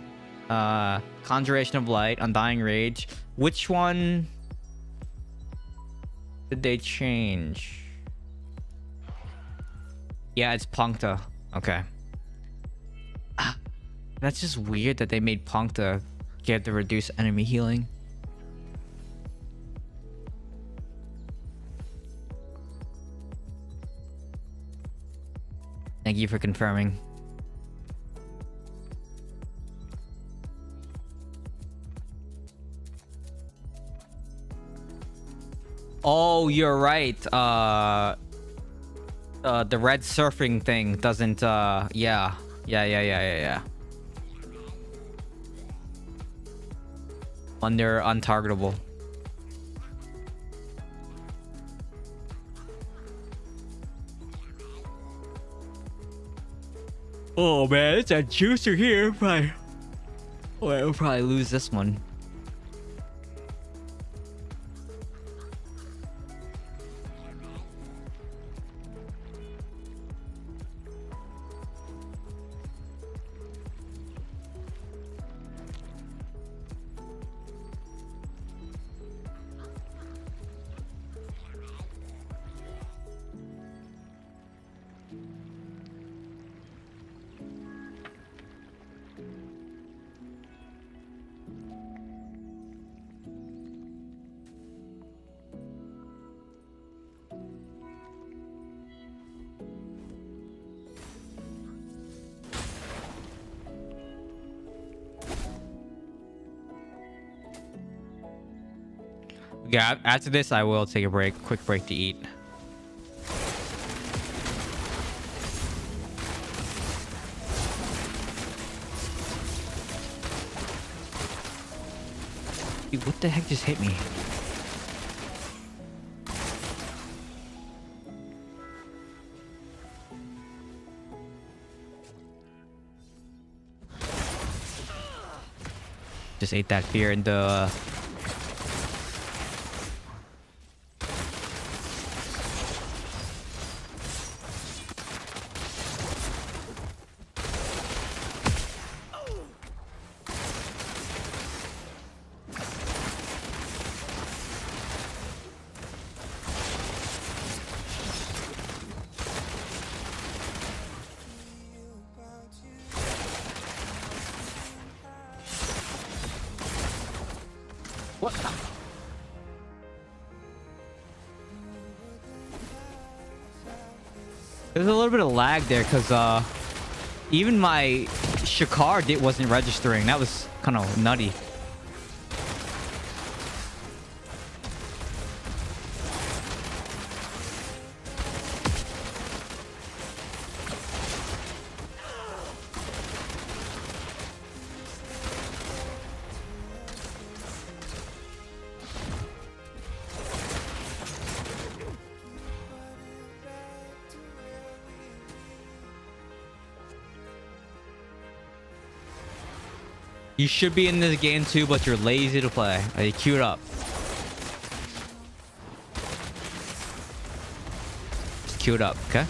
S2: Conjuration of Light, Undying Rage. Which one did they change? Yeah, it's Puncta. Okay. That's just weird that they made Puncta get the reduced enemy healing. Thank you for confirming. Oh, you're right. The red surfing thing doesn't yeah. When they're untargetable. Oh man, it's a juicer here. Probably. Oh, I'll probably lose this one. Yeah, after this, I will take a break, quick break to eat. Dude, what the heck just hit me? Just ate that fear in the... What? There's a little bit of lag there because even my sjikar wasn't registering. That was kind of nutty. You should be in this game too, but you're lazy to play. Are you queued up? It's queued up, okay?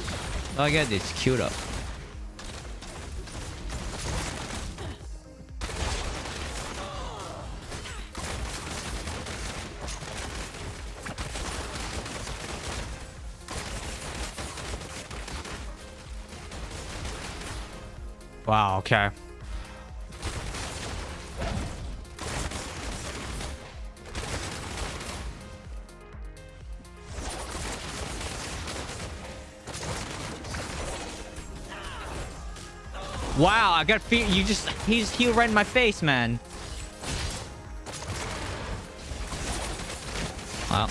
S2: All I gotta do is queued up. Wow, okay. Wow, I got feet. You just he's right in my face, man. Wow.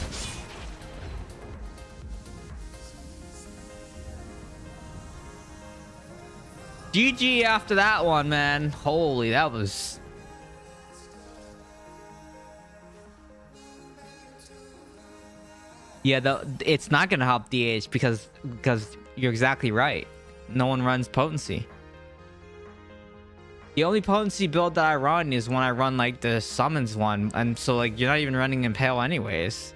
S2: GG after that one, man. Holy, that was... Yeah, it's not gonna help DH because you're exactly right. No one runs potency. The only potency build that I run is when I run like the summons one, and so like you're not even running Impale anyways.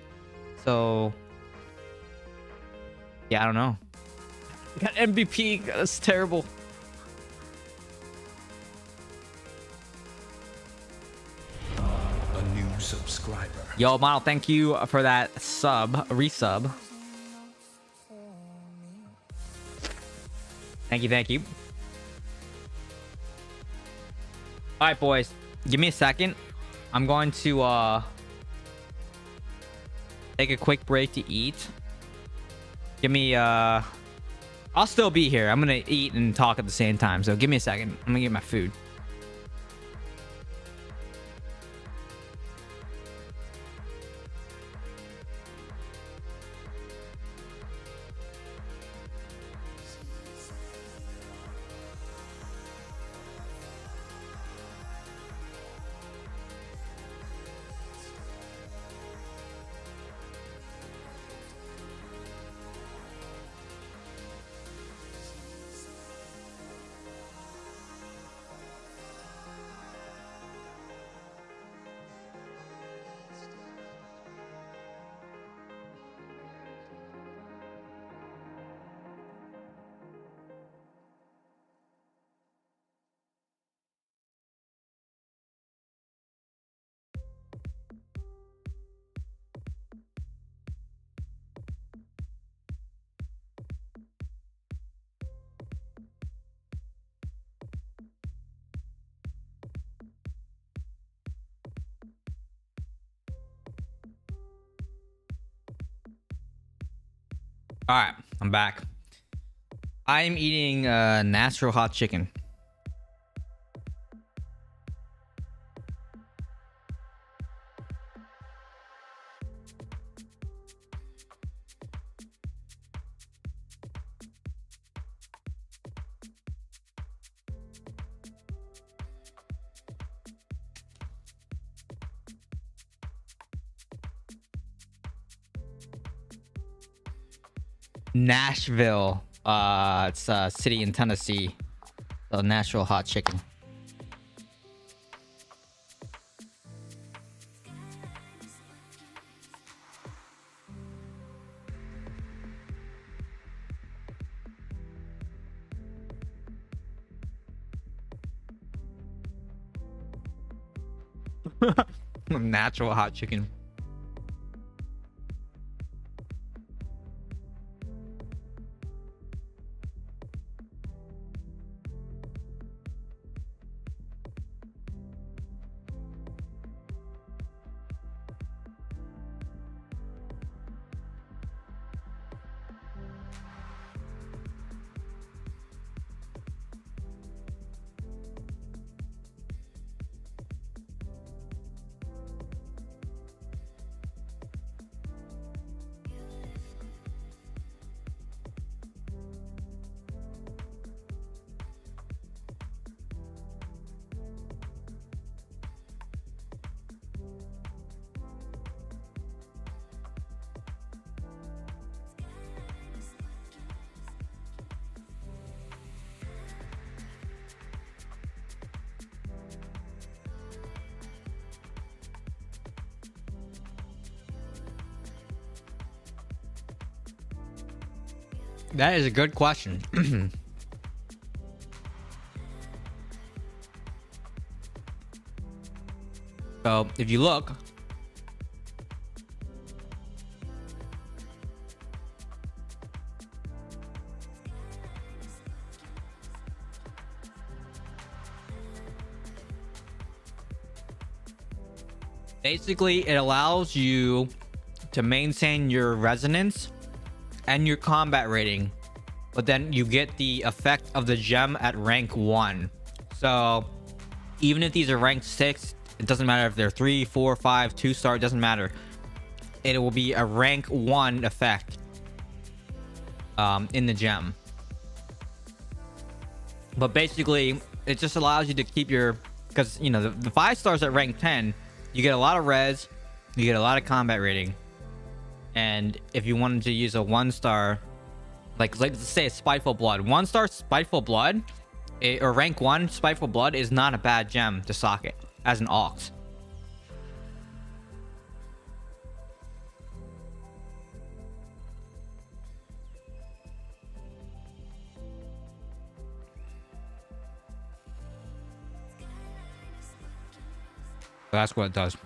S2: So yeah, I don't know. Got MVP. That's terrible.
S3: A new subscriber.
S2: Yo, Model, thank you for that resub. Thank you. All right, boys, give me a second. I'm going to take a quick break to eat. Give me I'll still be here. I'm gonna eat and talk at the same time, so give me a second. I'm gonna get my food. All right, I'm back. I'm eating natural hot chicken. Nashville. It's a city in Tennessee. So natural hot chicken. Natural hot chicken. That is a good question. So if you look, basically it allows you to maintain your resonance and your combat rating, but then you get the effect of the gem at rank 1. So even if these are ranked 6, it doesn't matter if they're 3, 4, 5, 2-star, it doesn't matter. It will be a rank 1 effect in the gem. But basically it just allows you to keep your, because you know the 5 stars at rank 10, you get a lot of res, you get a lot of combat rating. And if you wanted to use a 1-star, like let's say Spiteful Blood, 1-star Spiteful Blood, or rank 1 Spiteful Blood is not a bad gem to socket as an Ox. So that's what it does.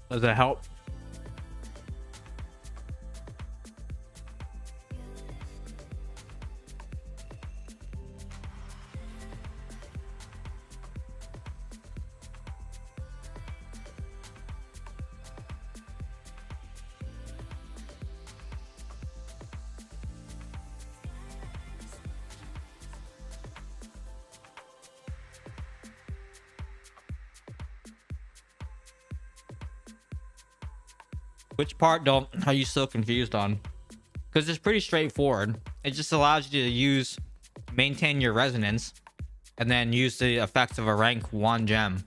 S2: Does that help? Which part are you so confused on? Because it's pretty straightforward. It just allows you to maintain your resonance, and then use the effects of a rank 1 gem.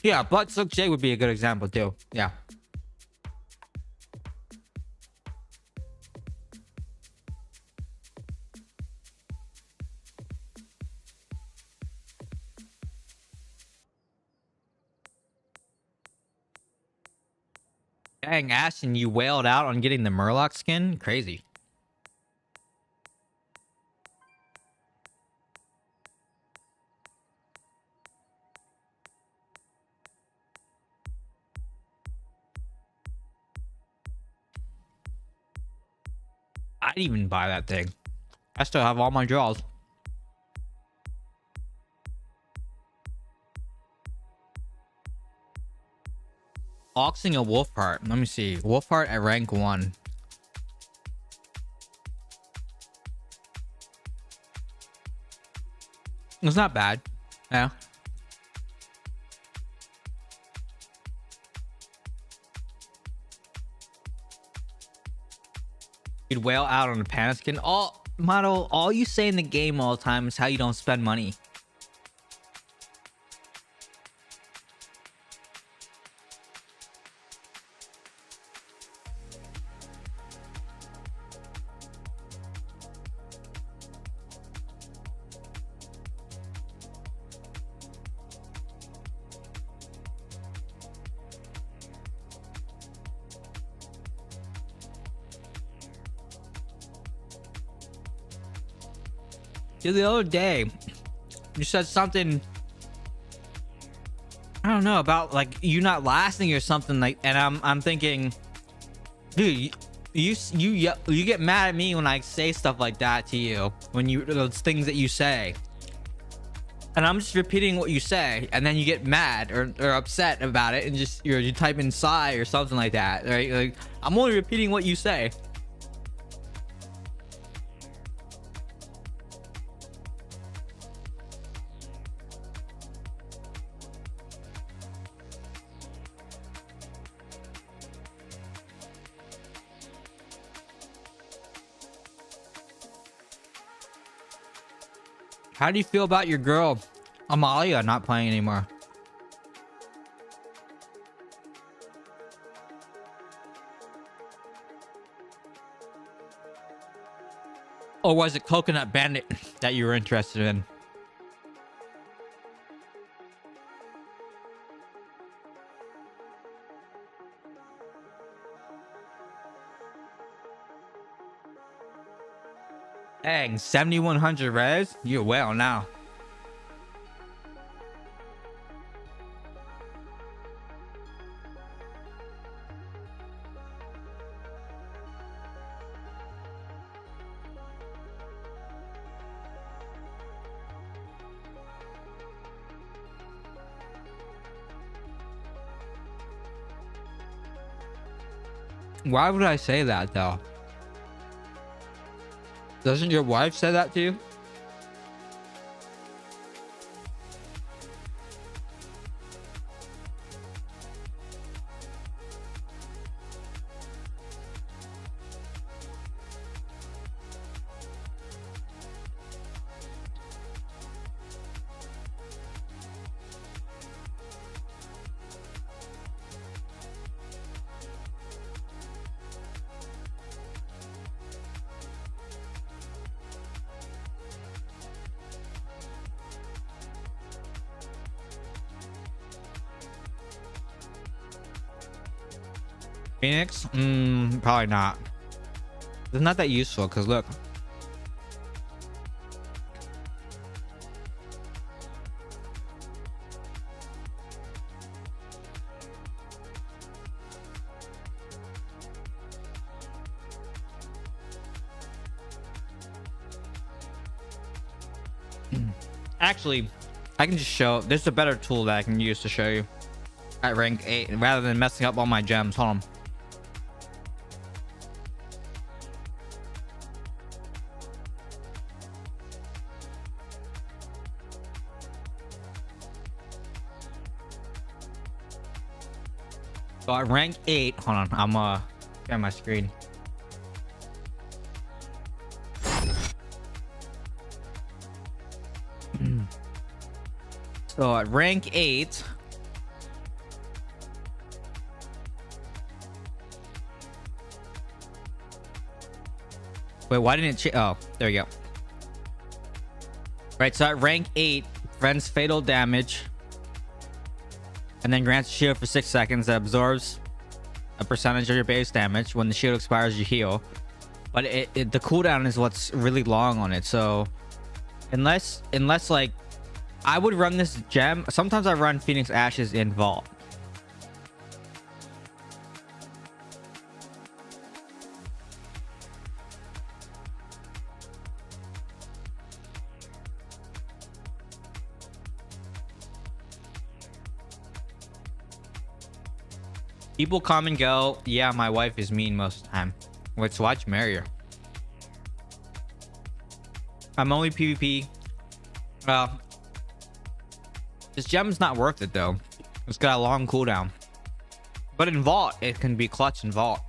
S2: Yeah, Blood Silk J would be a good example too. Yeah. Dang, Ashton, you wailed out on getting the Murloc skin? Crazy. I'd even buy that thing. I still have all my draws. Oxing a wolf heart. Let me see. Wolf heart at rank 1. It's not bad. Yeah. You'd wail out on a panda skin. All you say in the game all the time is how you don't spend money. The other day, you said something, I don't know, about like you not lasting or something, like, and I'm thinking, dude, you get mad at me when I say stuff like that to you, when those things that you say, and I'm just repeating what you say, and then you get mad or upset about it, and just you type in sigh or something like that, right? Like, I'm only repeating what you say. How do you feel about your girl Amalia not playing anymore? Or was it Coconut Bandit that you were interested in? Dang, 7100 res? You're well now. Why would I say that though? Doesn't your wife say that to you? Phoenix? Probably not. It's not that useful because look. Actually, I can just show. There's a better tool that I can use to show you at rank 8 rather than messing up all my gems. Hold on. So at rank 8, hold on, I'm getting my screen. So at rank 8, wait, why didn't it oh, there we go. Right, so at rank 8, friends fatal damage, and then grants a shield for 6 seconds that absorbs a percentage of your base damage. When the shield expires, you heal. But the cooldown is what's really long on it. So unless like I would run this gem. Sometimes I run Phoenix Ashes in Vault. People come and go. Yeah, my wife is mean most of the time. Let's watch marry her. I'm only PvP. This gem's not worth it though. It's got a long cooldown. But in Vault, it can be clutch in Vault.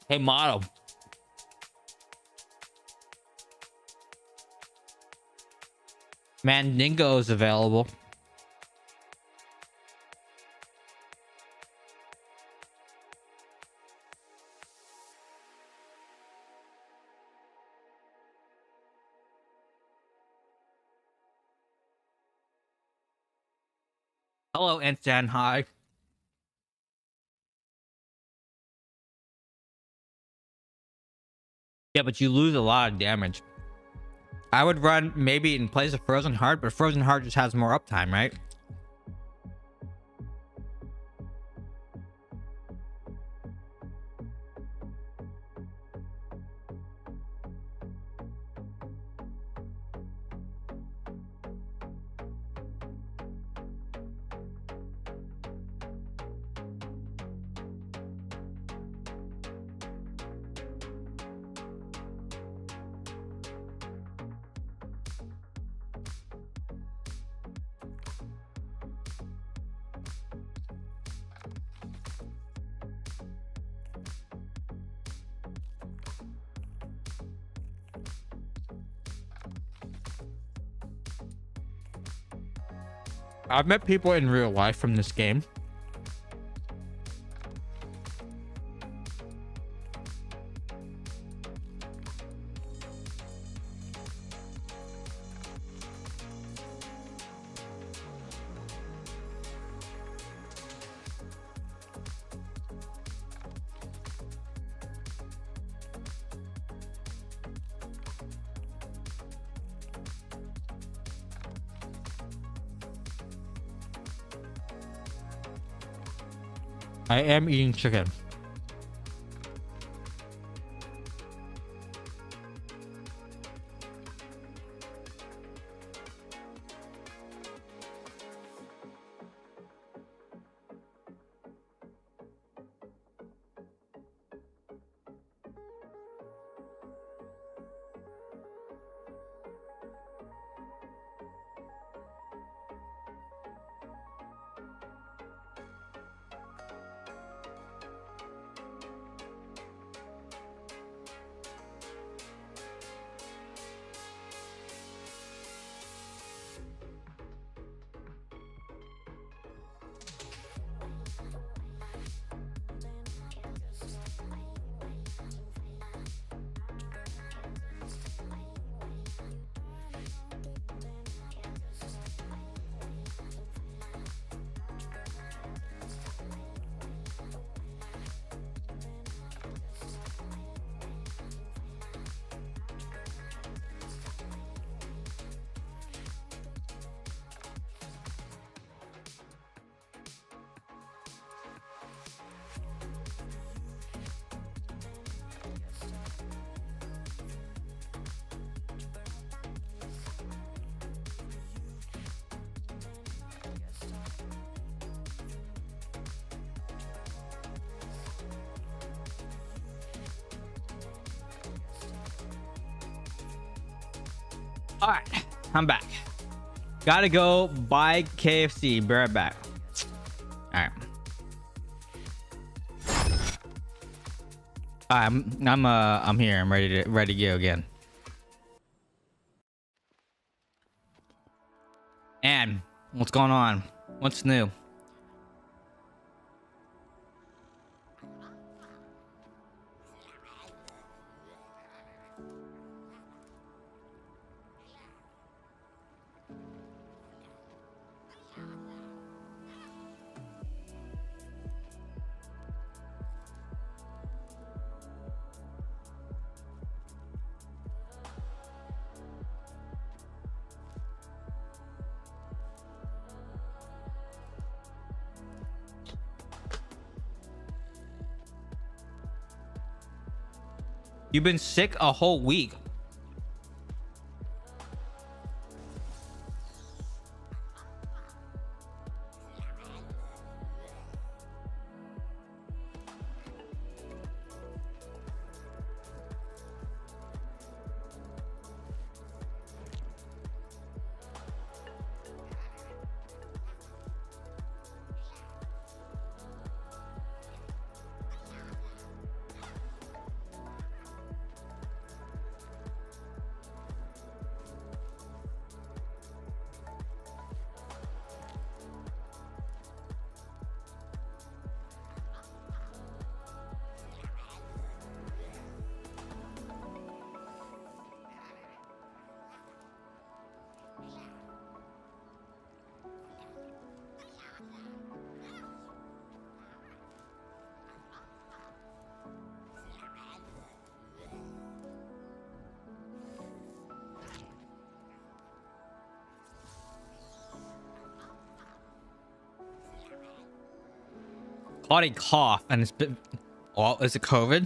S2: Hey, model. Mandingo is available. Hello, Instan. Hi. Yeah, but you lose a lot of damage. I would run maybe in place of Frozen Heart, but Frozen Heart just has more uptime, right?
S4: I've met people in real life from this game. I am eating chicken.
S2: All right, I'm back. Gotta go buy KFC. Be right back. All right. I'm here. I'm ready to go again. And what's going on? What's new? You've been sick a whole week. Caught a cough and it's been. Oh, is it COVID?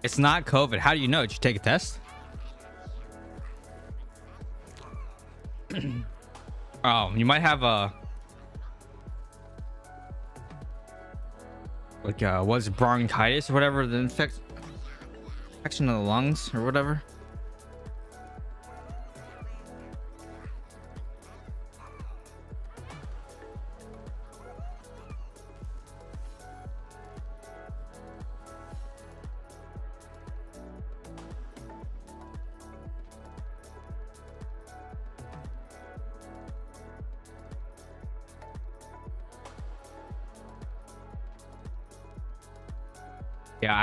S2: It's not COVID. How do you know? Did you take a test? Oh, you might have a like was it bronchitis or whatever the infection. Action of the lungs or whatever. Yeah,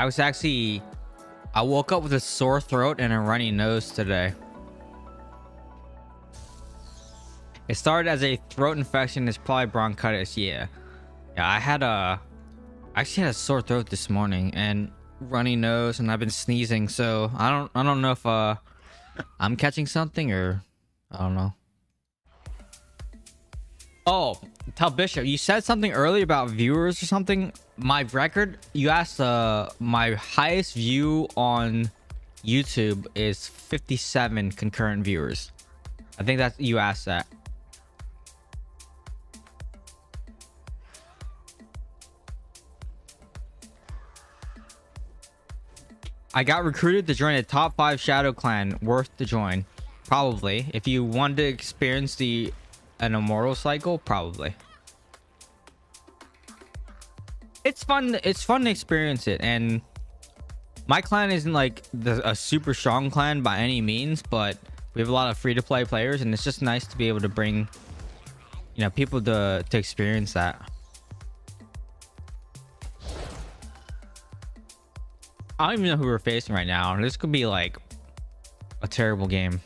S2: I woke up with a sore throat and a runny nose today. It started as a throat infection. It's probably bronchitis. Yeah, I actually had a sore throat this morning and runny nose, and I've been sneezing. So I don't know if I'm catching something or I don't know. Oh, tell Bishop, you said something earlier about viewers or something. My record, you asked, my highest view on YouTube is 57 concurrent viewers. I think that's, you asked that. I got recruited to join a top 5 shadow clan. Worth to join. Probably. If you wanted to experience an immortal cycle, probably. It's fun to experience it, and my clan isn't like a super strong clan by any means, but we have a lot of free-to-play players, and it's just nice to be able to bring, you know, people to experience that. I don't even know who we're facing right now. This could be like a terrible game.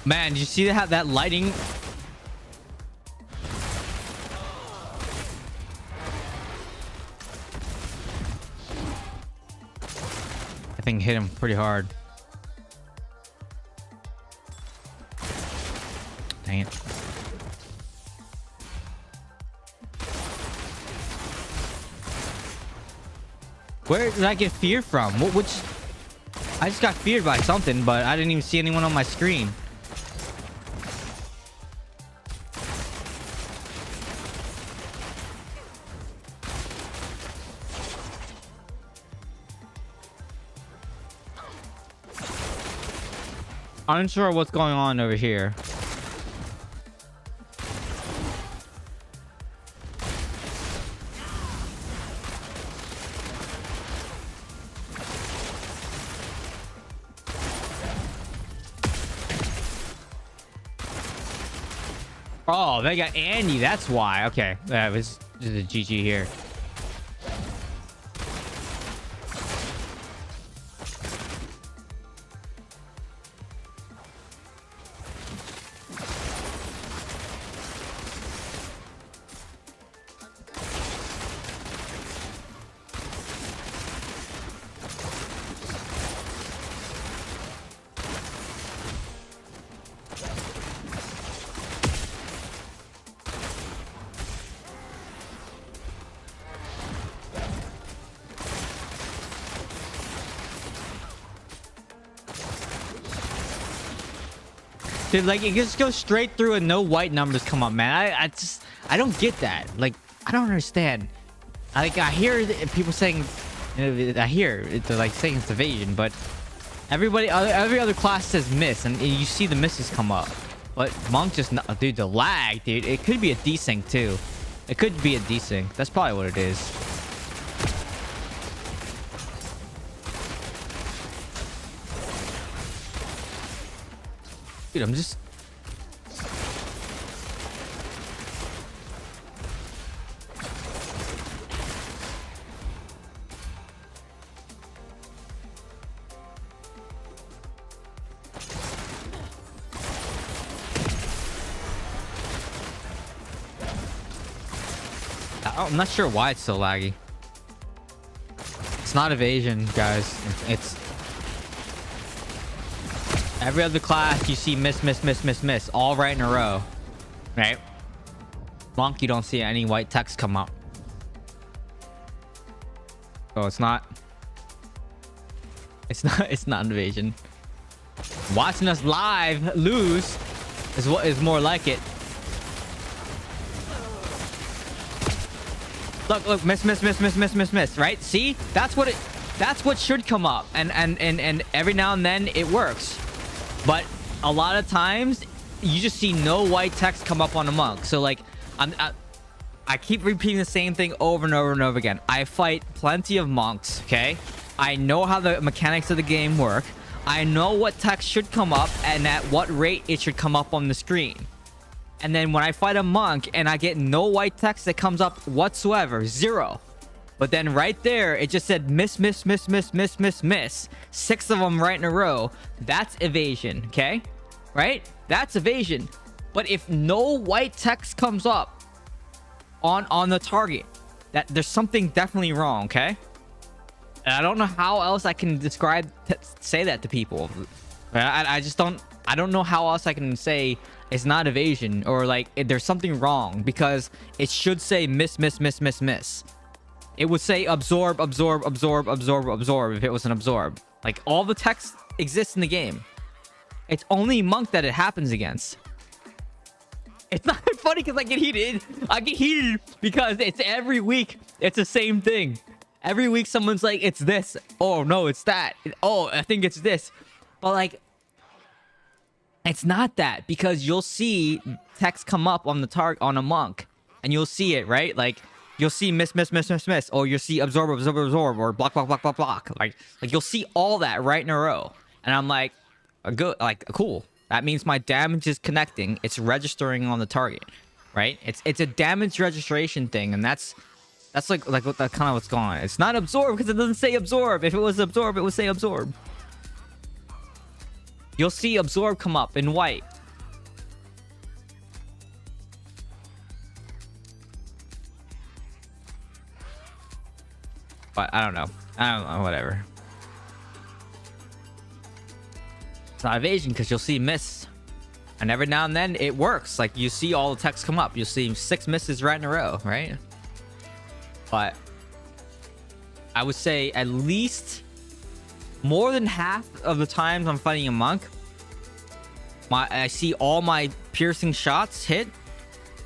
S2: Man, did you see that lighting? I think hit him pretty hard. Dang it. Where did I get feared from? Which? I just got feared by something, but I didn't even see anyone on my screen. Unsure what's going on over here. Oh, they got Andy. That's why. Okay, that was just a GG here. Dude, like, it just goes straight through and no white numbers come up, man. I don't get that. Like, I don't understand. I hear people saying, I hear they're like saying it's evasion, but every other class says miss, and you see the misses come up. But Monk just, dude, the lag, dude. It could be a desync too. It could be a desync. That's probably what it is. Dude, I'm just... I'm not sure why it's so laggy. It's not evasion, guys. It's every other class you see miss, all right in a row, right? Monk, you don't see any white text come up. So it's not invasion. Watching us live lose is what is more like it. Look, miss, right? See? That's what should come up. And every now and then it works. But a lot of times you just see no white text come up on a monk. So like I keep repeating the same thing over and over and over again. I fight plenty of monks, okay? I know how the mechanics of the game work. I know what text should come up and at what rate it should come up on the screen. And then when I fight a monk and I get no white text that comes up whatsoever, 0. But then right there, it just said miss. 6 of them right in a row. That's evasion, okay? Right? That's evasion. But if no white text comes up on the target, that there's something definitely wrong, okay? And I don't know how else I can say that to people. I just don't. I don't know how else I can say it's not evasion or like there's something wrong, because it should say miss. It would say absorb if it was an absorb. Like all the text exists in the game. It's only monk that it happens against. It's not funny because I get heated. Because it's every week. It's the same thing. Every week someone's like, it's this. Oh no, it's that. Oh, I think it's this. But like, it's not that, because you'll see text come up on the target on a monk and you'll see it, right? Like you'll see miss, or you'll see absorb, or block. Like you'll see all that right in a row. And I'm like, good, like cool. That means my damage is connecting. It's registering on the target, right? It's a damage registration thing, and that's like what that kind of what's going on. It's not absorb because it doesn't say absorb. If it was absorb, it would say absorb. You'll see absorb come up in white. But I don't know, whatever. It's not evasion because you'll see miss, and every now and then it works. Like you see all the text come up. You'll see 6 misses right in a row, right? But I would say at least more than half of the times I'm fighting a monk, I see all my piercing shots hit,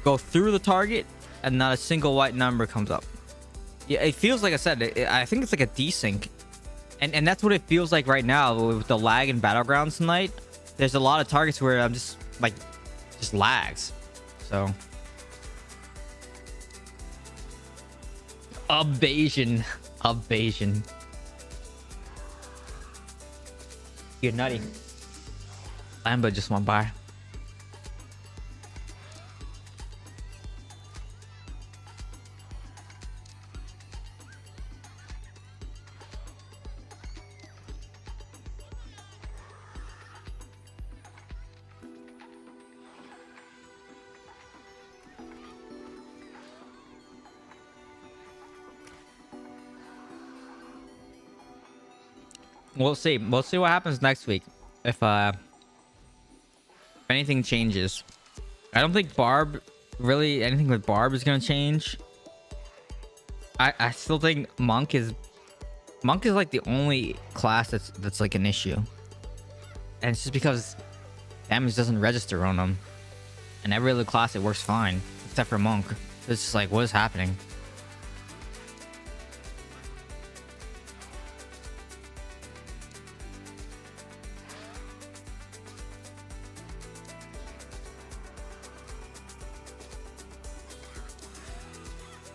S2: go through the target, and not a single white number comes up. Yeah, it feels like I said, I think it's like a desync. And that's what it feels like right now with the lag in Battlegrounds tonight. There's a lot of targets where I'm just like, just lags. So. Evasion. You're nutty. Lambo just went by. We'll see. We'll see what happens next week. If anything changes. I don't think anything with Barb is gonna change. I still think Monk is like the only class that's like an issue. And it's just because damage doesn't register on them. And every other class it works fine. Except for Monk. It's just like, what is happening?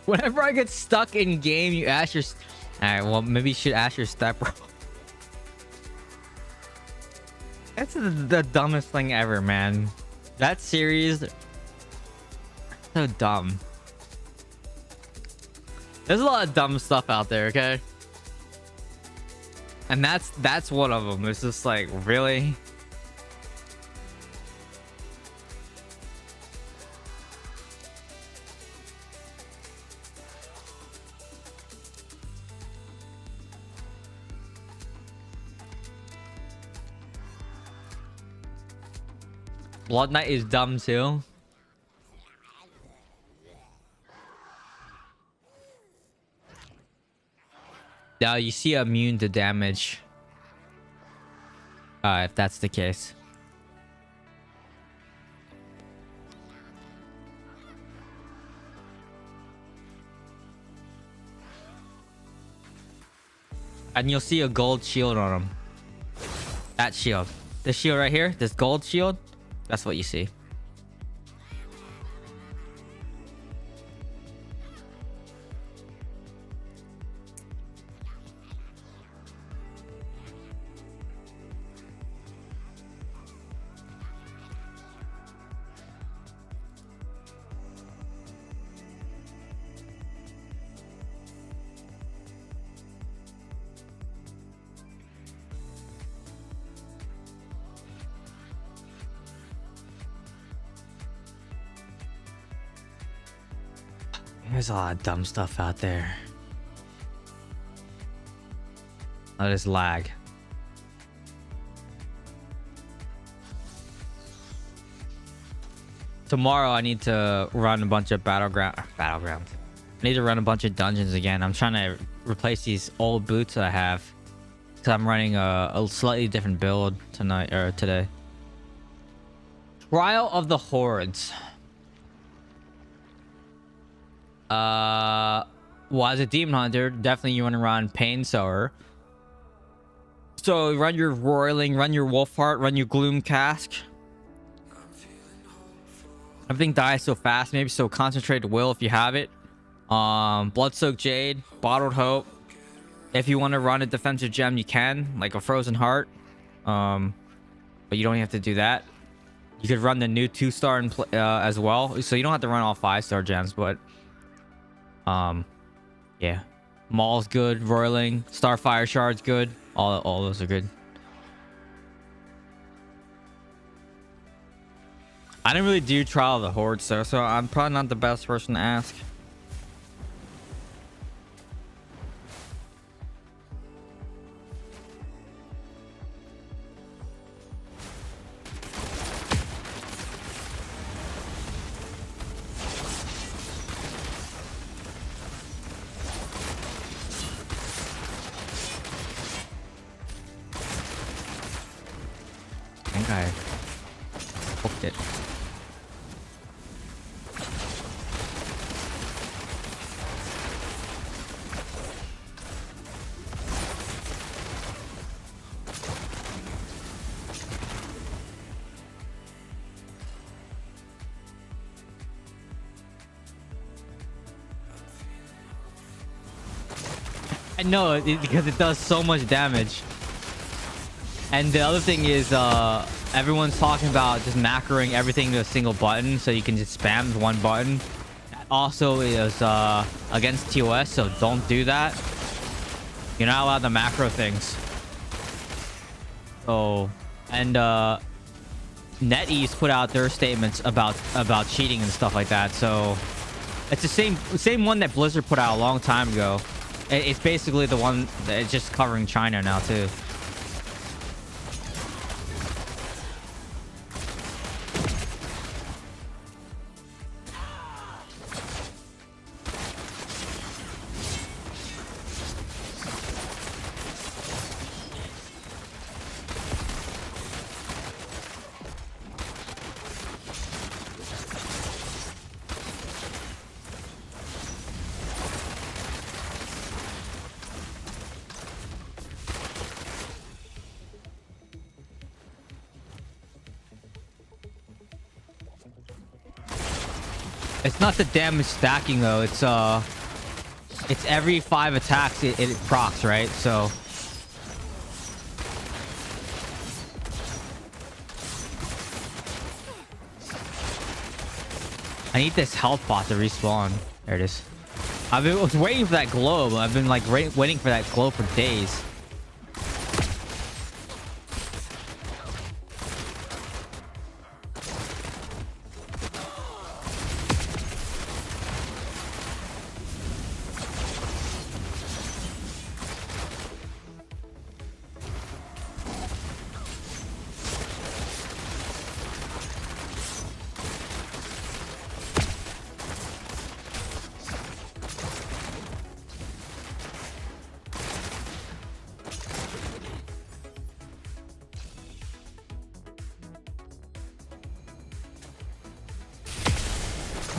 S2: Whenever I get stuck in game, you ask your... Alright, well, maybe you should ask your stepbro. That's the dumbest thing ever, man. That series... So dumb. There's a lot of dumb stuff out there, okay? And that's one of them. It's just like, really? Blood Knight is dumb too. Now you see immune to damage. If that's the case. And you'll see a gold shield on him. That shield. This shield right here, this gold shield, that's what you see. There's a lot of dumb stuff out there. Oh, there's lag. Tomorrow I need to run a bunch of battlegrounds. I need to run a bunch of dungeons again. I'm trying to replace these old boots that I have. Cause I'm running a slightly different build tonight or today. Trial of the Hordes. Well, as a demon hunter, definitely you want to run Pain Sower. So run your Roiling, run your Wolfheart, run your Gloom Cask. Everything dies so fast, maybe so Concentrated Will if you have it. Blood-Soaked Jade, Bottled Hope. If you want to run a defensive gem, you can, like a Frozen Heart. But you don't have to do that. You could run the new 2-star as well, so you don't have to run all 5-star gems, but yeah, Maul's good, Roiling, Starfire Shard's good. All those are good. I didn't really do Trial of the Horde, so I'm probably not the best person to ask. I think I hooked it. I know, because it does so much damage. And the other thing is, everyone's talking about just macroing everything to a single button, so you can just spam with one button. That also is against TOS, so don't do that. You're not allowed to macro things. So, and NetEase put out their statements about cheating and stuff like that. So it's the same one that Blizzard put out a long time ago. It's basically the one that is just covering China now too. It's not the damage stacking though. It's every 5 attacks it procs, right? So I need this health pot to respawn. There it is. I was waiting for that globe. I've been like waiting for that globe for days.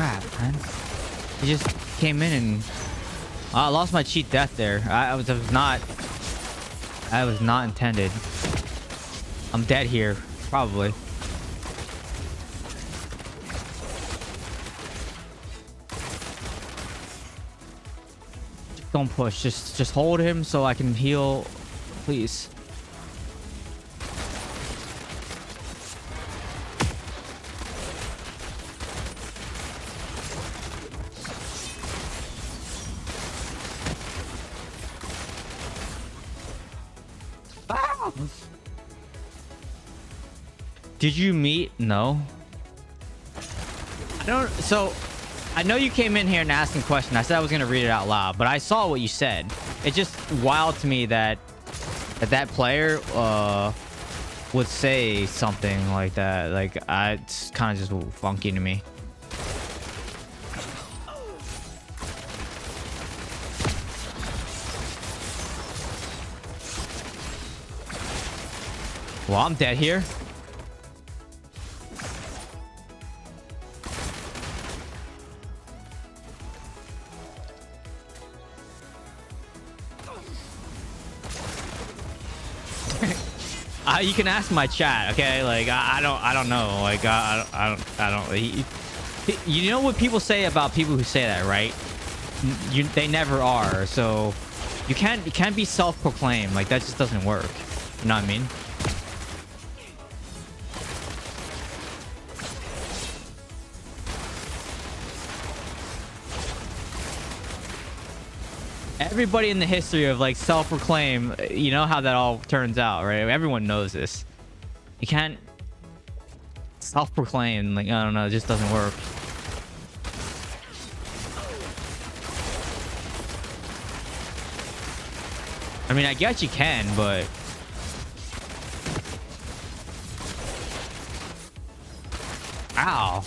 S2: crap, man. He just came in and I lost my cheat death there. I was not intended. I'm dead here, probably. Don't push. Just hold him so I can heal, please. Ah! Did you meet? No. I don't. So. I know you came in here and asked a question. I said I was gonna read it out loud, but I saw what you said. It's just wild to me that that player would say something like that. Like, it's kind of just funky to me. Well, I'm dead here. You can ask my chat, okay? Like, I don't know. Like, I don't. You know what people say about people who say that, right? They never are. So you can't be self-proclaimed. Like, that just doesn't work. You know what I mean? Everybody in the history of like self-proclaim, you know how that all turns out, right? Everyone knows this. You can't self-proclaim, like, I don't know, it just doesn't work. I mean, I guess you can, but ow.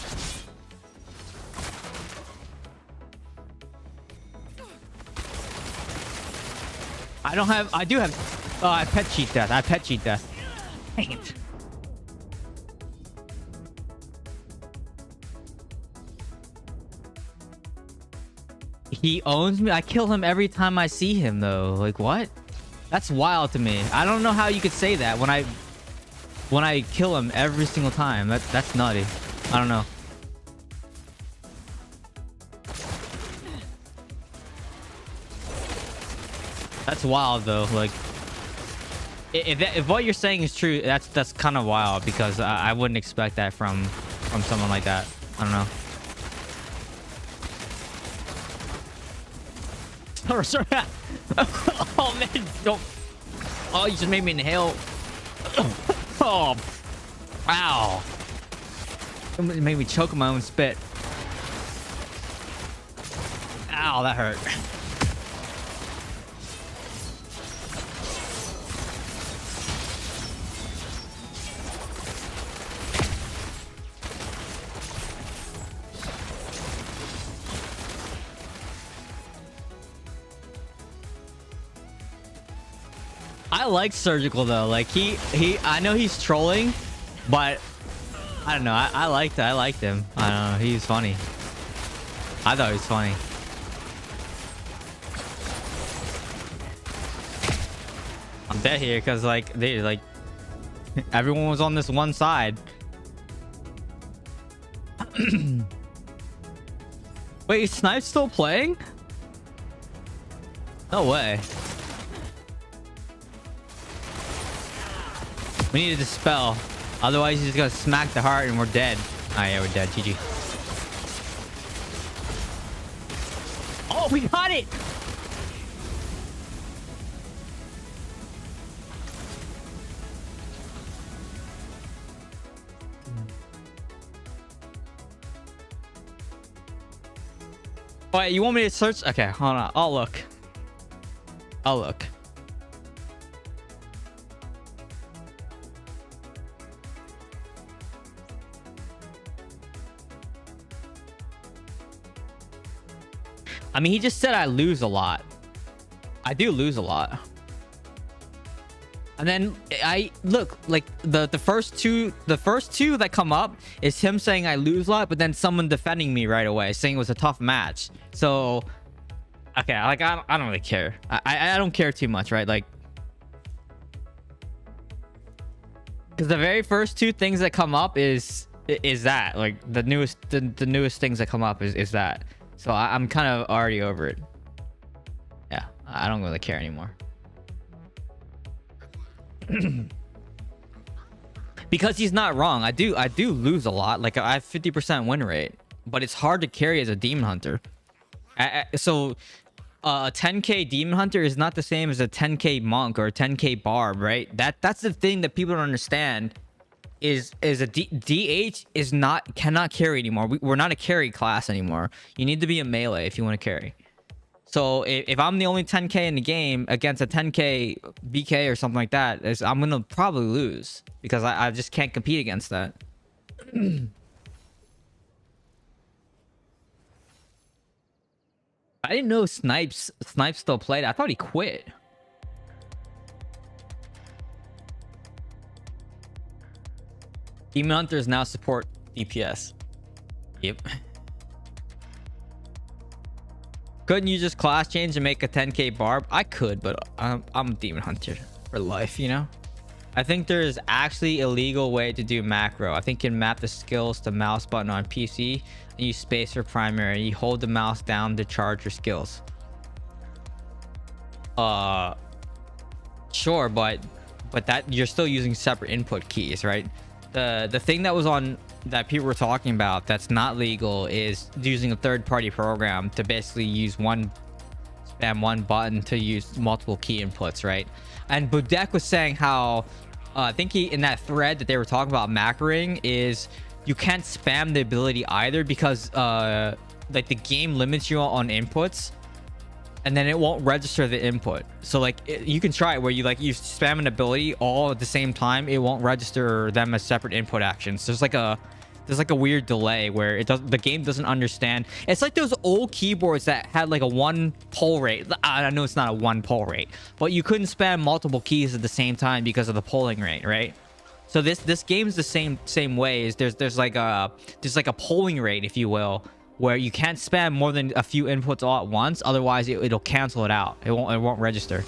S2: I do have, oh, I pet cheat death. I pet cheat death. Dang it. He owns me. I kill him every time I see him though. Like, what? That's wild to me. I don't know how you could say that when I kill him every single time. That's nutty. I don't know. That's wild though. Like, if what you're saying is true, that's kind of wild, because I wouldn't expect that from someone like that. I don't know. Sorry. Oh man, don't. Oh, you just made me inhale. Oh, wow. It made me choke on my own spit. Ow, that hurt. I like Surgical though. Like, I know he's trolling, but I don't know. I liked him. I don't know. He's funny. I thought he was funny. I'm dead here because like everyone was on this one side. Wait, is Snipe's still playing? No way. We need to dispel. Otherwise, he's just gonna smack the heart and we're dead. Oh, yeah, we're dead. GG. Oh, we got it! Wait, you want me to search? Okay, hold on. I'll look. I mean, he just said I lose a lot. I do lose a lot. And then I look like the first two that come up is him saying I lose a lot, but then someone defending me right away saying it was a tough match. So okay, like I don't really care. I don't care too much, right? Like, because the very first two things that come up is that, like, the newest things that come up is that. So I'm kind of already over it. Yeah, I don't really care anymore. Because he's not wrong. I do lose a lot. Like, I have 50% win rate, but it's hard to carry as a demon hunter. So a 10k demon hunter is not the same as a 10k monk or a 10k barb, right? That's the thing that people don't understand is a DH is cannot carry anymore. We're not a carry class anymore. You need to be a melee if you want to carry. So if I'm the only 10k in the game against a 10k BK or something like that, I'm gonna probably lose because I just can't compete against that. I didn't know Snipes still played. I thought he quit. Demon Hunters now support DPS. Yep. Couldn't you just class change and make a 10k barb? I could, but I'm a demon hunter for life, you know? I think there is actually a legal way to do macro. I think you can map the skills to mouse button on PC and use space for primary. You hold the mouse down to charge your skills. Sure, but that you're still using separate input keys, right? The thing that was on that people were talking about that's not legal is using a third-party program to basically spam one button to use multiple key inputs, right? And Budek was saying how I think in that thread that they were talking about macroing is you can't spam the ability either because like the game limits you on inputs and then it won't register the input. So like you can try it where you spam an ability all at the same time, it won't register them as separate input actions. There's like a weird delay where the game doesn't understand. It's like those old keyboards that had like a 1 pull rate. I know it's not a 1 pull rate, but you couldn't spam multiple keys at the same time because of the polling rate, right? So this game's the same way. Is there's like a polling rate, if you will, where you can't spam more than a few inputs all at once, otherwise it'll cancel it out. It won't register.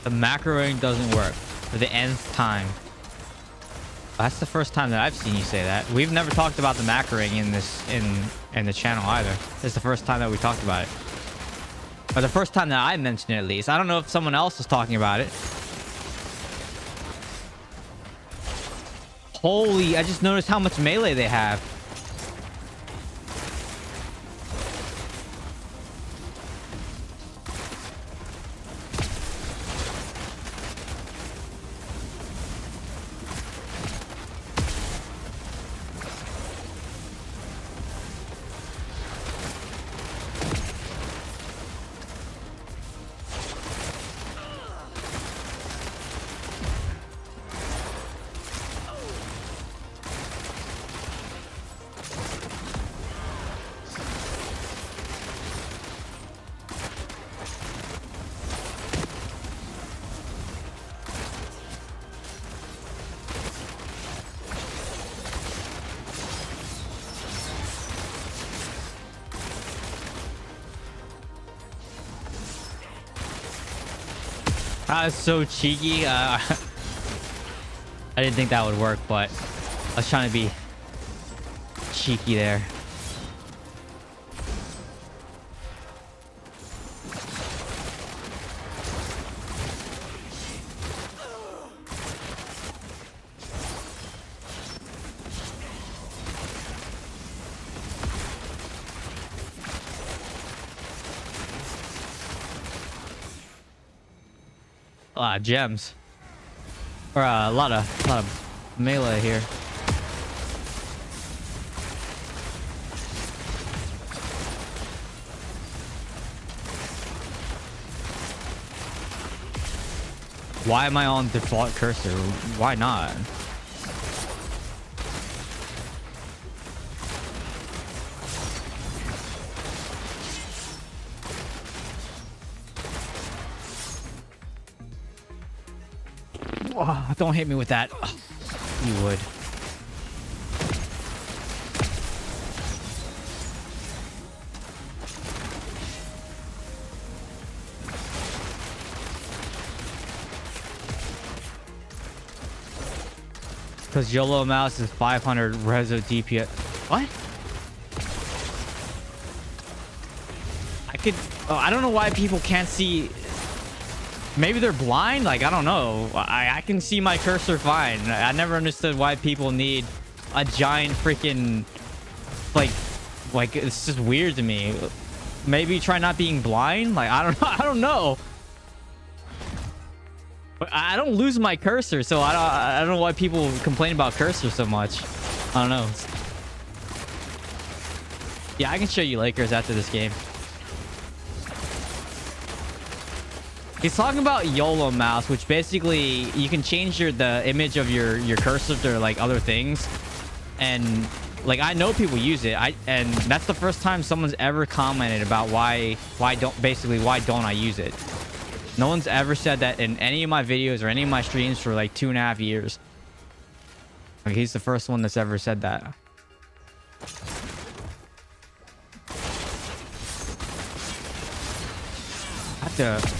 S2: The macroing doesn't work for the nth time. That's the first time that I've seen you say that. We've never talked about the macroing in the channel either. This is the first time that we talked about it. Or the first time that I mentioned it, at least. I don't know if someone else was talking about it. Holy, I just noticed how much melee they have. That was so cheeky. I didn't think that would work, but I was trying to be cheeky there. gems. Or a lot of melee here. Why am I on default cursor? Why not? Oh, don't hit me with that. Oh, you would. Because YOLO mouse is 500 reso DPS. What? I don't know why people can't see. Maybe they're blind. Like, I don't know. I can see my cursor fine. I never understood why people need a giant freaking like it's just weird to me. Maybe try not being blind. Like, I don't know. But I don't lose my cursor, so I don't know why people complain about cursor so much. I don't know. Yeah, I can show you Lakers after this game. He's talking about YOLO mouse, which basically you can change the image of your cursor to like other things, and like I know people use it. And that's the first time someone's ever commented about why don't I use it. No one's ever said that in any of my videos or any of my streams for like 2.5 years. Like, he's the first one that's ever said that. I have to.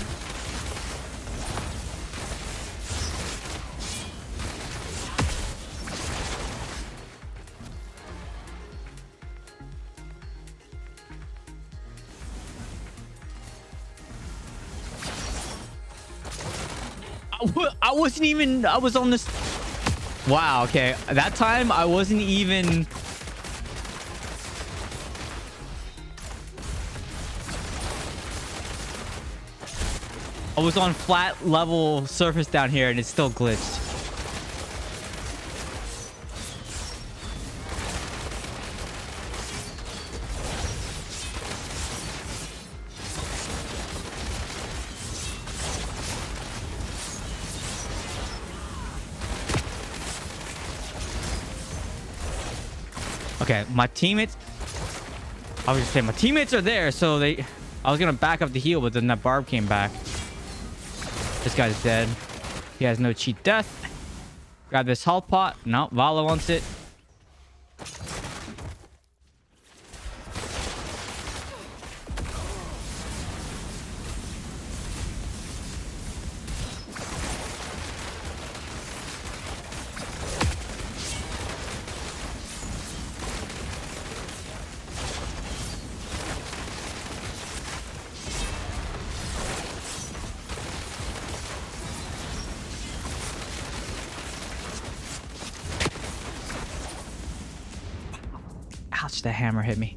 S2: I wasn't even. I was on this. Wow. Okay. That time I wasn't even. I was on flat level surface down here and it still glitched. Okay, my teammates. I was just saying my teammates are there, so I was gonna back up the heal, but then that barb came back. This guy's dead. He has no cheat death. Grab this health pot. No, Vala wants it. Ouch, the hammer hit me.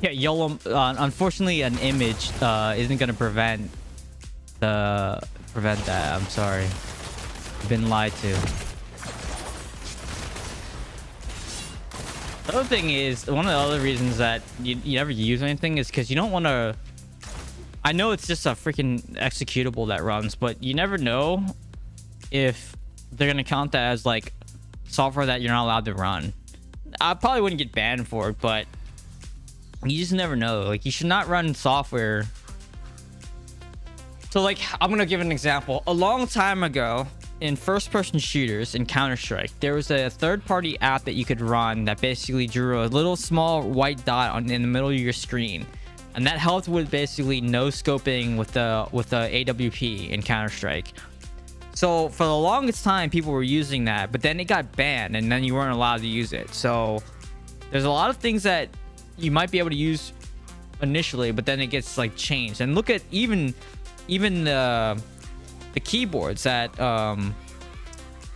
S2: Yeah, YOLO. Unfortunately, an image isn't gonna prevent that. I'm sorry. Been lied to. The other thing is, one of the other reasons that you never use anything is because you don't want to. I know it's just a freaking executable that runs, but you never know if they're gonna count that as like software that you're not allowed to run. I probably wouldn't get banned for it, but you just never know. Like, you should not run software. So like, I'm gonna give an example. A long time ago, in first-person shooters in Counter-Strike, there was a third-party app that you could run that basically drew a little small white dot in the middle of your screen, and that helped with basically no scoping with the AWP in Counter-Strike. So for the longest time, people were using that, but then it got banned, and then you weren't allowed to use it. So there's a lot of things that you might be able to use initially, but then it gets like changed. And look at even the keyboards that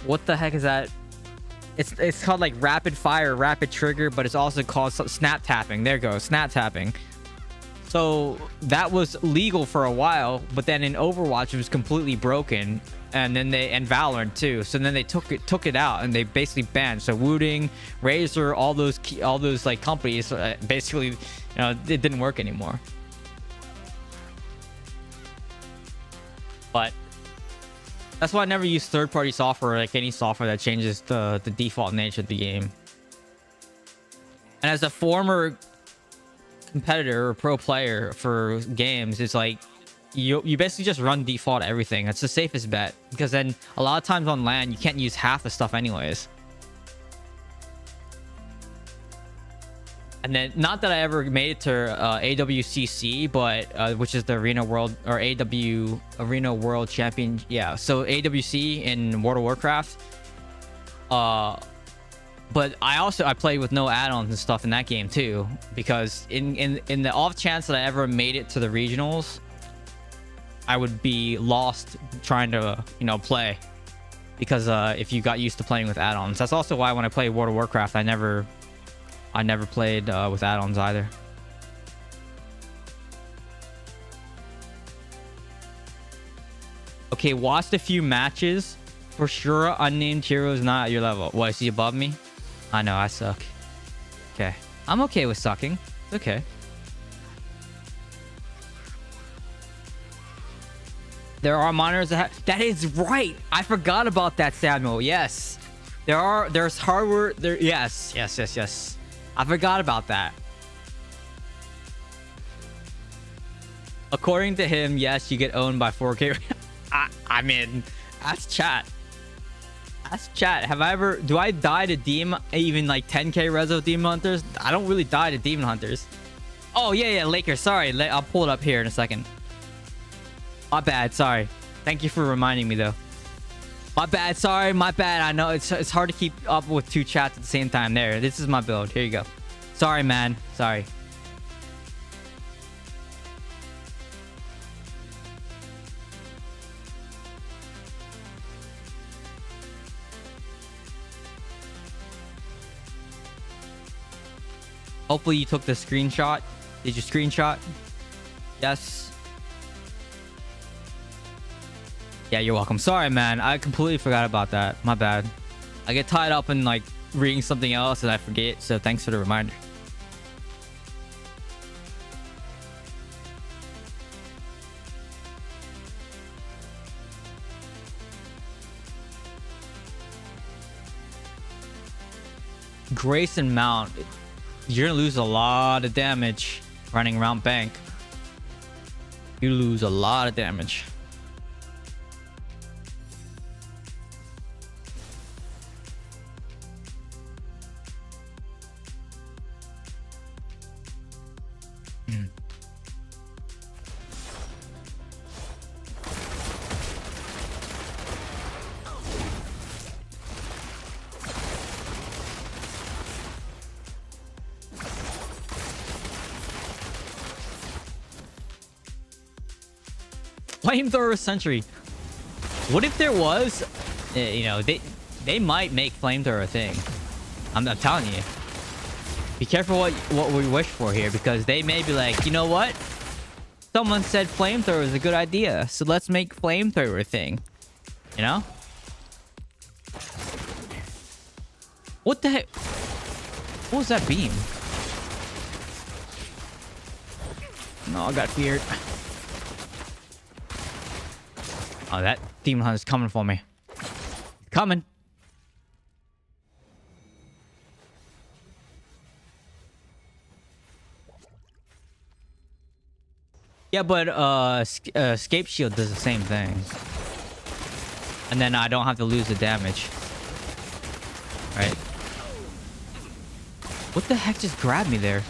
S2: what the heck is that? It's called like rapid fire, rapid trigger, but it's also called snap tapping. There goes snap tapping. So that was legal for a while, but then in Overwatch it was completely broken, and then and Valorant too. So then they took it out, and they basically banned. So Wooting, Razer, all those like companies, basically, you know, it didn't work anymore. But that's why I never use third-party software, like any software that changes the default nature of the game. And as a former competitor or pro player for games, it's like you basically just run default everything. That's the safest bet, because then a lot of times on LAN you can't use half the stuff anyways. And then, not that I ever made it to AWCC, but which is the Arena World, or AW Arena World Champion. Yeah, so AWC in World of Warcraft. But I played with no add-ons and stuff in that game too, because in the off chance that I ever made it to the regionals, I would be lost trying to, you know, play, because if you got used to playing with add-ons. That's also why when I played World of Warcraft, I never played with add-ons either. Okay, watched a few matches. For sure, unnamed hero is not at your level. What, is he above me? I know, I suck. Okay. I'm okay with sucking. It's okay. There are monitors that is right. I forgot about that, Samuel. Yes. There's hardware there. Yes. I forgot about that. According to him, yes, you get owned by 4K. I mean, that's chat. That's chat. Do I die to even like 10k reso demon hunters? I don't really die to demon hunters. Oh yeah, Lakers. Sorry, I'll pull it up here in a second. My bad. Sorry. Thank you for reminding me though. My bad. Sorry. My bad. I know it's hard to keep up with two chats at the same time. There. This is my build. Here you go. Sorry, man. Sorry. Hopefully you took the screenshot. Did you screenshot? Yes. Yeah, you're welcome. Sorry, man. I completely forgot about that. My bad. I get tied up in like reading something else and I forget. So thanks for the reminder. Grace and Mount. You're gonna lose a lot of damage running around bank. You lose a lot of damage. Flamethrower Sentry. What if there was, you know, they might make flamethrower a thing. I'm telling you. Be careful what we wish for here, because they may be like, you know what? Someone said flamethrower is a good idea, so let's make flamethrower a thing. You know? What the heck? What was that beam? No, I got feared. Oh, that demon hunt is coming for me. Coming. Yeah, but escape shield does the same thing. And then I don't have to lose the damage. Right? What the heck just grabbed me there?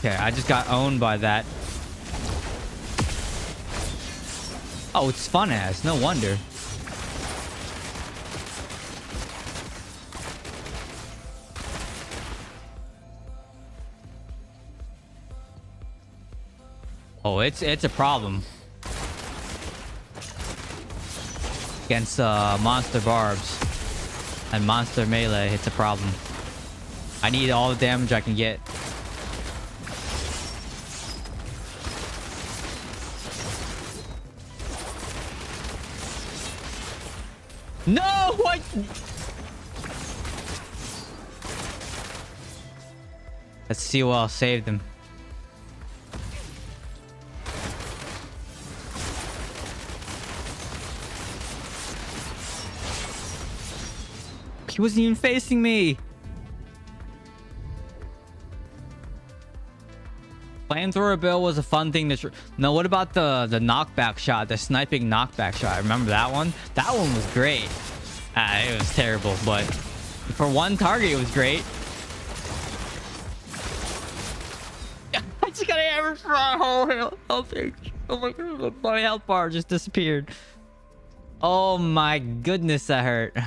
S2: Okay, I just got owned by that. Oh, it's fun ass. No wonder. Oh, it's a problem against monster barbs and monster melee. It's a problem. I need all the damage I can get. No, what? Let's see who else saved him. He wasn't even facing me. Flamethrower Bill was a fun thing to... No, what about the knockback shot? The sniping knockback shot. Remember that one? That one was great. It was terrible, but for one target, it was great. I just got a hammer for a whole health. Oh my god, my health bar just disappeared. Oh my goodness, that hurt.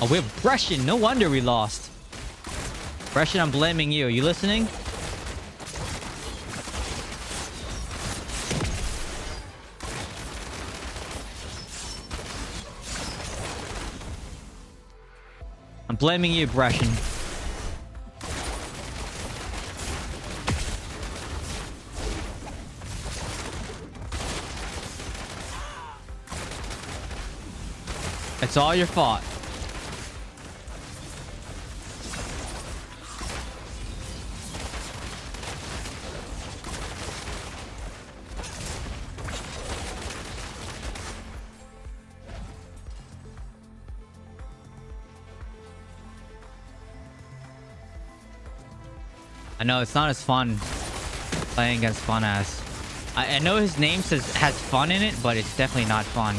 S2: Oh, we have Russian. No wonder we lost. Russian, I'm blaming you. You listening? I'm blaming you, Russian. It's all your fault. I know it's not as fun playing against Fun Ass. I know his name has fun in it, but it's definitely not fun.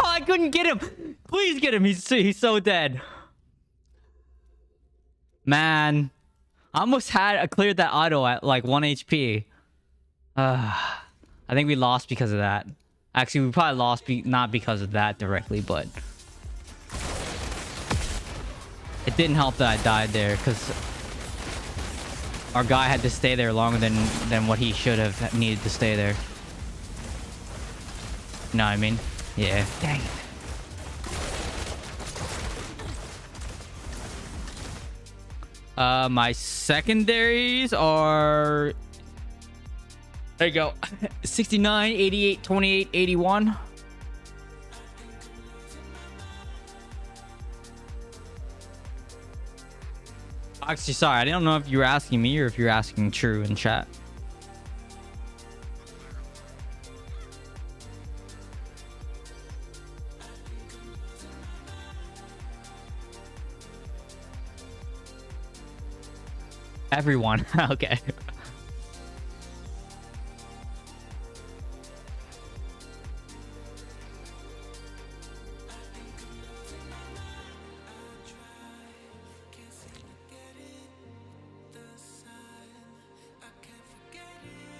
S2: I couldn't get him. Please get him. He's so dead. Man, I almost had cleared that auto at like 1 HP. I think we lost because of that. Actually, we probably lost not because of that directly, but it didn't help that I died there because our guy had to stay there longer than what he should have needed to stay there. You know what I mean? Yeah. Dang it. My secondaries are... There you go. 69, 88, 28, 81. Actually, sorry. I don't know if you were asking me or if you're asking True in chat. Everyone. Okay.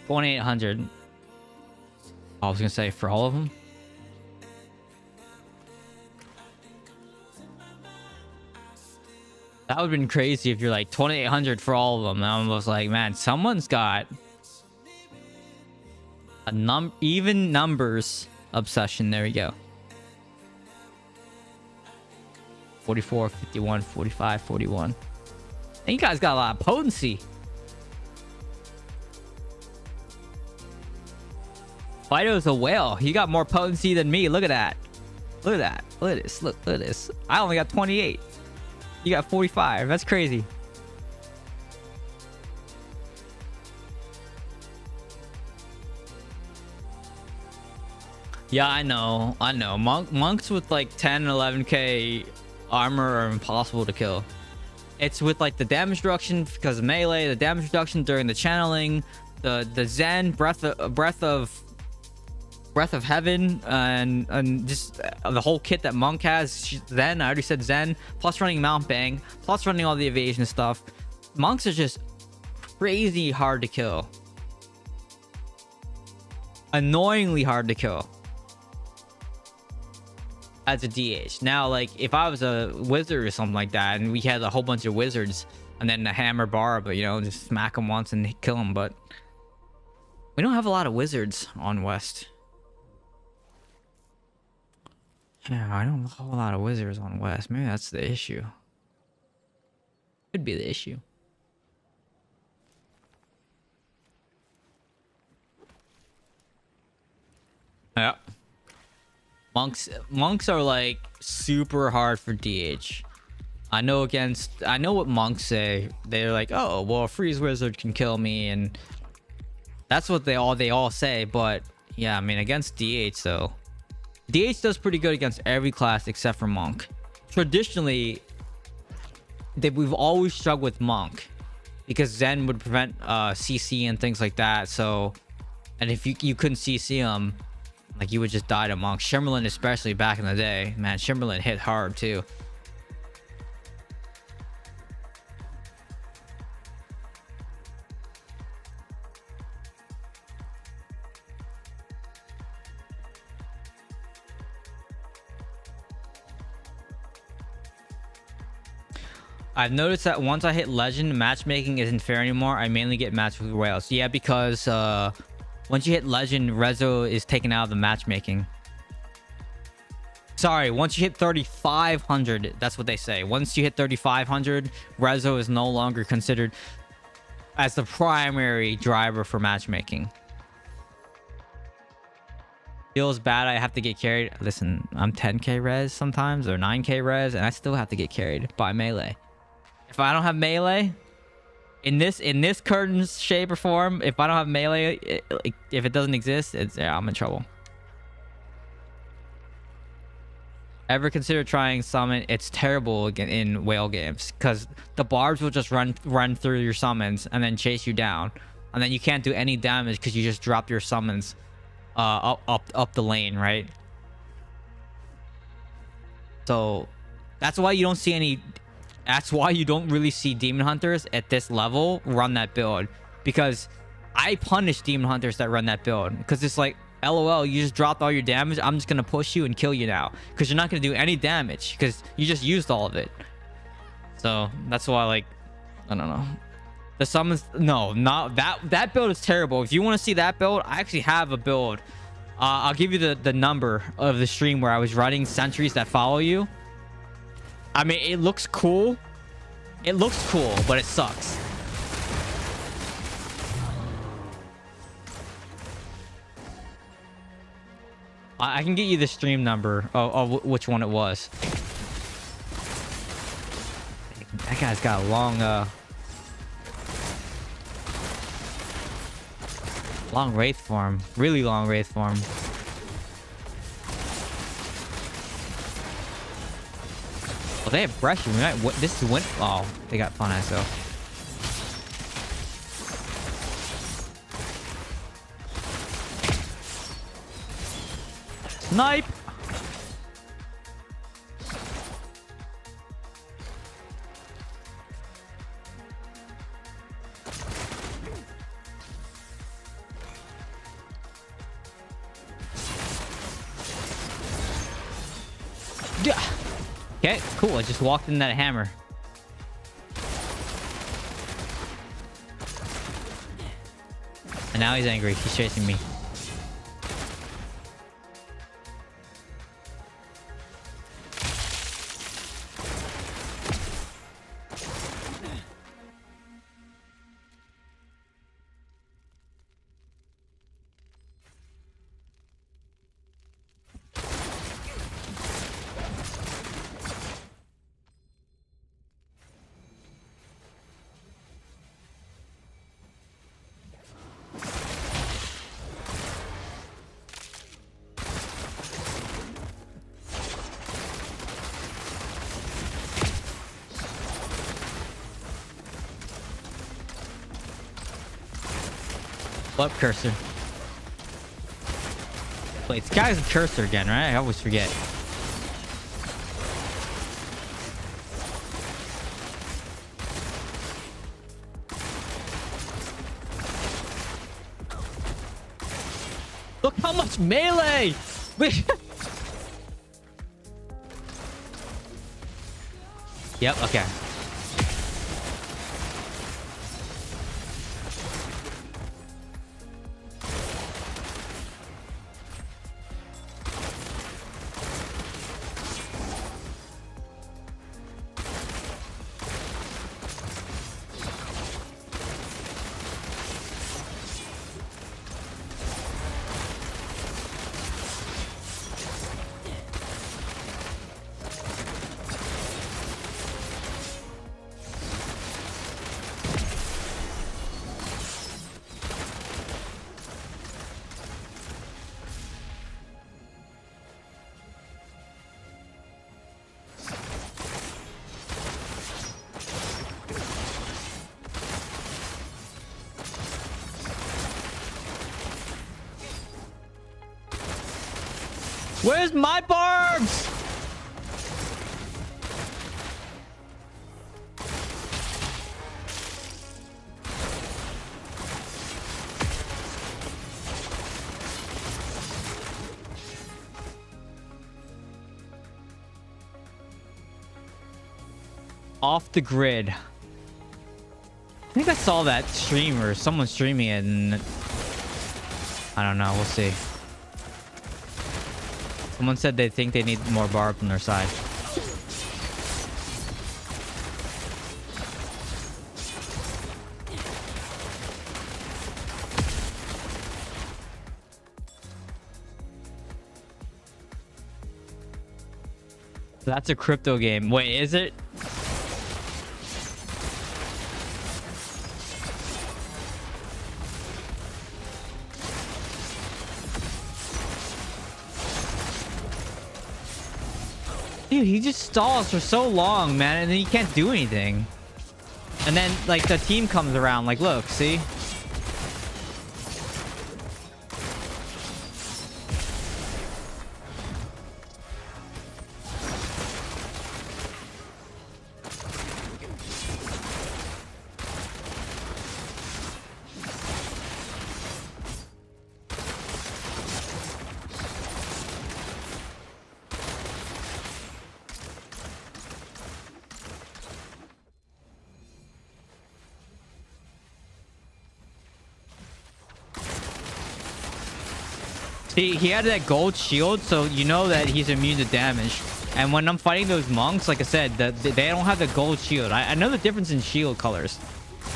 S2: $2,800. I was gonna say for all of them. That would have been crazy if you're like 2,800 for all of them. I was like, man, someone's got a even numbers obsession. There we go. 44, 51, 45, 41. And you guys got a lot of potency. Fido's a whale. He got more potency than me. Look at that. Look at that. Look at this. Look at this. I only got 28. You got 45. That's crazy. Yeah, I know. Monks with like 10 and 11k armor are impossible to kill. It's with like the damage reduction because of melee, the damage reduction during the channeling, the Zen breath of heaven, and just the whole kit that Monk has. Zen, I already said Zen, plus running Mount Bang, plus running all the evasion stuff. Monks are just crazy hard to kill. Annoyingly hard to kill. As a DH. Now, like, if I was a wizard or something like that, and we had a whole bunch of wizards, and then a hammer bar, but you know, just smack them once and kill them. But we don't have a lot of wizards on West. Yeah, I don't have a whole lot of wizards on West. Maybe that's the issue. Could be the issue. Yeah. Monks are like super hard for DH. I know what monks say. They're like, oh, well, a freeze wizard can kill me, and that's what they all say. But yeah, I mean, against DH though, DH does pretty good against every class except for monk. Traditionally, we've always struggled with monk because Zen would prevent CC and things like that. So, and if you couldn't CC him, like, you would just die to monk. Shimmerlin, especially back in the day, man, Shimmerlin hit hard too. I've noticed that once I hit legend, matchmaking isn't fair anymore. I mainly get matched with whales. Yeah, because once you hit legend, Rezo is taken out of the matchmaking. Sorry, once you hit 3,500, that's what they say. Once you hit 3,500, Rezo is no longer considered as the primary driver for matchmaking. Feels bad I have to get carried. Listen, I'm 10k res sometimes, or 9k res, and I still have to get carried by melee. If I don't have melee, in this curtain's shape or form, if I don't have melee, if it doesn't exist, yeah, I'm in trouble. Ever consider trying summon? It's terrible in whale games because the barbs will just run through your summons and then chase you down, and then you can't do any damage because you just drop your summons up the lane, right? So that's why you don't see any. That's why you don't really see demon hunters at this level run that build, because I punish demon hunters that run that build because it's like, LOL, you just dropped all your damage. I'm just gonna push you and kill you now because you're not gonna do any damage because you just used all of it. So that's why, like, I don't know. The summons, no, not that build is terrible. If you want to see that build, I actually have a build. I'll give you the number of the stream where I was running sentries that follow you. I mean, it looks cool. It looks cool, but it sucks. I can get you the stream number of which one it was. That guy's got a long wraith form. Really long wraith form. Well, they have pressure. This is win. Oh, they got fun ISO. Snipe. Yeah. Okay, cool. I just walked in that hammer. And now he's angry. He's chasing me. What cursor? Wait, this guy's a cursor again, right? I always forget. Look how much melee! Wait. Yep, okay. Where's my barbs? Off the grid. I think I saw that stream or someone streaming it, and I don't know. We'll see. Someone said they think they need more barbs on their side. That's a crypto game. Wait, is it? Dude, he just stalls for so long, man, and then he can't do anything. And then, like, the team comes around, like, look, see? See, he had that gold shield, so you know that he's immune to damage. And when I'm fighting those monks, like I said, they don't have the gold shield. I know the difference in shield colors,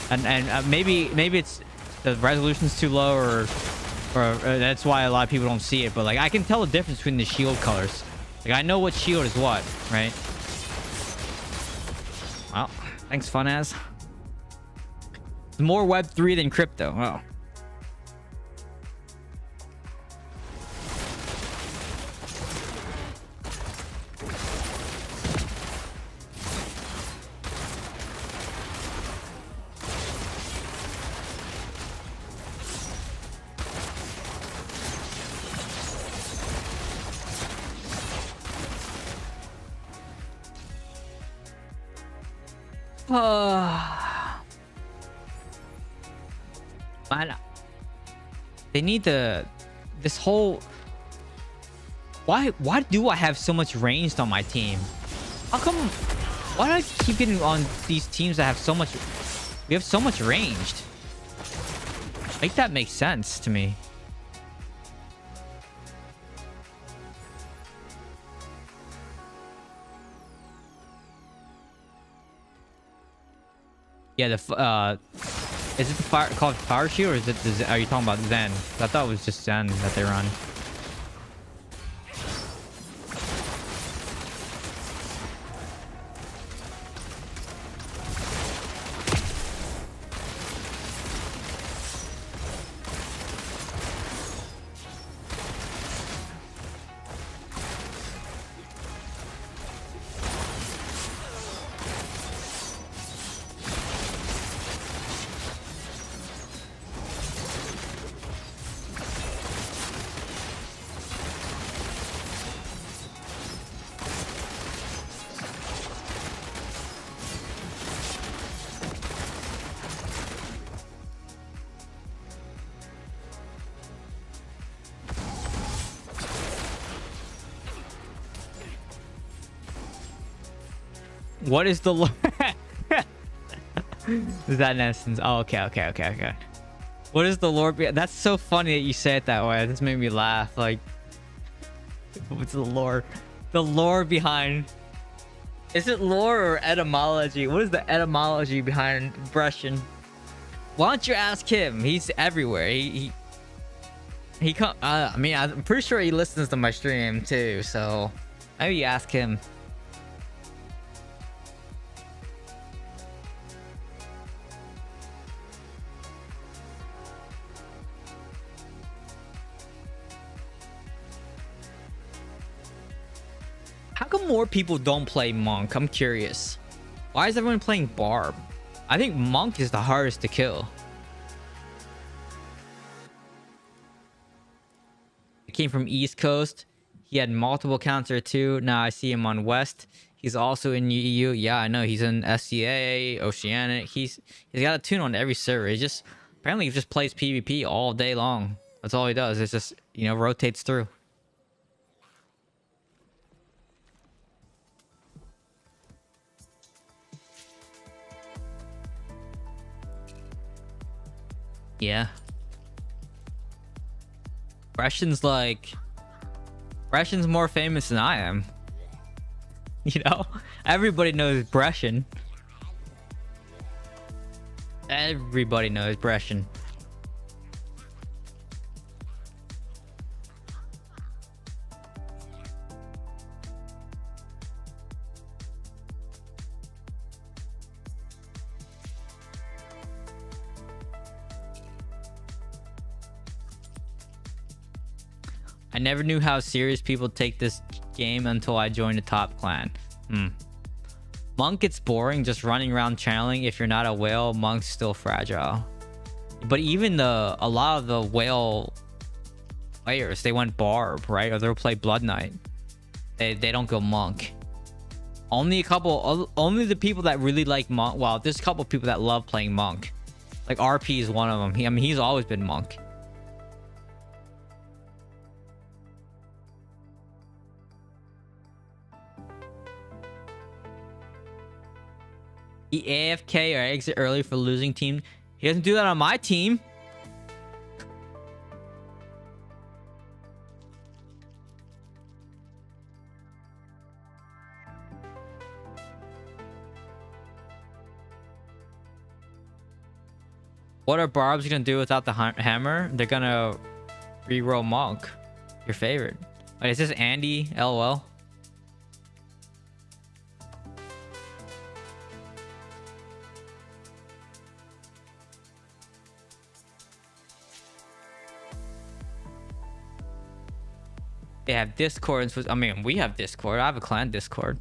S2: and maybe it's the resolution's too low, or that's why a lot of people don't see it. But like, I can tell the difference between the shield colors. Like, I know what shield is what, right? Well, thanks, Funass. It's more Web3 than crypto. Oh. Man, they need this whole. Why do I have so much ranged on my team? How come? Why do I keep getting on these teams that have so much? We have so much ranged. Make that make sense to me. Yeah, is it the fire called Fire Shield, or is it are you talking about Zen? I thought it was just Zen that they run. What is the lore? Is that in essence? Oh, okay. What is the lore? That's so funny that you say it that way. This made me laugh. Like, what's the lore? The lore behind. Is it lore or etymology? What is the etymology behind Brescian? Why don't you ask him? He's everywhere. He come. I mean, I'm pretty sure he listens to my stream too. So maybe you ask him. How come more people don't play Monk? I'm curious. Why is everyone playing Barb? I think Monk is the hardest to kill. He came from East Coast. He had multiple counter too. Now I see him on West. He's also in EU. Yeah, I know. He's in SCA, Oceanic. He's got a tune on every server. He just apparently he just plays PvP all day long. That's all he does. It's just, you know, rotates through. Yeah. Brescian's more famous than I am. You know? Everybody knows Brescian. Everybody knows Brescian. I never knew how serious people take this game until I joined the top clan. Monk gets boring just running around channeling. If you're not a whale, Monk's still fragile. But even a lot of the whale players, they went Barb, right? Or they'll play Blood Knight. They don't go Monk. Only the people that really like Monk. Well, there's a couple of people that love playing Monk. Like RP is one of them. I mean, he's always been Monk. He AFK or exit early for losing team. He doesn't do that on my team. What are Barbs gonna do without the hammer? They're gonna reroll Monk. Your favorite. Wait, is this Andy? LOL. They have Discord. I mean, we have Discord. I have a clan Discord.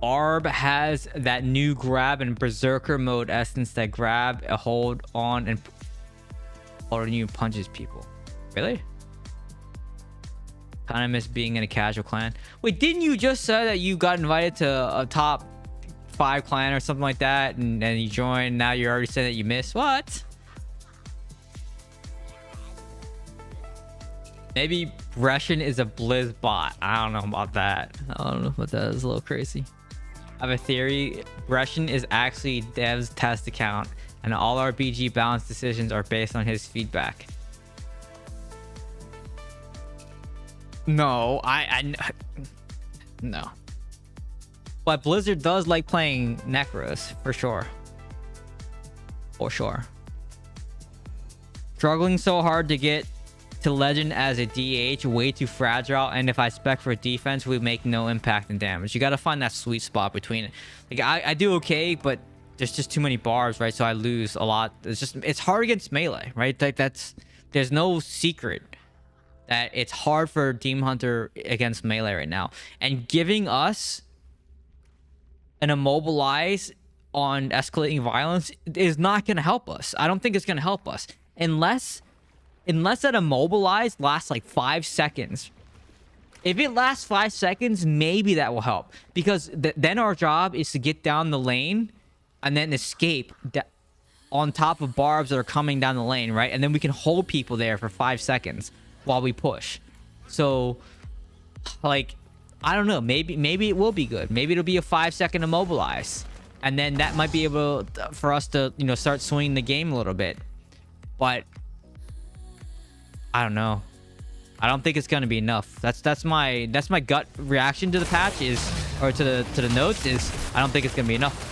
S2: Barb has that new grab and berserker mode essence that grab a hold on and you punches people. Really? Kind of miss being in a casual clan. Wait, didn't you just say that you got invited to a top 5 clan or something like that and you joined? Now you're already saying that you missed? What? Maybe Brescian is a Blizz bot. I don't know about that. I don't know about that. It's a little crazy. I have a theory. Brescian is actually Dev's test account, and all our BG balance decisions are based on his feedback. No, no. But Blizzard does like playing Necros for sure. For sure. Struggling so hard to get to legend as a DH, way too fragile, and if I spec for defense, we make no impact and damage. You got to find that sweet spot between it. Like I do okay, but there's just too many bars, right? So I lose a lot. It's hard against melee, right? Like there's no secret that it's hard for Demon Hunter against melee right now, and giving us an immobilize on escalating violence is not going to help us. I don't think it's going to help us unless that immobilize lasts like 5 seconds. If it lasts 5 seconds, maybe that will help, because then our job is to get down the lane and then escape on top of barbs that are coming down the lane, right? And then we can hold people there for 5 seconds while we push. So like I don't know. Maybe it will be good. Maybe it'll be a 5-second immobilize, and then that might be able for us to, you know, start swinging the game a little bit. But I don't know. I don't think it's gonna be enough. That's my gut reaction to the patch is, or to the notes is, I don't think it's gonna be enough.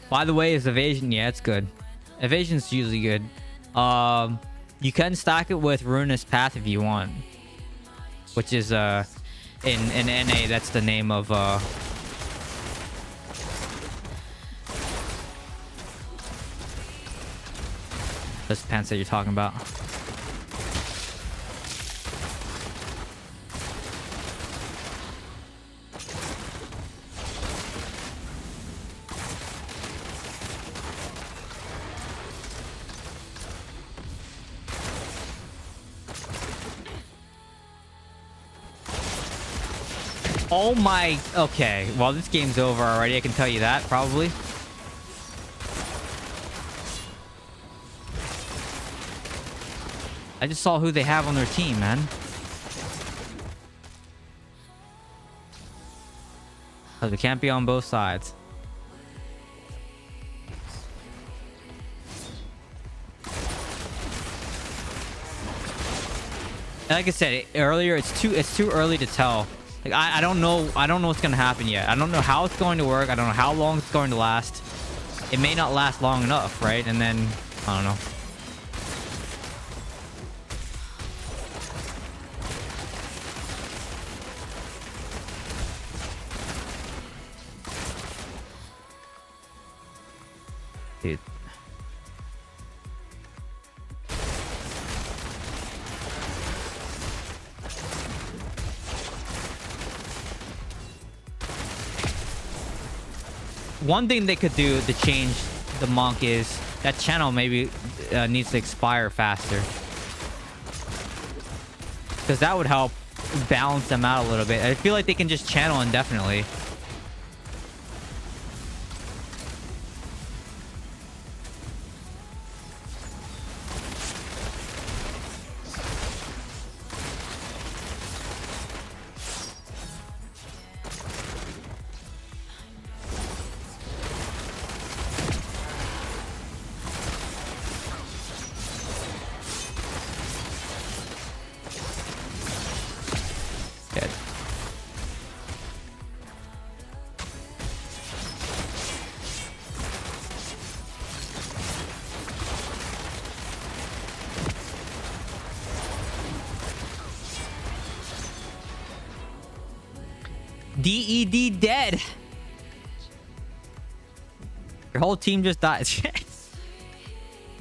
S2: By the way, is evasion? Yeah, it's good. Evasion's usually good. You can stack it with Ruinous Path if you want, which is in NA, that's the name of this pants that you're talking about. Oh my... Okay, well, this game's over already. I can tell you that, probably. I just saw who they have on their team, man. Because we can't be on both sides. Like I said earlier, it's too early to tell. Like I don't know what's gonna happen yet. I don't know how it's going to work. I don't know how long it's going to last. It may not last long enough, right? And then I don't know. Dude. One thing they could do to change the monk is that channel maybe needs to expire faster, because that would help balance them out a little bit. I feel like they can just channel indefinitely. DED dead. Your whole team just died.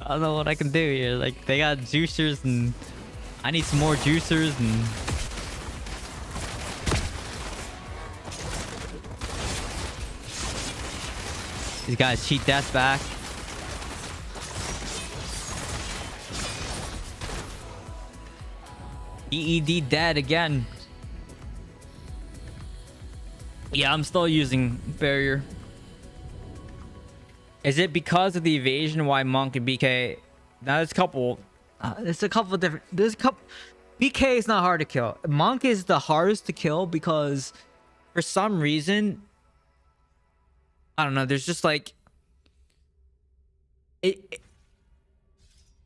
S2: I don't know what I can do here. Like, they got juicers and I need some more juicers and... These guys cheat death back. DED dead again. Yeah, I'm still using barrier. Is it because of the evasion why monk and BK? Now there's a couple. There's a couple of different. There's a couple. BK is not hard to kill. Monk is the hardest to kill because, for some reason, I don't know. There's just like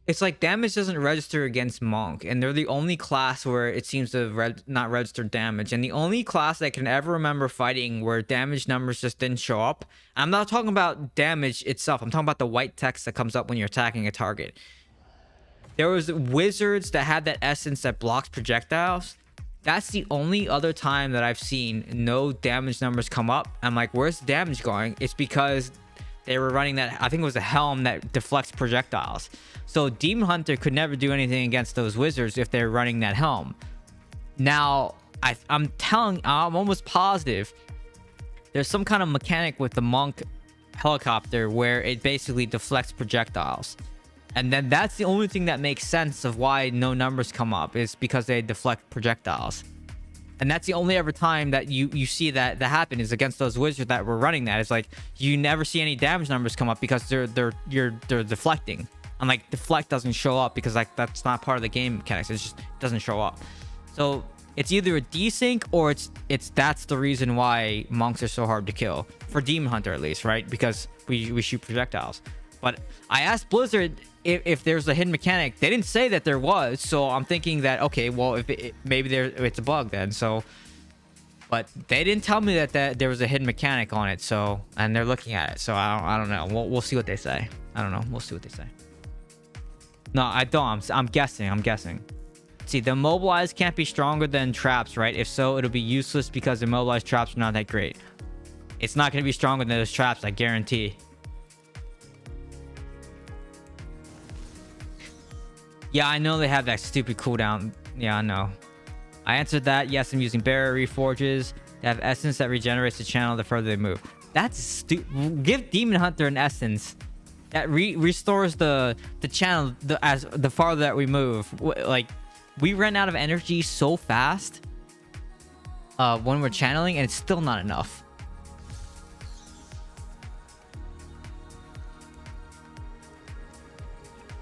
S2: it's like damage doesn't register against monk, and they're the only class where it seems to not register damage, and the only class that I can ever remember fighting where damage numbers just didn't show up. I'm not talking about damage itself. I'm talking about the white text that comes up when you're attacking a target. There was wizards that had that essence that blocks projectiles. That's the only other time that I've seen no damage numbers come up. I'm like, where's the damage going? It's because they were running that, I think it was a helm that deflects projectiles. So Demon Hunter could never do anything against those wizards if they're running that helm. Now, I'm almost positive there's some kind of mechanic with the monk helicopter where it basically deflects projectiles. And then that's the only thing that makes sense of why no numbers come up, is because they deflect projectiles. And that's the only ever time that you see that happen, is against those wizards that were running that. It's like you never see any damage numbers come up because they're deflecting. And like deflect doesn't show up because like that's not part of the game mechanics. It just doesn't show up. So it's either a desync or that's the reason why monks are so hard to kill for Demon Hunter, at least, right? Because we shoot projectiles. But I asked Blizzard if there's a hidden mechanic. They didn't say that there was, so I'm thinking that, okay, well, if maybe it's a bug then. So, but they didn't tell me that there was a hidden mechanic on it. So, and they're looking at it. So I don't know. We'll see what they say. I don't know. We'll see what they say. No, I don't. I'm guessing. See, the immobilized can't be stronger than traps, right? If so, it'll be useless because immobilized traps are not that great. It's not going to be stronger than those traps, I guarantee. Yeah, I know they have that stupid cooldown. Yeah, I know. I answered that. Yes, I'm using barrier reforges. They have essence that regenerates the channel the further they move. That's stupid. Give Demon Hunter an essence that restores the channel the farther that we move. Like, we run out of energy so fast when we're channeling, and it's still not enough.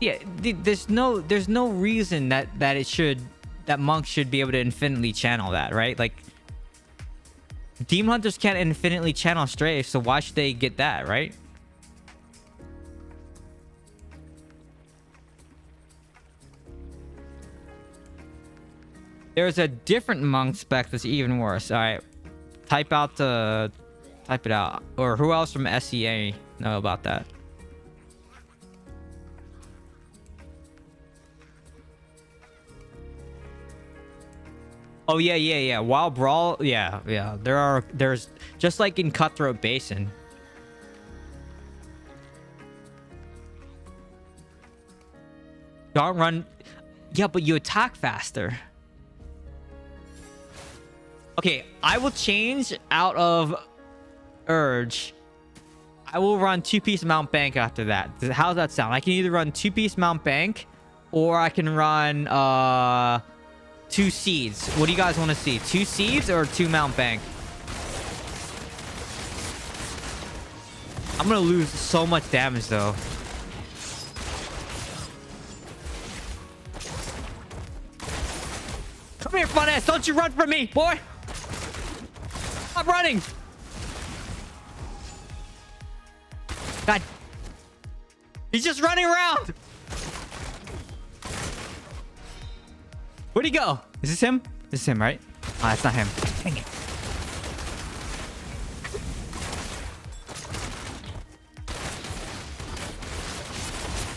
S2: Yeah, there's no reason that monks should be able to infinitely channel that, right? Like, Demon Hunters can't infinitely channel strafe, so why should they get that, right? There's a different monk spec that's even worse. All right, type it out. Or who else from SEA know about that? Oh yeah. Wild Brawl, yeah. There's just like in Cutthroat Basin. Don't run. Yeah, but you attack faster. Okay, I will change out of Urge. I will run 2-piece Mount Bank after that. How does that sound? I can either run 2-piece Mount Bank, or I can run 2 Seeds. What do you guys want to see? 2 Seeds or 2 Mount Bank? I'm gonna lose so much damage though. Come here, fun ass. Don't you run from me, boy. Stop running. God. He's just running around. Where'd he go? Is this him? This is him, right? Ah, it's not him. Dang it.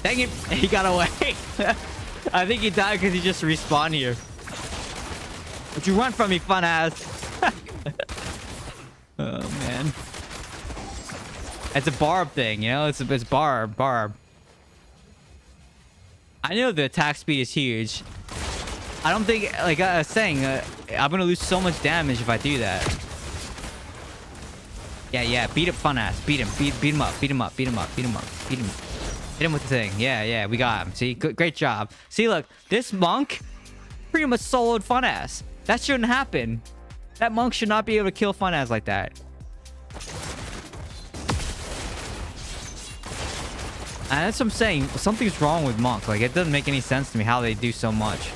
S2: Dang it. He got away. I think he died because he just respawned here. Don't you run from me, fun ass. Oh, man. It's a barb thing, you know? It's barb. I know the attack speed is huge. I don't think, like I was saying, I'm gonna lose so much damage if I do that. Yeah. Beat up fun ass. Beat him up. Hit him with the thing. Yeah. We got him. See, great job. See, look, this monk pretty much soloed fun ass. That shouldn't happen. That monk should not be able to kill fun ass like that. And that's what I'm saying. Something's wrong with monk. Like, it doesn't make any sense to me how they do so much.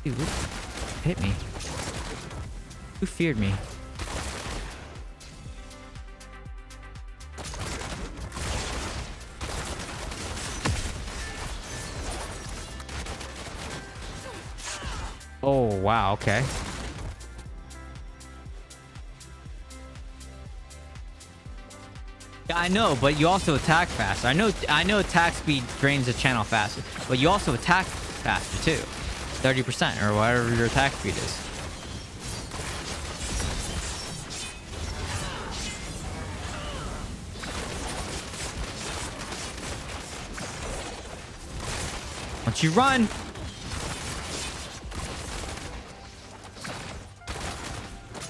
S2: Dude, what hit me? Who feared me? Oh, wow, okay. Yeah, I know, but you also attack faster. I know attack speed drains the channel faster, but you also attack faster too. 30% or whatever your attack speed is. Don't you run!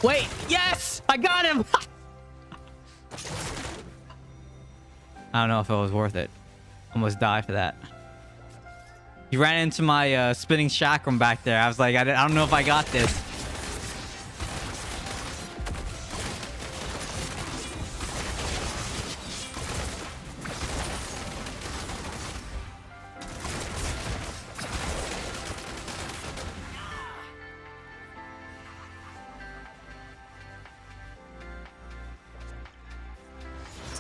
S2: Wait, yes! I got him! I don't know if it was worth it. Almost died for that. He ran into my spinning chakram back there. I was like, I don't know if I got this.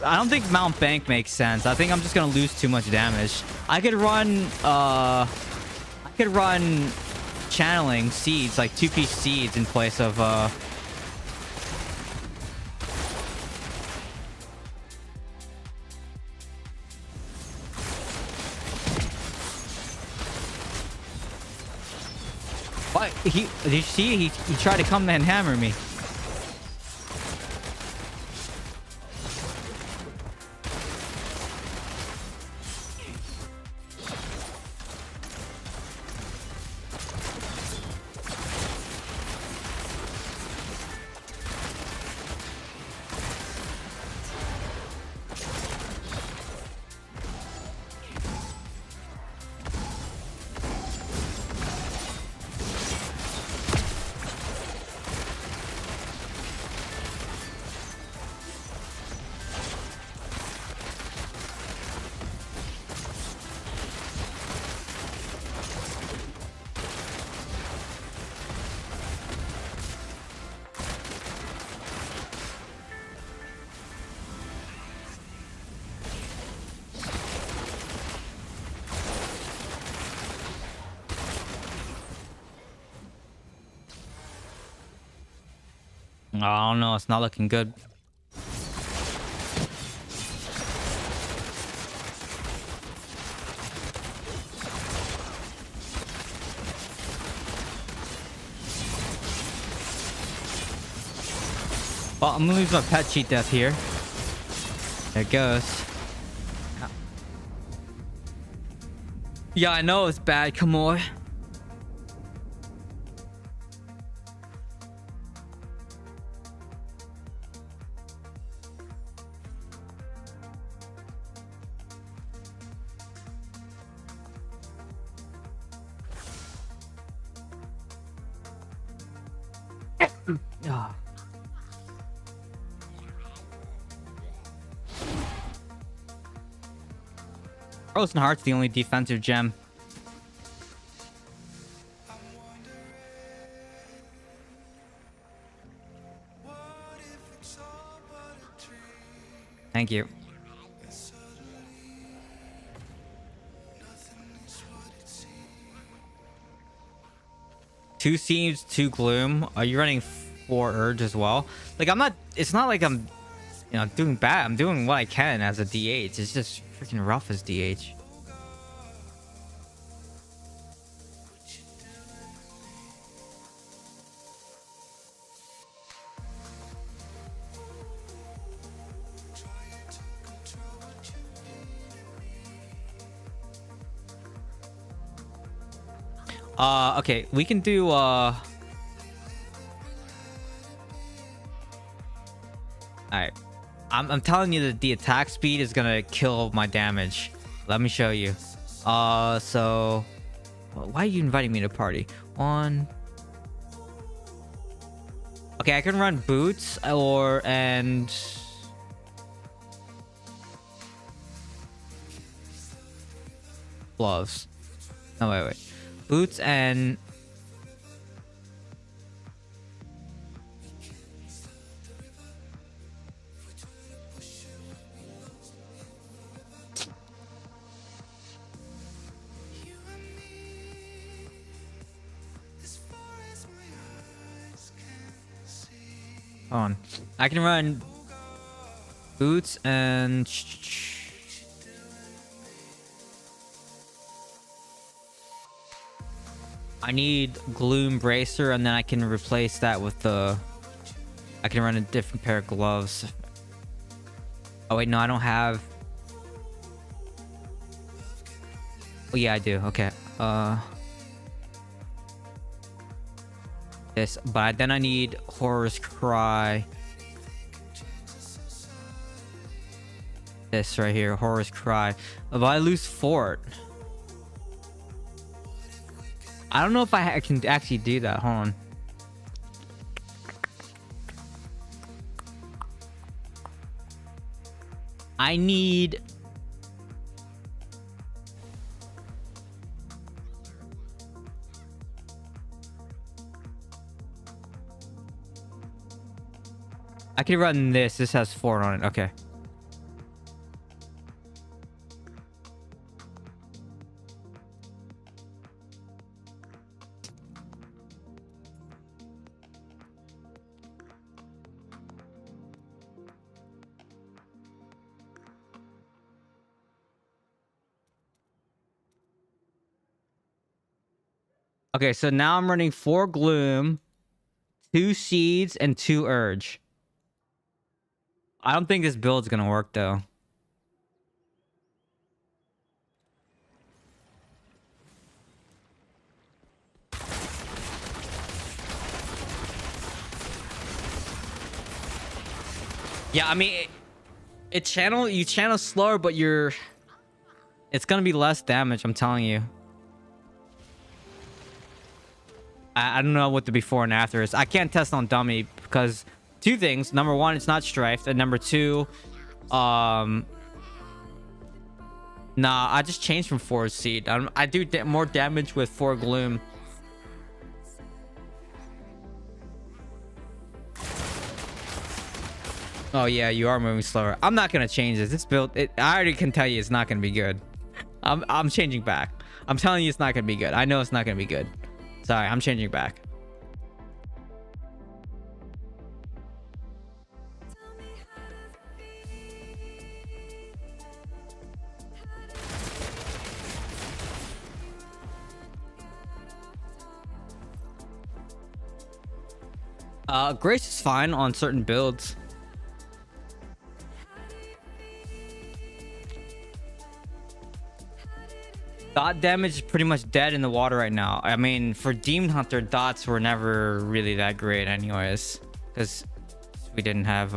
S2: I don't think Mount Bank makes sense. I think I'm just gonna lose too much damage. I could run channeling seeds, like 2-piece seeds in place of what? Did you see? He tried to come and hammer me. I don't know. It's not looking good. Well, I'm gonna lose my pet cheat death here. There it goes. Yeah, I know it's bad. Come on. Ah. Frozen Heart's the only defensive gem. Thank you. Two Seeds, 2 Gloom. Are you running 4 Urge as well? Like, I'm not... It's not like I'm, you know, doing bad. I'm doing what I can as a DH. It's just freaking rough as DH. Okay, we can do alright. I'm telling you that the attack speed is gonna kill my damage. Let me show you. So why are you inviting me to party? Okay, I can run boots and gloves. No, wait. Boots and hold on. I can run boots and I need Gloom Bracer, and then I can replace that with the... I can run a different pair of gloves. Oh, wait, no, I don't have... Oh, yeah, I do. Okay. This, but then I need Horror's Cry. This right here, Horror's Cry. If I lose fort, I don't know if I can actually do that. Hold on. I need... I can run this. This has fort on it. Okay. Okay, so now I'm running 4 Gloom, 2 Seeds, and 2 Urge. I don't think this build's gonna work though. Yeah, I mean, you channel slower, but it's gonna be less damage, I'm telling you. I don't know what the before and after is. I can't test on dummy because 2 things. Number 1, it's not strafed, and number 2, nah, I just changed from 4 seed. I do more damage with 4 gloom. Oh yeah, you are moving slower. I'm not gonna change this. This build, I already can tell you it's not gonna be good. I'm changing back. I'm telling you it's not gonna be good. I know it's not gonna be good. Sorry, I'm changing back. Grace is fine on certain builds. Dot damage is pretty much dead in the water right now. I mean, for Demon Hunter, dots were never really that great anyways. Because we didn't have...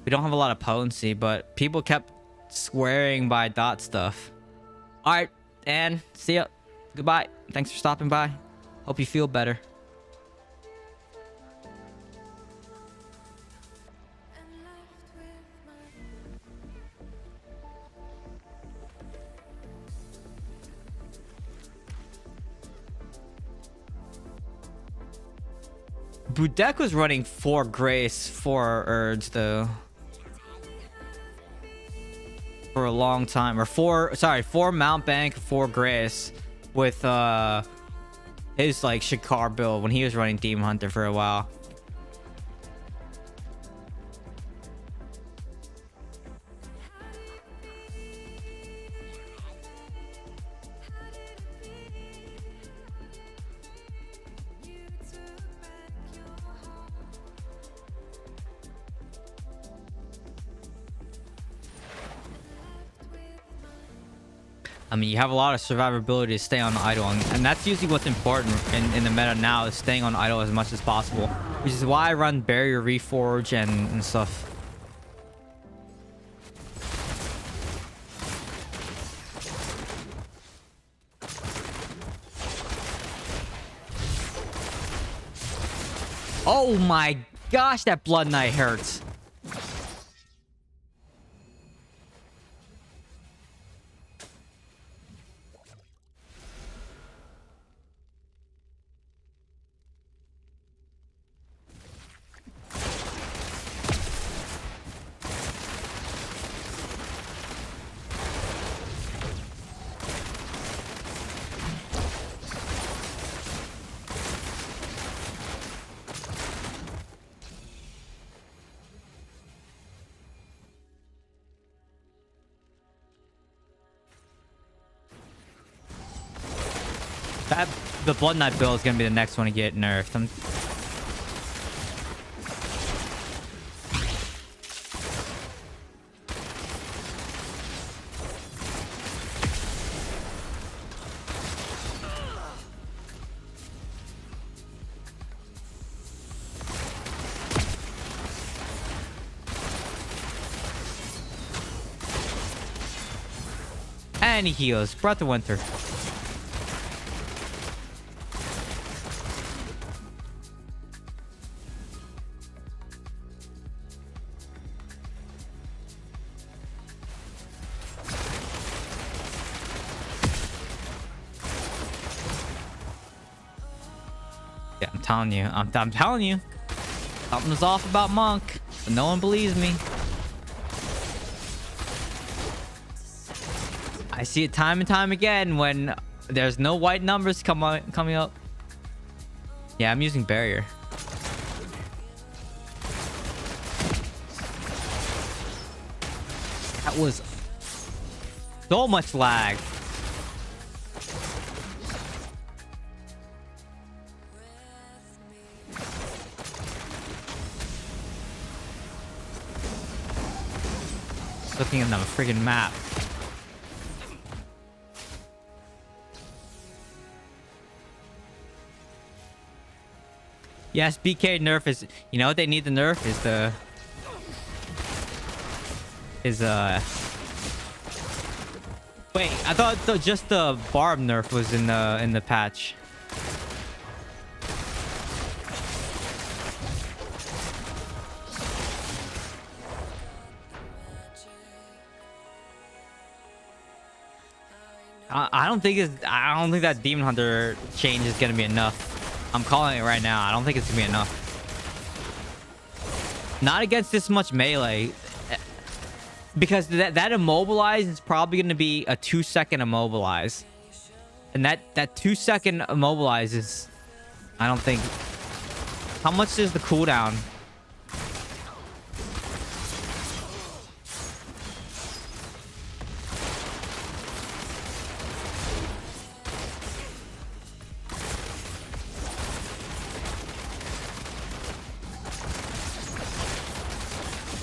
S2: we don't have a lot of potency, but people kept swearing by dot stuff. Alright, and see ya. Goodbye. Thanks for stopping by. Hope you feel better. Budek was running 4 Grace, 4 Urge though. For a long time. Or 4 Mount Bank, 4 Grace. With his like sjikar build when he was running Demon Hunter for a while. I mean, you have a lot of survivability to stay on idle, and that's usually what's important in the meta now, is staying on idle as much as possible, which is why I run barrier reforge and stuff. Oh my gosh, that Blood Knight hurts. The Blood Knight build is gonna be the next one to get nerfed. And he heals. Breath of Winter. Yeah, I'm telling you. I'm telling you. Something's off about Monk. But no one believes me. I see it time and time again when there's no white numbers coming up. Yeah, I'm using barrier. That was so much lag. Looking at the friggin' map. Yes, BK nerf is... You know what they need to nerf is the... Wait, I thought just the barb nerf was in the patch. I don't think that Demon Hunter change is gonna be enough. I'm calling it right now. I don't think it's gonna be enough. Not against this much melee. Because that immobilize is probably gonna be a 2-second immobilize. And that 2-second immobilize is... I don't think... How much is the cooldown?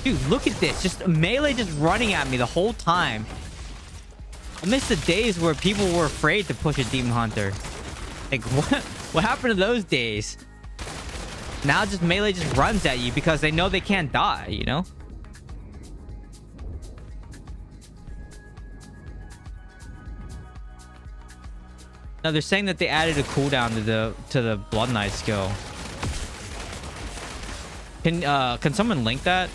S2: Dude, look at this. Just melee just running at me the whole time. I miss the days where people were afraid to push a Demon Hunter. Like, what happened to those days? Now just melee just runs at you because they know they can't die, you know? No, they're saying that they added a cooldown to the Blood Knight skill. Can someone link that?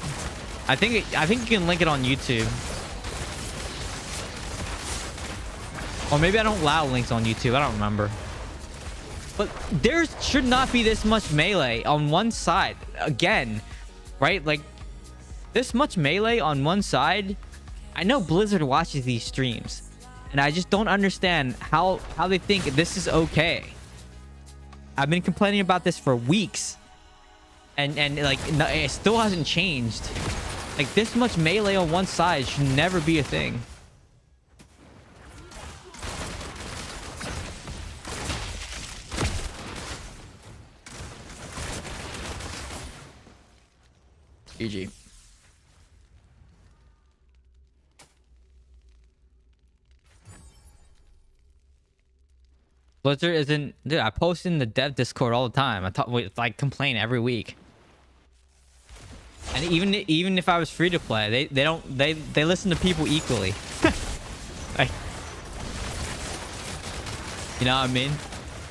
S2: I think you can link it on YouTube. Or maybe I don't allow links on YouTube. I don't remember. But there should not be this much melee on one side. Again, right? Like, this much melee on one side. I know Blizzard watches these streams. And I just don't understand how they think this is okay. I've been complaining about this for weeks. And like, no, it still hasn't changed. Like, this much melee on one side should never be a thing. GG. Blizzard isn't... Dude, I post in the dev Discord all the time. I complain every week. And even if I was free to play, they listen to people equally. Like, you know what I mean?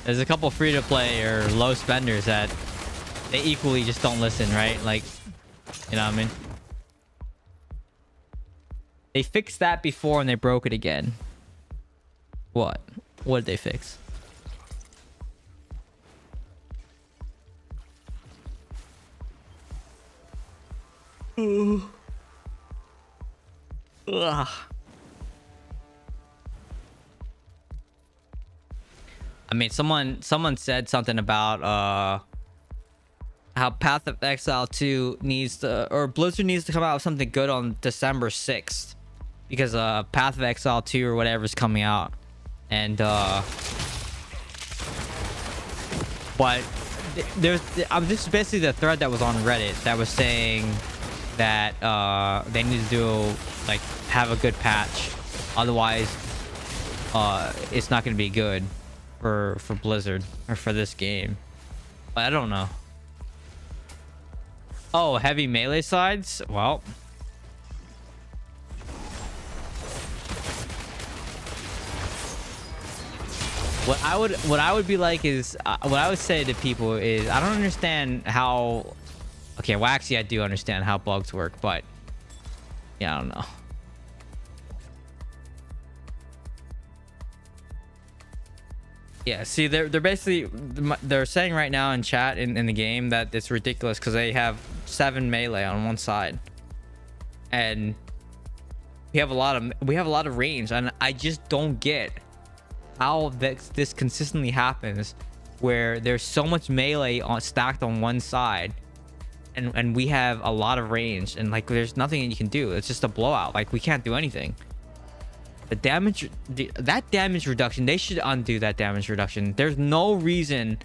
S2: There's a couple free to play or low spenders that they equally just don't listen, right? Like, you know what I mean? They fixed that before and they broke it again. What? What did they fix? Ugh. I mean, someone said something about how Path of Exile 2 needs to, or Blizzard needs to come out with something good on December 6th, because Path of Exile 2 or whatever is coming out, and but there's this is basically the thread that was on Reddit that was saying that they need to do, like, have a good patch, otherwise it's not going to be good for Blizzard or for this game. But I don't know. Oh, heavy melee sides? Well, what I would be like is what I would say to people is I don't understand how. Okay, well actually I do understand how bugs work, but yeah, I don't know. Yeah, see, they're basically they're saying right now in chat in the game that it's ridiculous because they have 7 melee on one side, and we have a lot of range, and I just don't get how this consistently happens, where there's so much melee stacked on one side, and we have a lot of range, and like there's nothing that you can do. It's just a blowout. Like we can't do anything. The damage, that damage reduction, they should undo that damage reduction. There's no reason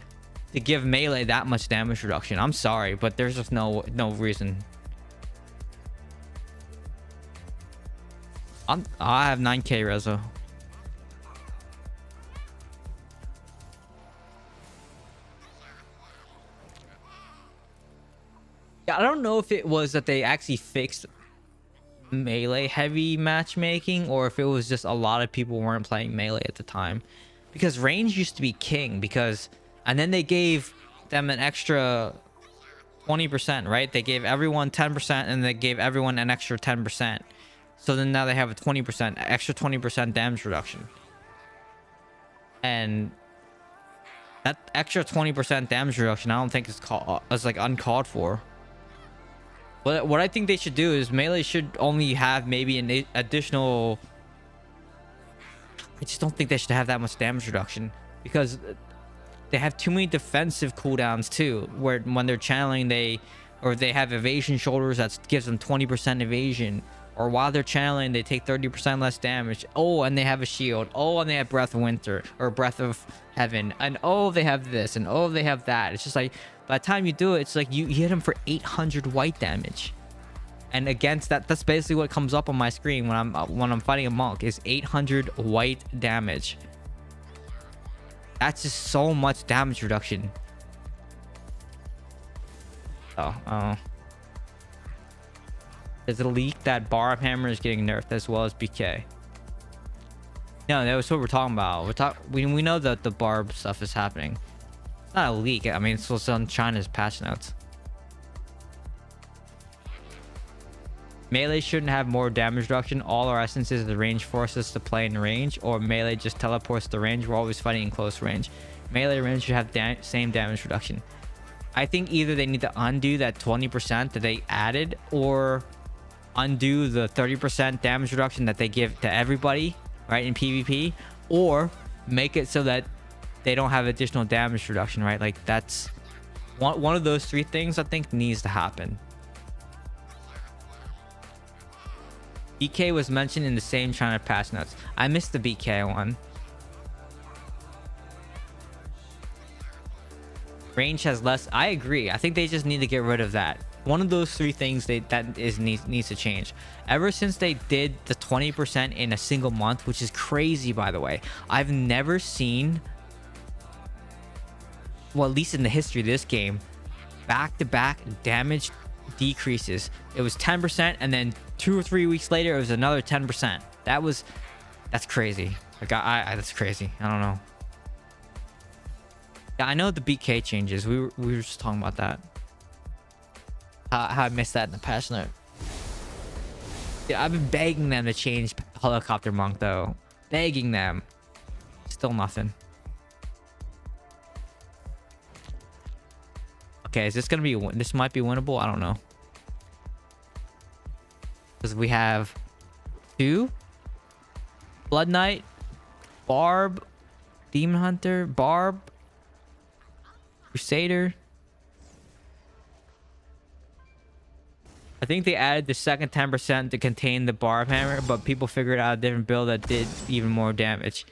S2: to give melee that much damage reduction. I'm sorry, but there's just no reason. I have 9k reso. Yeah, I don't know if it was that they actually fixed melee heavy matchmaking or if it was just a lot of people weren't playing melee at the time, because range used to be king, and then they gave them an extra 20%, right? They gave everyone 10% and they gave everyone an extra 10%, so then now they have a 20% extra 20% damage reduction, and that extra 20% damage reduction I don't think is like uncalled for. What I think they should do is melee should only have maybe an additional. I just don't think they should have that much damage reduction, because they have too many defensive cooldowns too, where when they're channeling they have evasion shoulders that gives them 20% evasion, or while they're channeling they take 30% less damage. Oh, and they have a shield. Oh, and they have breath of winter or breath of heaven, and oh they have this, and oh they have that. It's just like by the time you do it, it's like you hit them for 800 white damage, and against that's basically what comes up on my screen when I'm fighting a monk, is 800 white damage. That's just so much damage reduction. There's a leak that Barb Hammer is getting nerfed as well as BK. No, that's what we're talking about. We know that the Barb stuff is happening. It's not a leak. I mean, it's what's on China's patch notes. Melee shouldn't have more damage reduction. All our essences, the range forces to play in range, or melee just teleports to range. We're always fighting in close range. Melee range should have same damage reduction. I think either they need to undo that 20% that they added, or undo the 30% damage reduction that they give to everybody, right, in PvP, or make it so that they don't have additional damage reduction, right? Like that's one of those 3 things I think needs to happen. BK was mentioned in the same China patch notes. I missed the BK one. Range has less. I agree. I think they just need to get rid of that. One of those 3 things needs to change. Ever since they did the 20% in a single month, which is crazy by the way. I've never seen, well, at least in the history of this game, back-to-back damage decreases. It was 10%, and then 2 or 3 weeks later it was another 10%. That's crazy. Like that's crazy. I don't know. Yeah, I know the BK changes. We were just talking about that. How I missed that in the patch note. Yeah, I've been begging them to change Helicopter Monk though. Begging them. Still nothing. Okay, is this gonna be? This might be winnable. I don't know. Because we have 2 Blood Knight, Barb, Demon Hunter, Barb, Crusader. I think they added the second 10% to contain the Barb Hammer, but people figured out a different build that did even more damage.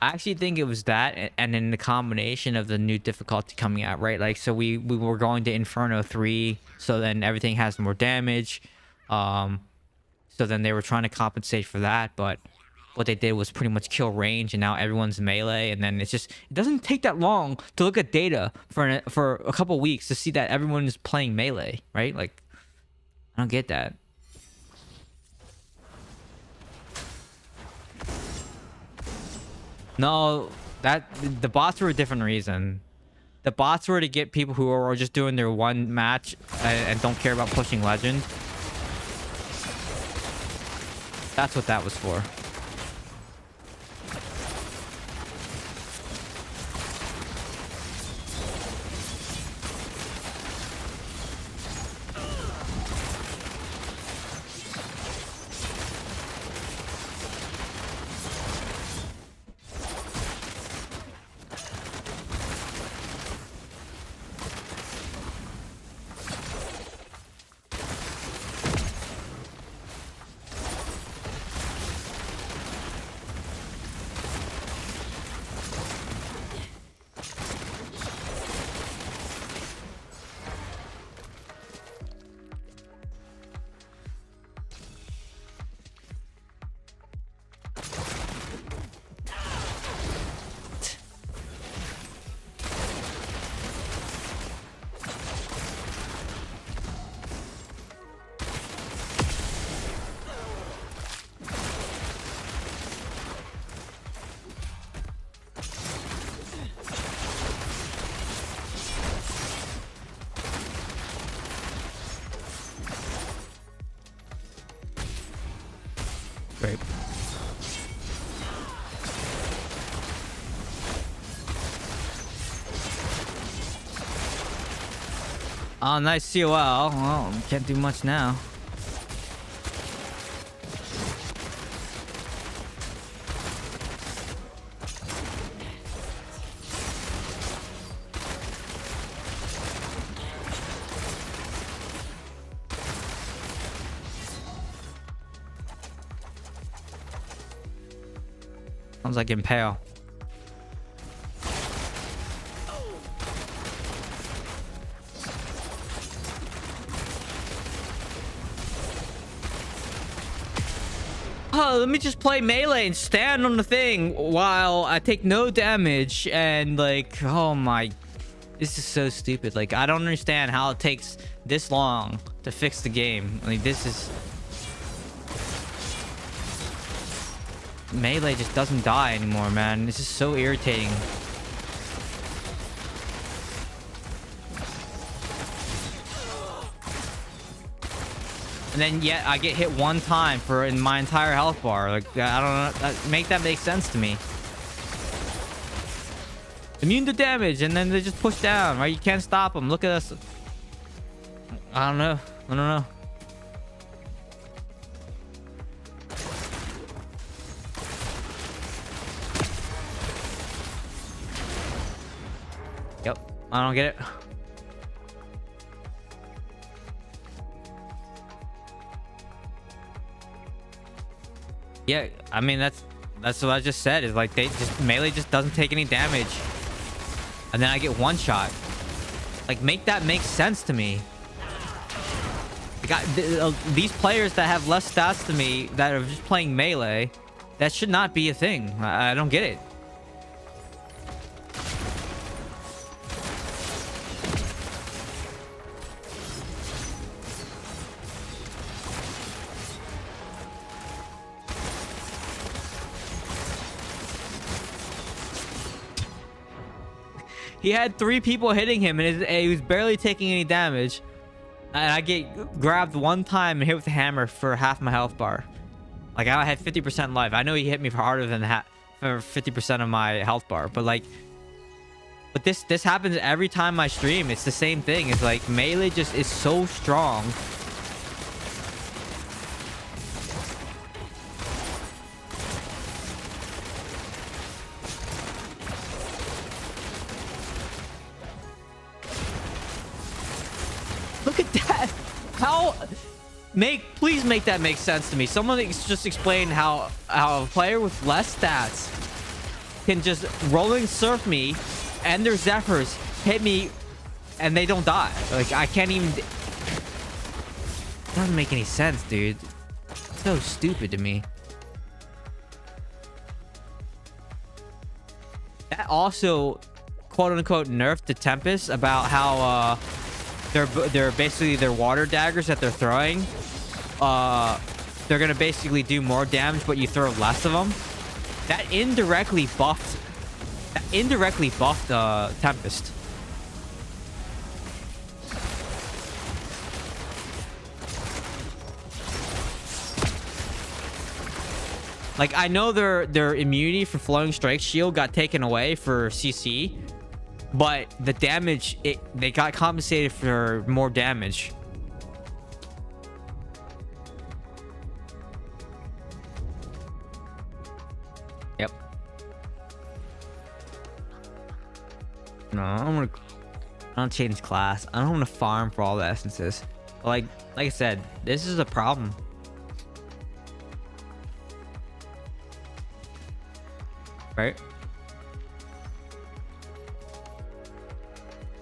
S2: I actually think it was that, and then the combination of the new difficulty coming out, right? Like, so we were going to Inferno 3, so then everything has more damage. So then they were trying to compensate for that, but what they did was pretty much kill range, and now everyone's melee. And then it doesn't take that long to look at data for a couple weeks to see that everyone is playing melee, right? Like, I don't get that. No, the bots were a different reason. The bots were to get people who are just doing their one match and don't care about pushing legend. That's what that was for. Great. Oh, nice COL. Well, can't do much now. Sounds like Impale. Oh, let me just play melee and stand on the thing while I take no damage and like, oh my, this is so stupid. Like, I don't understand how it takes this long to fix the game. Like, this is... Melee just doesn't die anymore, man. This is so irritating. And then yet I get hit one time for in my entire health bar. Like, I don't know. Make that make sense to me. Immune to damage, and then they just push down, right? You can't stop them. Look at us. I don't know. I don't know. Yep. I don't get it. Yeah, I mean that's what I just said. Is like they just melee just doesn't take any damage, and then I get one shot. Like, make that make sense to me. These players that have less stats to me that are just playing melee, that should not be a thing. I don't get it. He had 3 people hitting him, and he was barely taking any damage. And I get grabbed one time and hit with a hammer for half my health bar. Like, I had 50% life. I know he hit me for harder than for 50% of my health bar. But like, this happens every time I stream. It's the same thing. It's like melee just is so strong. Look at that. How... Please make that make sense to me. Someone just explain how a player with less stats can just rolling surf me and their Zephyrs hit me and they don't die. Like, I can't even... It doesn't make any sense, dude. It's so stupid to me. That also, quote-unquote, nerfed the Tempest about how they're basically their water daggers that they're throwing. They're gonna basically do more damage, but you throw less of them. That indirectly buffed. Tempest. Like, I know their immunity for Flowing Strike Shield got taken away for CC, but the damage, they got compensated for more damage. Yep. No, I don't change class. I don't want to farm for all the essences. But like I said, this is a problem. Right?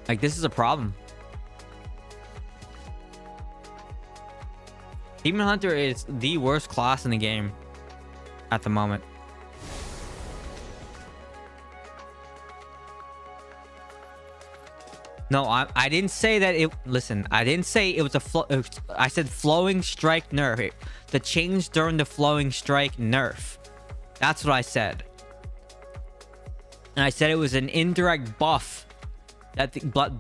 S2: Like, this is a problem. Demon Hunter is the worst class in the game at the moment. No, I didn't say that it... Listen, I didn't say it was a... I said Flowing Strike nerf. The change during the Flowing Strike nerf. That's what I said. And I said it was an indirect buff that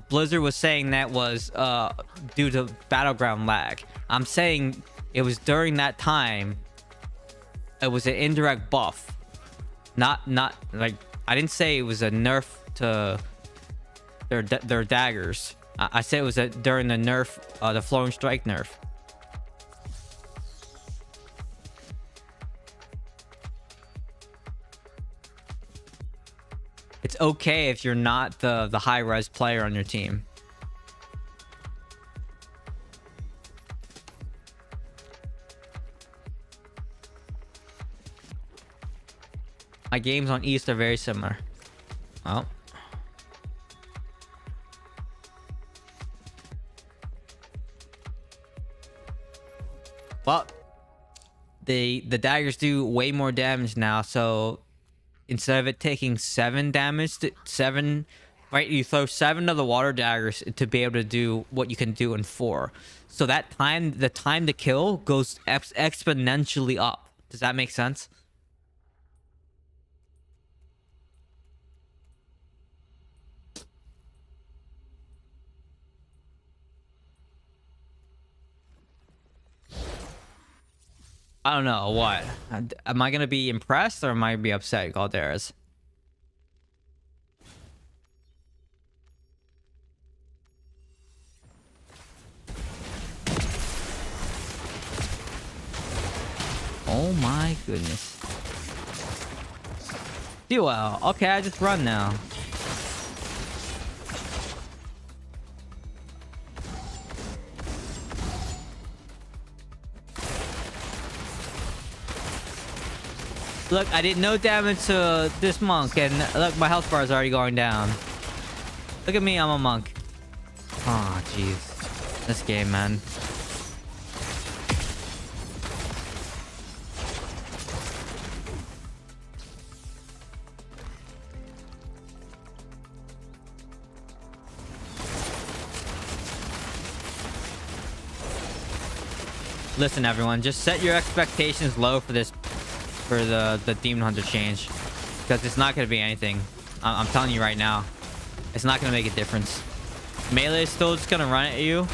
S2: Blizzard was saying that was due to Battleground lag. I'm saying it was during that time. It was an indirect buff. Not like, I didn't say it was a nerf to their daggers. I said it was during the nerf, the Flowing Strike nerf. It's okay if you're not the high res player on your team. My games on East are very similar. Well. Well, the daggers do way more damage now, so instead of it taking 7 damage to 7, right, you throw 7 of the water daggers to be able to do what you can do in 4. So that time, the time to kill goes exponentially up. Does that make sense? I don't know what. Am I gonna be impressed or am I gonna be upset, Galderas? Oh my goodness. Duel. Okay, I just run now. Look, I did no damage to this monk, and look, my health bar is already going down. Look at me, I'm a monk. Oh, jeez. This game, man. Listen, everyone, just set your expectations low for this, for the Demon Hunter change, because it's not going to be anything. I'm telling you right now, it's not going to make a difference. Melee is still just going to run at you.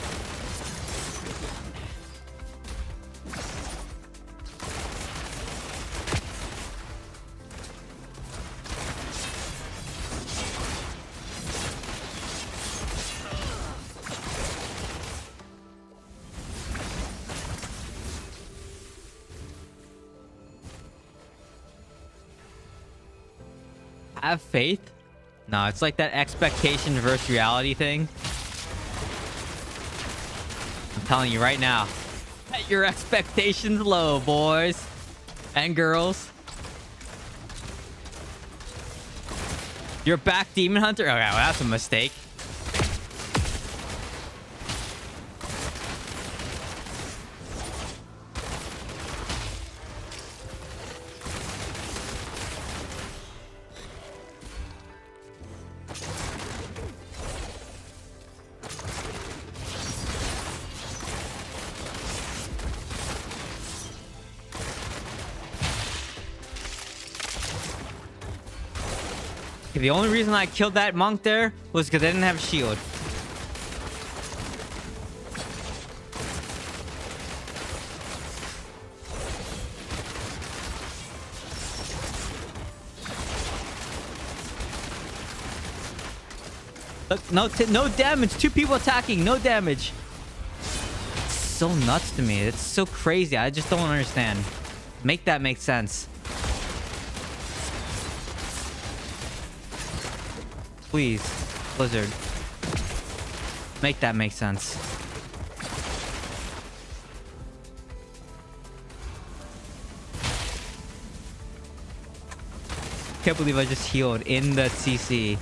S2: Have faith? No, it's like that expectation versus reality thing. I'm telling you right now, set your expectations low, boys and girls. You're back, Demon Hunter? Okay, well, that's a mistake. The only reason I killed that monk there was because they didn't have a shield. Look, no damage. 2 people attacking, no damage. It's so nuts to me. It's so crazy. I just don't understand. Make that make sense. Please, Blizzard. Make that make sense. Can't believe I just healed in the CC.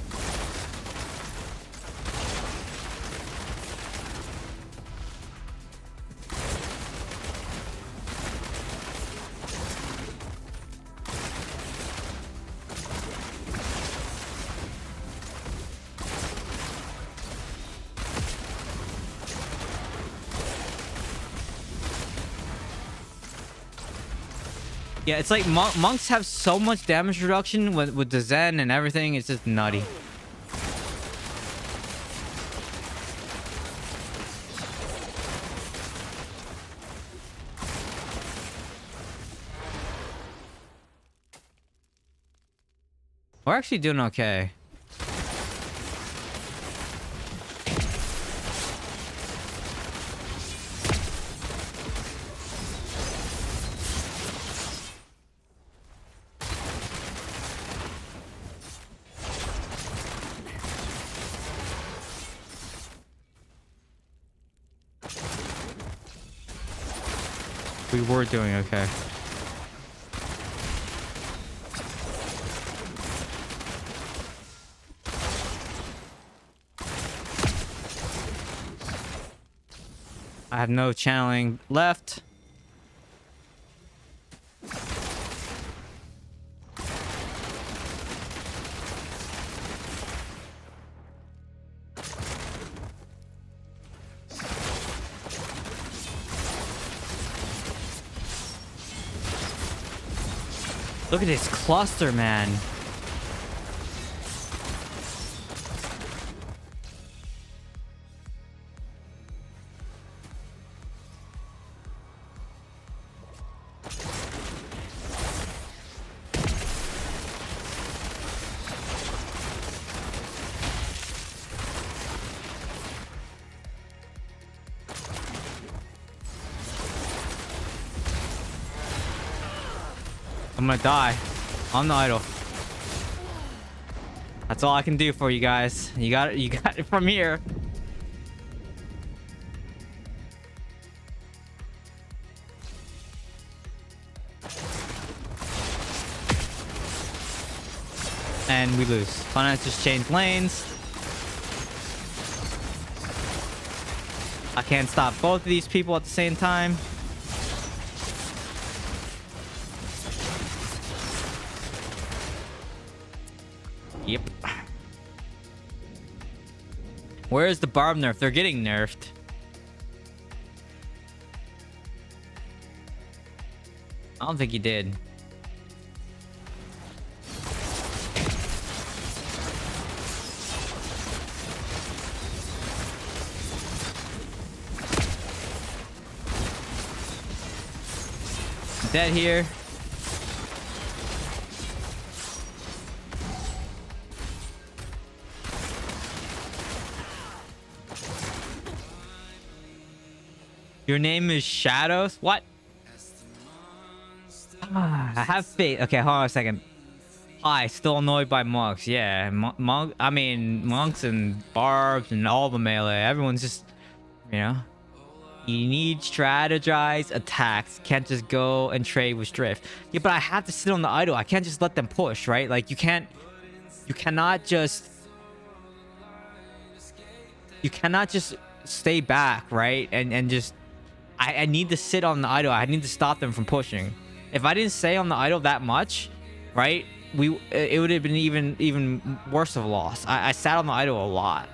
S2: Yeah, it's like monks have so much damage reduction with the Zen and everything. It's just nutty. We're actually doing okay. We were doing okay. I have no channeling left. Look at this cluster, man. I'm gonna die on the idol. That's all I can do for you guys. You got it from here. And we lose. Finance just changed lanes. I can't stop both of these people at the same time. Yep. Where is the barb nerf? They're getting nerfed. I don't think he did. Dead here. Your name is Shadows? What? I have faith. Okay, hold on a second. Hi, still annoyed by monks. Yeah, monks and barbs and all the melee. Everyone's just, you know. You need strategized attacks. Can't just go and trade with drift. Yeah, but I have to sit on the idol. I can't just let them push, right? Like you cannot just stay back, right? And just I need to sit on the idol. I need to stop them from pushing. If I didn't stay on the idol that much, right? It would have been even worse of a loss. I sat on the idol a lot.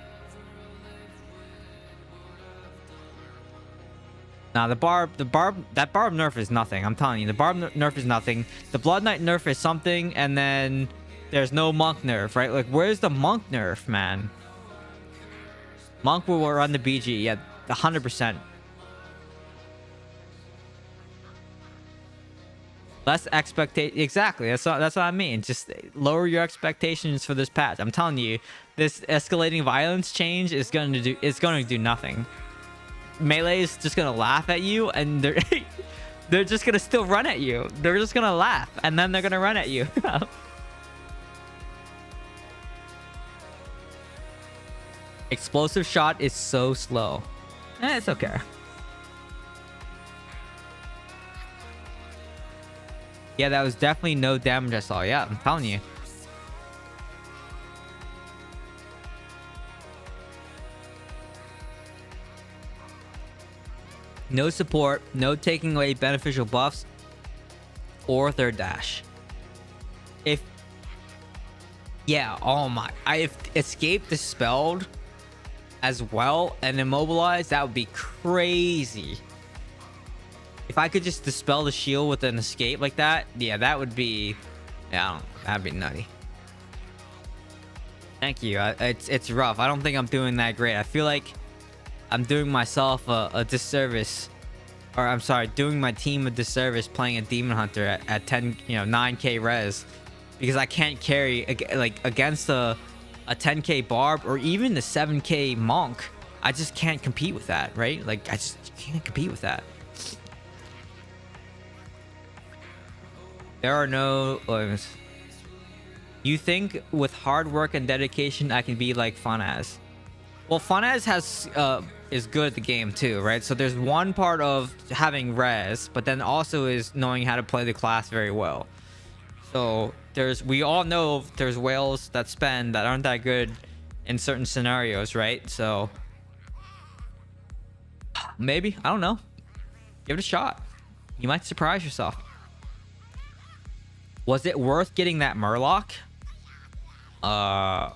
S2: Now that barb nerf is nothing. I'm telling you, the barb nerf is nothing. The blood knight nerf is something, and then There's no monk nerf, right? Like, where's the monk nerf, man? Monk will run the BG, yeah, 100%. Less expectation, exactly. That's what I mean. Just lower your expectations for this patch. I'm telling you, this escalating violence change is going to do nothing. Melee is just gonna laugh at you, and they're just gonna still run at you. They're just gonna laugh, and then they're gonna run at you. Explosive shot is so slow. It's okay. Yeah, that was definitely no damage I saw. Yeah, I'm telling you. No support, no taking away beneficial buffs, or third dash. Oh my, if escape dispelled as well and immobilized, that would be crazy. If I could just dispel the shield with an escape like that, yeah, that would be, that'd be nutty. Thank you. It's rough. I don't think I'm doing that great. I feel like I'm doing myself a disservice, or I'm sorry, doing my team a disservice playing a demon hunter at 10, 9k res, because I can't carry like against a 10k barb or even the 7k monk. I just can't compete with that, right? Like, I just can't compete with that. There are no. You think with hard work and dedication I can be like Funaz? Well, Funaz is good at the game too, right? So there's one part of having res, but then also is knowing how to play the class very well. So we all know there's whales that spend that aren't that good in certain scenarios, right? So maybe, I don't know. Give it a shot. You might surprise yourself. Was it worth getting that Murloc? Can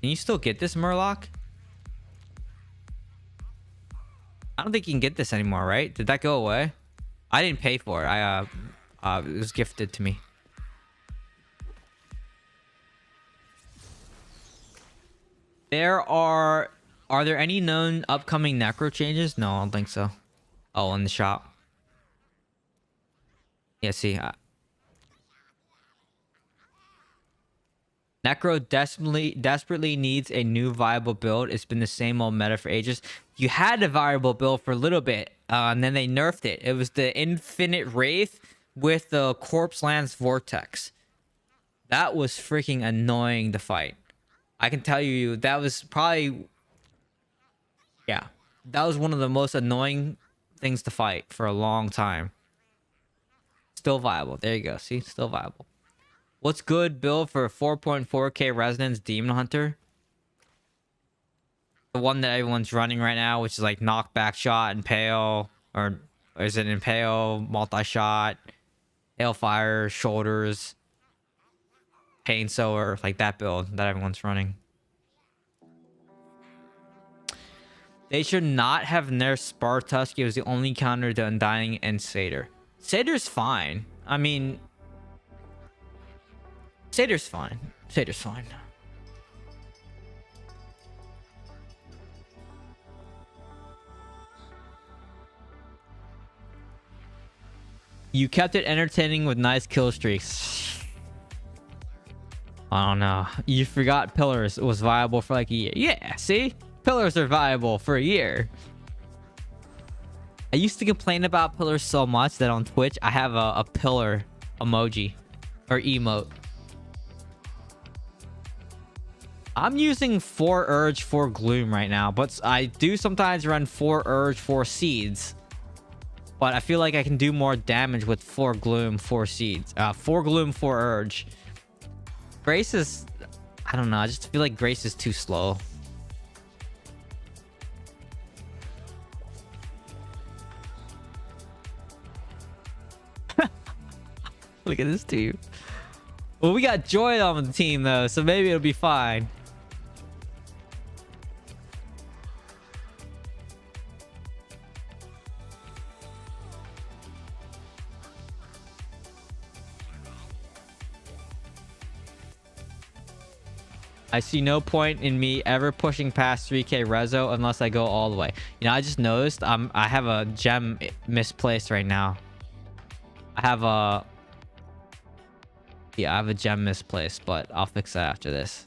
S2: you still get this Murloc? I don't think you can get this anymore, right? Did that go away? I didn't pay for it. It was gifted to me. Are there any known upcoming necro changes? No, I don't think so. Oh, in the shop. Yeah, see. Necro desperately needs a new viable build. It's been the same old meta for ages. You had a viable build for a little bit, and then they nerfed it. It was the Infinite Wraith with the Corpse Lance Vortex. That was freaking annoying to fight. I can tell you, that was probably... Yeah, that was one of the most annoying things to fight for a long time. Still viable. There you go. See? Still viable. What's good build for 4.4k Resonance Demon Hunter? The one that everyone's running right now, which is like knockback shot, impale, or is it impale, multi-shot, hailfire, shoulders, pain sower, like that build that everyone's running. They should not have nerfed Spartusk. It was the only counter to Undying and Satyr. Satyr's fine. I mean, Satyr's fine. Satyr's fine. You kept it entertaining with nice kill streaks. I don't know. You forgot Pillars was viable for like a year. Yeah, see? Pillars are viable for a year. I used to complain about Pillars so much that on Twitch, I have a pillar emoji or emote. I'm using 4 Urge, 4 Gloom right now, but I do sometimes run 4 Urge, 4 Seeds. But I feel like I can do more damage with 4 Gloom, 4 Seeds. 4 Gloom, 4 Urge. Grace is... I don't know, I just feel like Grace is too slow. Look at this team. Well, we got Joy on the team, though, so maybe it'll be fine. I see no point in me ever pushing past 3k rezo unless I go all the way. You know, I just noticed I have a gem misplaced right now. I have a gem misplaced, but I'll fix that after this.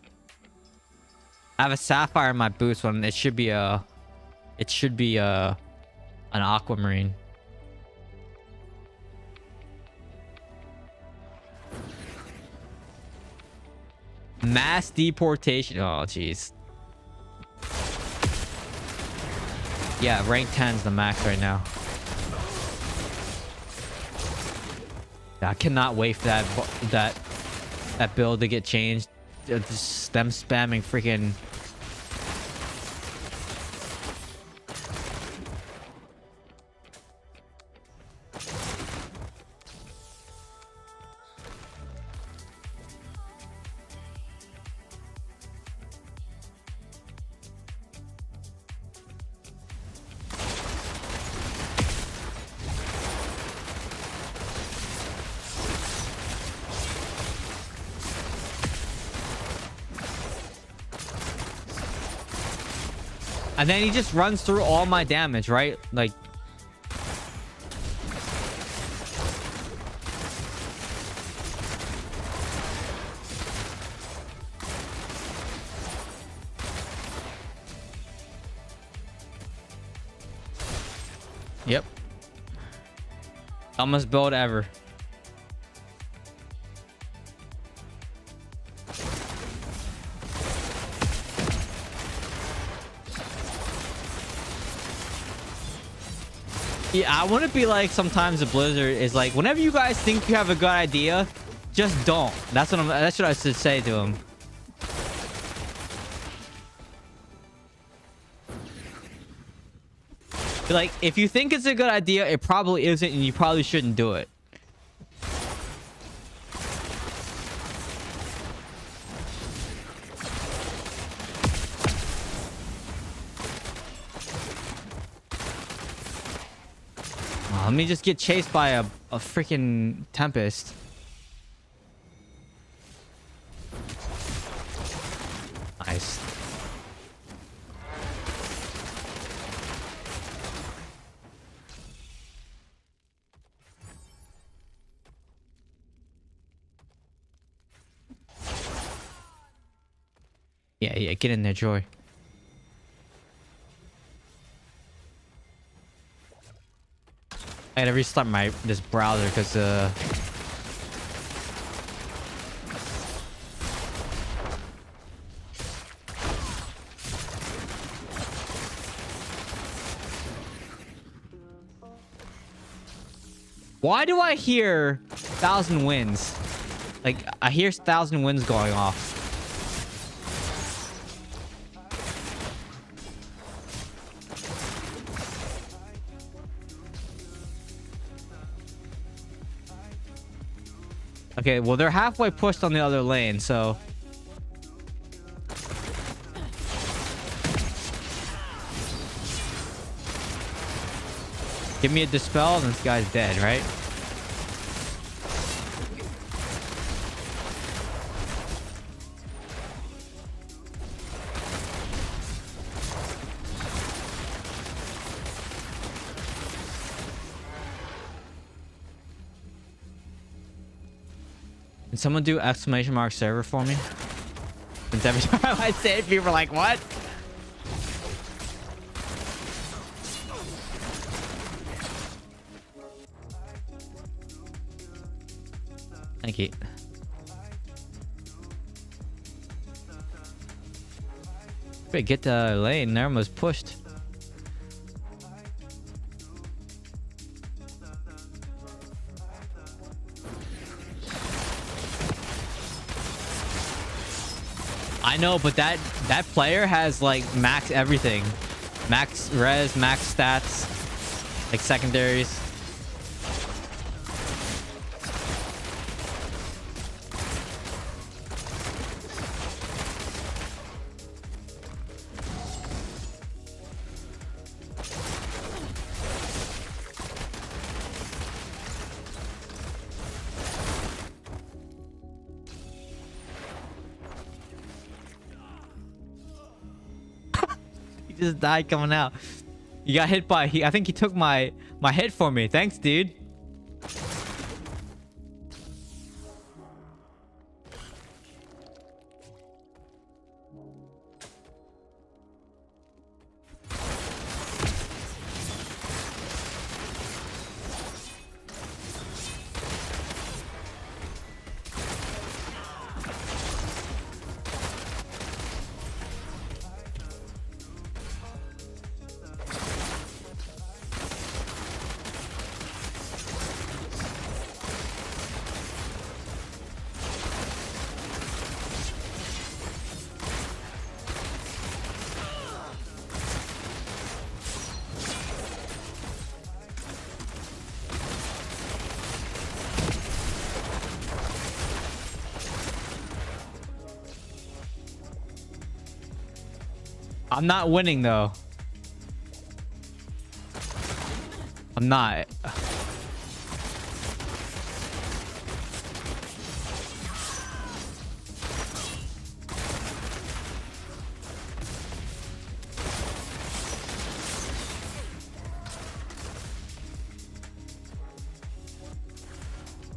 S2: I have a sapphire in my boots when it should be an aquamarine. Mass deportation. Oh, jeez. Yeah, rank 10 is the max right now. I cannot wait for that build to get changed. Just them spamming freaking. And then he just runs through all my damage, right? Like... Yep. Dumbest build ever. Yeah, I want to be like sometimes the Blizzard is like, whenever you guys think you have a good idea, just don't. That's what I should say to him. Be like, if you think it's a good idea, it probably isn't, and you probably shouldn't do it. Let me just get chased by a freaking Tempest. Nice. Yeah, get in there, Joy. I gotta restart this browser because why do I hear 1,000 winds? Like, I hear 1,000 winds going off. Okay, well, they're halfway pushed on the other lane, so... Give me a dispel and this guy's dead, right? Can someone do exclamation mark server for me? Since every time I say it, people are like, what? Thank you. Wait, get the lane. They're almost pushed. I know, but that player has like max everything. Max res, max stats, like secondaries. just died coming out. He got hit by. I think he took my hit for me. Thanks, dude. I'm not winning though. I'm not.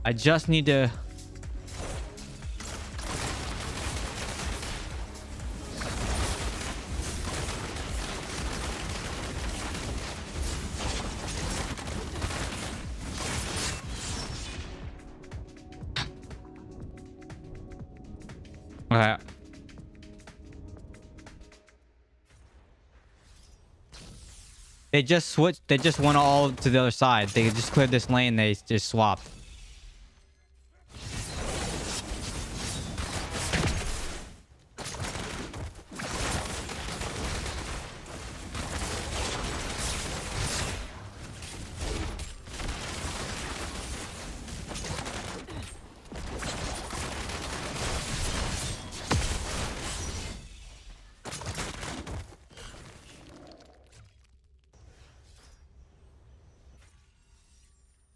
S2: I just need to. Okay. They just switched. They just went all to the other side. They just cleared this lane. They just swapped.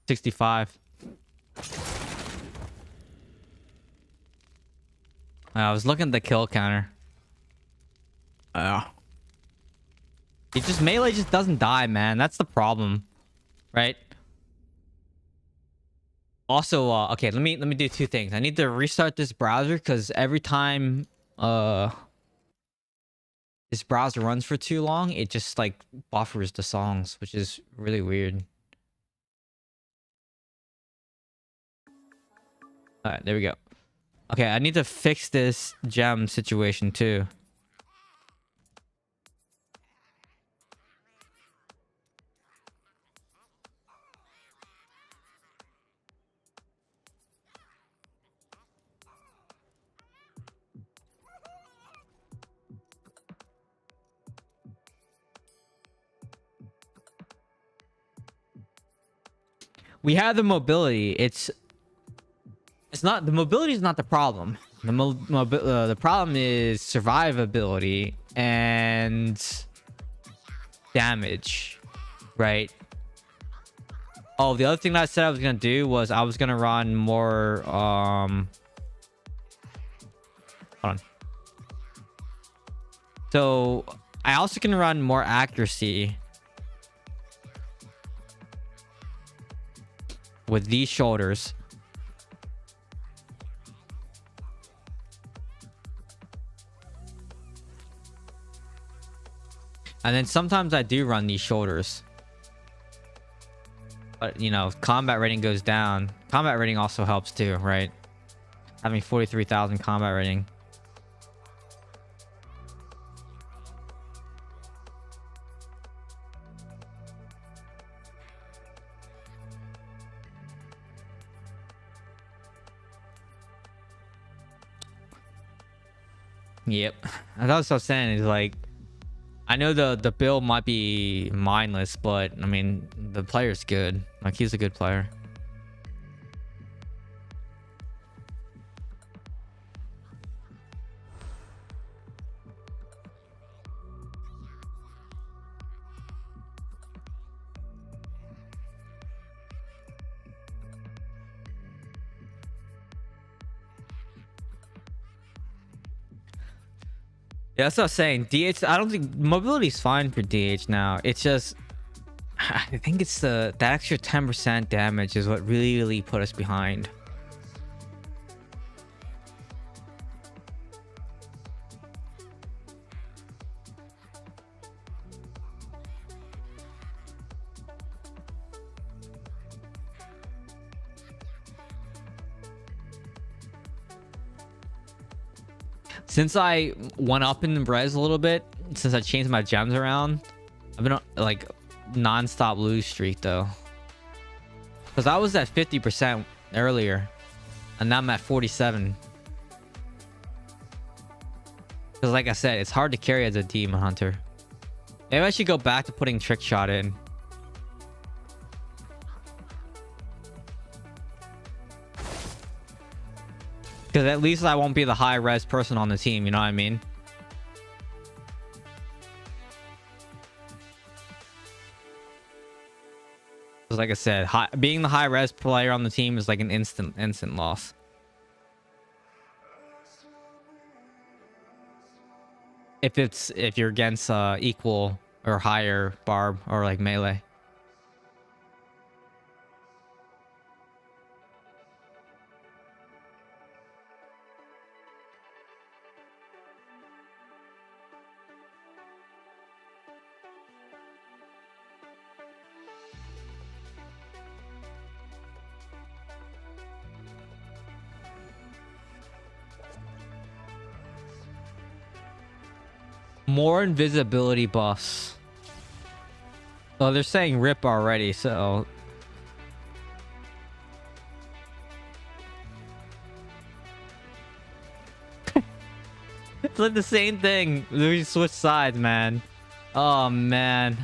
S2: $65. I was looking at the kill counter. He just melee just doesn't die, man. That's the problem, right? Also, okay, let me do two things. I need to restart this browser because every time this browser runs for too long, it just like buffers the songs, which is really weird. All right, there we go. Okay, I need to fix this gem situation too. We have the mobility. It's not the mobility is not the problem. The problem is survivability and damage, right? Oh, the other thing that I said I was gonna do was I was gonna run more hold on. So I also can run more accuracy with these shoulders. And then sometimes I do run these shoulders. But, you know, combat rating goes down. Combat rating also helps too, right? Having 43,000 combat rating. Yep. That's what I was saying. Is like, I know the build might be mindless, but I mean the player's good. Like, he's a good player. Yeah, that's what I was saying. DH, I don't think mobility's fine for DH now. It's just, I think it's that extra 10% damage is what really put us behind. Since I went up in the res a little bit, since I changed my gems around, I've been on like non-stop lose streak though. Because I was at 50% earlier, and now I'm at 47. Because like I said, it's hard to carry as a demon hunter. Maybe I should go back to putting trick shot in. Because at least I won't be the high res person on the team, you know what I mean? Because like I said, being the high res player on the team is like an instant loss. If you're against equal or higher barb or like melee. More invisibility buffs. Oh, they're saying rip already, so it's like the same thing. We switch sides, man. Oh man.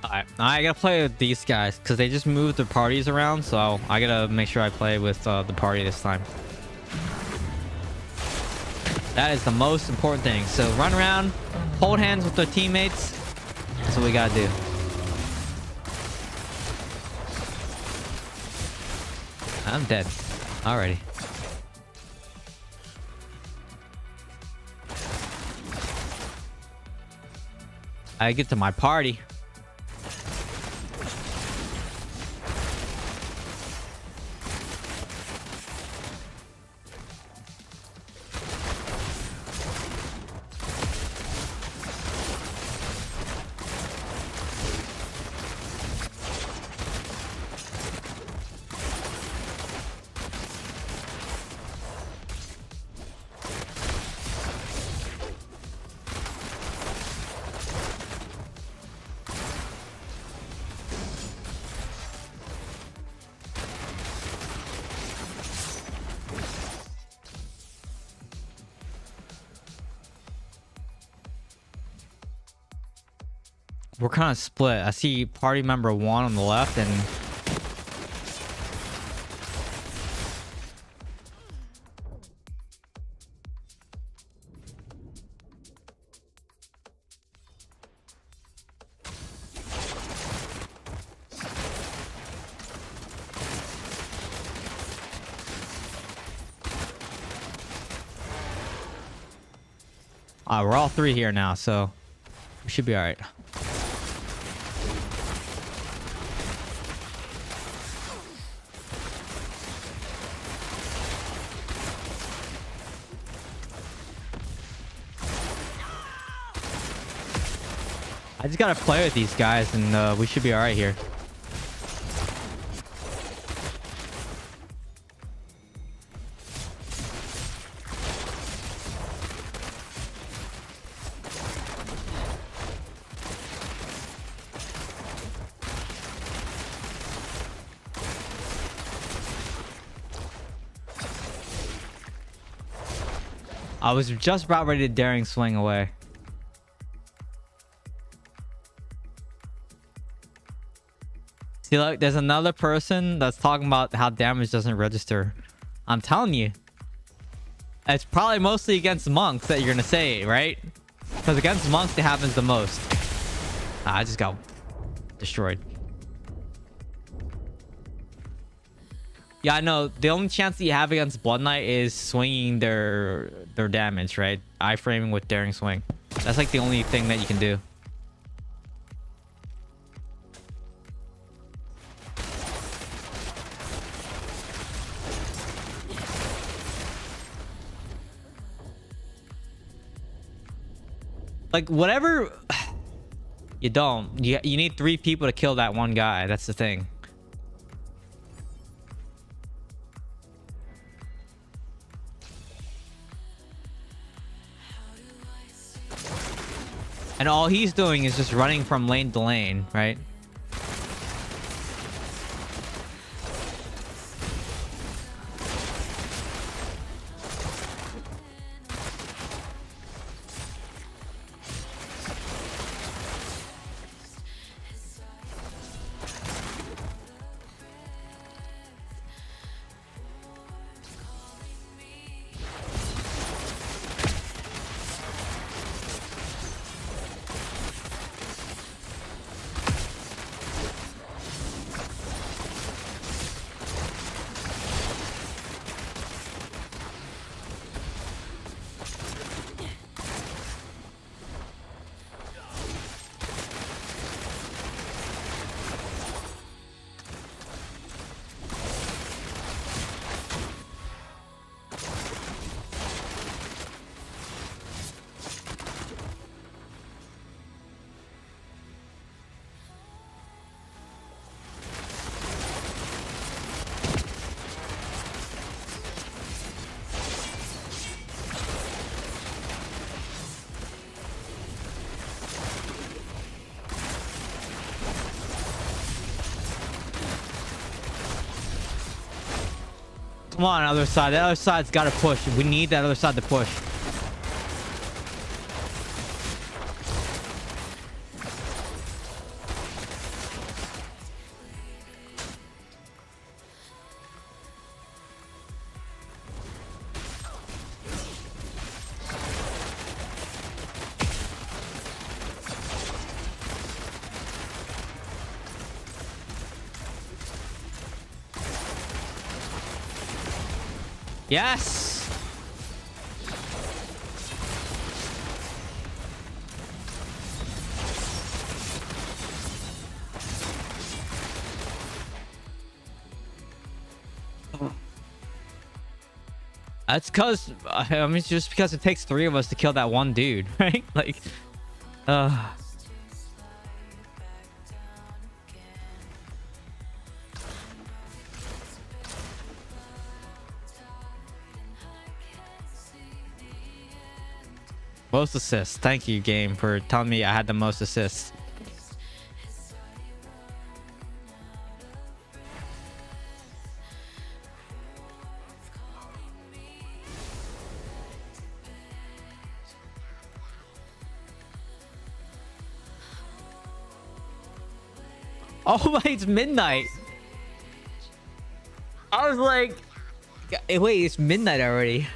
S2: Alright, I gotta play with these guys because they just moved their parties around, so I gotta make sure I play with the party this time. That is the most important thing. So run around, hold hands with their teammates. That's what we gotta do. I'm dead already. I get to my party. We're kind of split. I see party member 1 on the left and we're all 3 here now, so we should be all right. I just gotta play with these guys and we should be alright here. I was just about ready to daring swing away. See, look, there's another person that's talking about how damage doesn't register. I'm telling you. It's probably mostly against monks that you're gonna say it, right? Because against monks, it happens the most. I just got destroyed. Yeah, I know. The only chance that you have against Blood Knight is swinging their damage, right? Iframing with daring swing. That's like the only thing that you can do. Like whatever. You don't. You need 3 people to kill that one guy. That's the thing. And all he's doing is just running from lane to lane, right? Come on, other side. The other side's got to push. We need that other side to push. Yes. That's because I mean, it's just because it takes 3 of us to kill that one dude, right? Like, most assists. Thank you, game, for telling me I had the most assists. Oh my, it's midnight. I was like, wait, it's midnight already.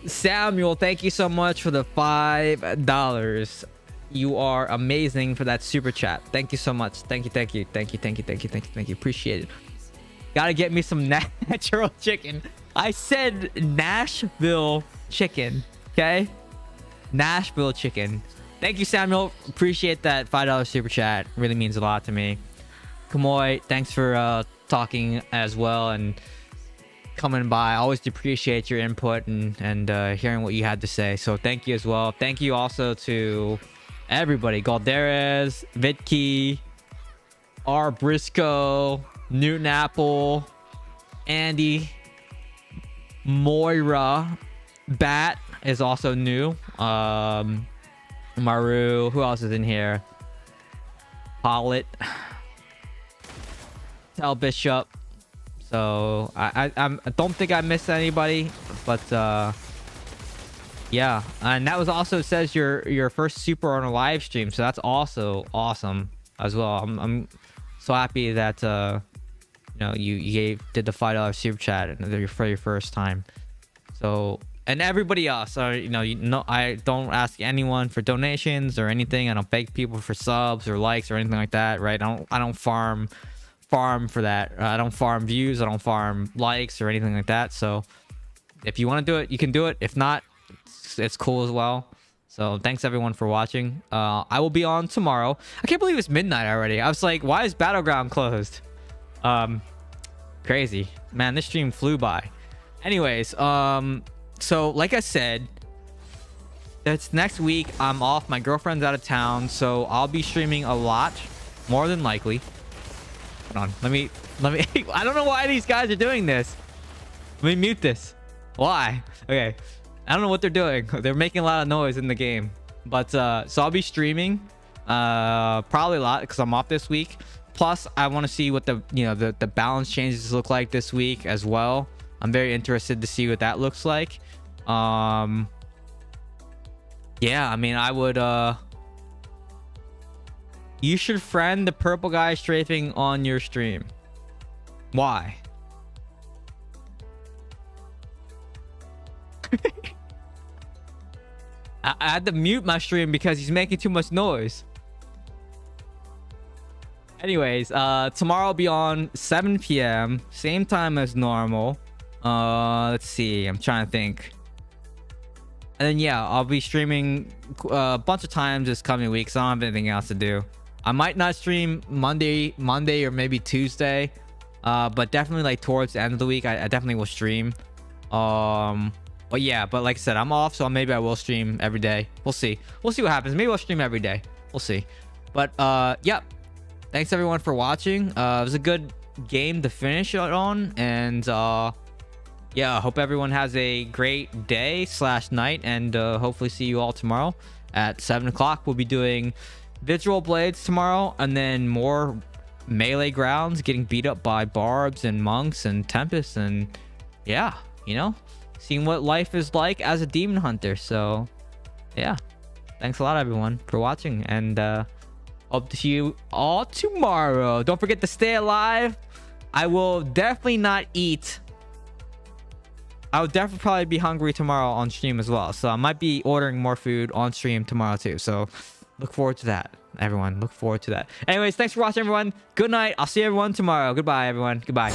S2: Samuel, thank you so much for the $5. You are amazing for that super chat. Thank you so much. Thank you, thank you, thank you, thank you, thank you, thank you, thank you. Appreciate it. Gotta get me some natural chicken. I said Nashville chicken. Okay, Nashville chicken. Thank you, Samuel. Appreciate that $5 super chat. Really means a lot to me. Kamoy, thanks for talking as well and coming by. Always appreciate your input and hearing what you had to say. So thank you as well. Thank you also to everybody. Galderes, Vitki, R. Briscoe, Newton Apple, Andy, Moira, Bat is also new. Maru, who else is in here? Pollitt, Tell Bishop. So I don't think I missed anybody, but yeah. And that was also says your first super on a live stream, so that's also awesome as well. I'm so happy that you know you did the $5 super chat for your first time. So, and everybody else, I don't ask anyone for donations or anything. I don't beg people for subs or likes or anything like that, right? I don't farm for that. I don't farm views. I don't farm likes or anything like that. So if you want to do it, you can do it. If not, it's cool as well. So thanks everyone for watching. I will be on tomorrow. I can't believe it's midnight already. I was like, why is Battleground closed? Crazy, man. This stream flew by. Anyways, so like I said, it's next week. I'm off. My girlfriend's out of town, so I'll be streaming a lot, more than likely. Hold on, let me I don't know why these guys are doing this. Let me mute this. Why? Okay, I don't know what they're doing. They're making a lot of noise in the game. But so I'll be streaming probably a lot because I'm off this week. Plus I want to see what the the balance changes look like this week as well. I'm very interested to see what that looks like. Yeah, I mean, I would you should friend the purple guy strafing on your stream. Why? I had to mute my stream because he's making too much noise. Anyways, tomorrow I'll be on 7 p.m. same time as normal. Let's see, I'm trying to think. And then yeah, I'll be streaming a bunch of times this coming week, so I don't have anything else to do. I might not stream Monday or maybe Tuesday, but definitely like towards the end of the week I definitely will stream. But yeah, but like I said, I'm off, so maybe I will stream every day. We'll see what happens. Maybe I'll stream every day, we'll see. But yeah, thanks everyone for watching. It was a good game to finish it on, and yeah, I hope everyone has a great day / night, and hopefully see you all tomorrow at 7 o'clock. We'll be doing Visual Blades tomorrow, and then more melee grounds, getting beat up by barbs and monks and tempests, and yeah, seeing what life is like as a demon hunter. So yeah, thanks a lot everyone for watching, and hope to see you all tomorrow. Don't forget to stay alive. I will definitely not eat. I would definitely probably be hungry tomorrow on stream as well. So I might be ordering more food on stream tomorrow too. So look forward to that, everyone. Look forward to that. Anyways, thanks for watching, everyone. Good night. I'll see everyone tomorrow. Goodbye, everyone. Goodbye.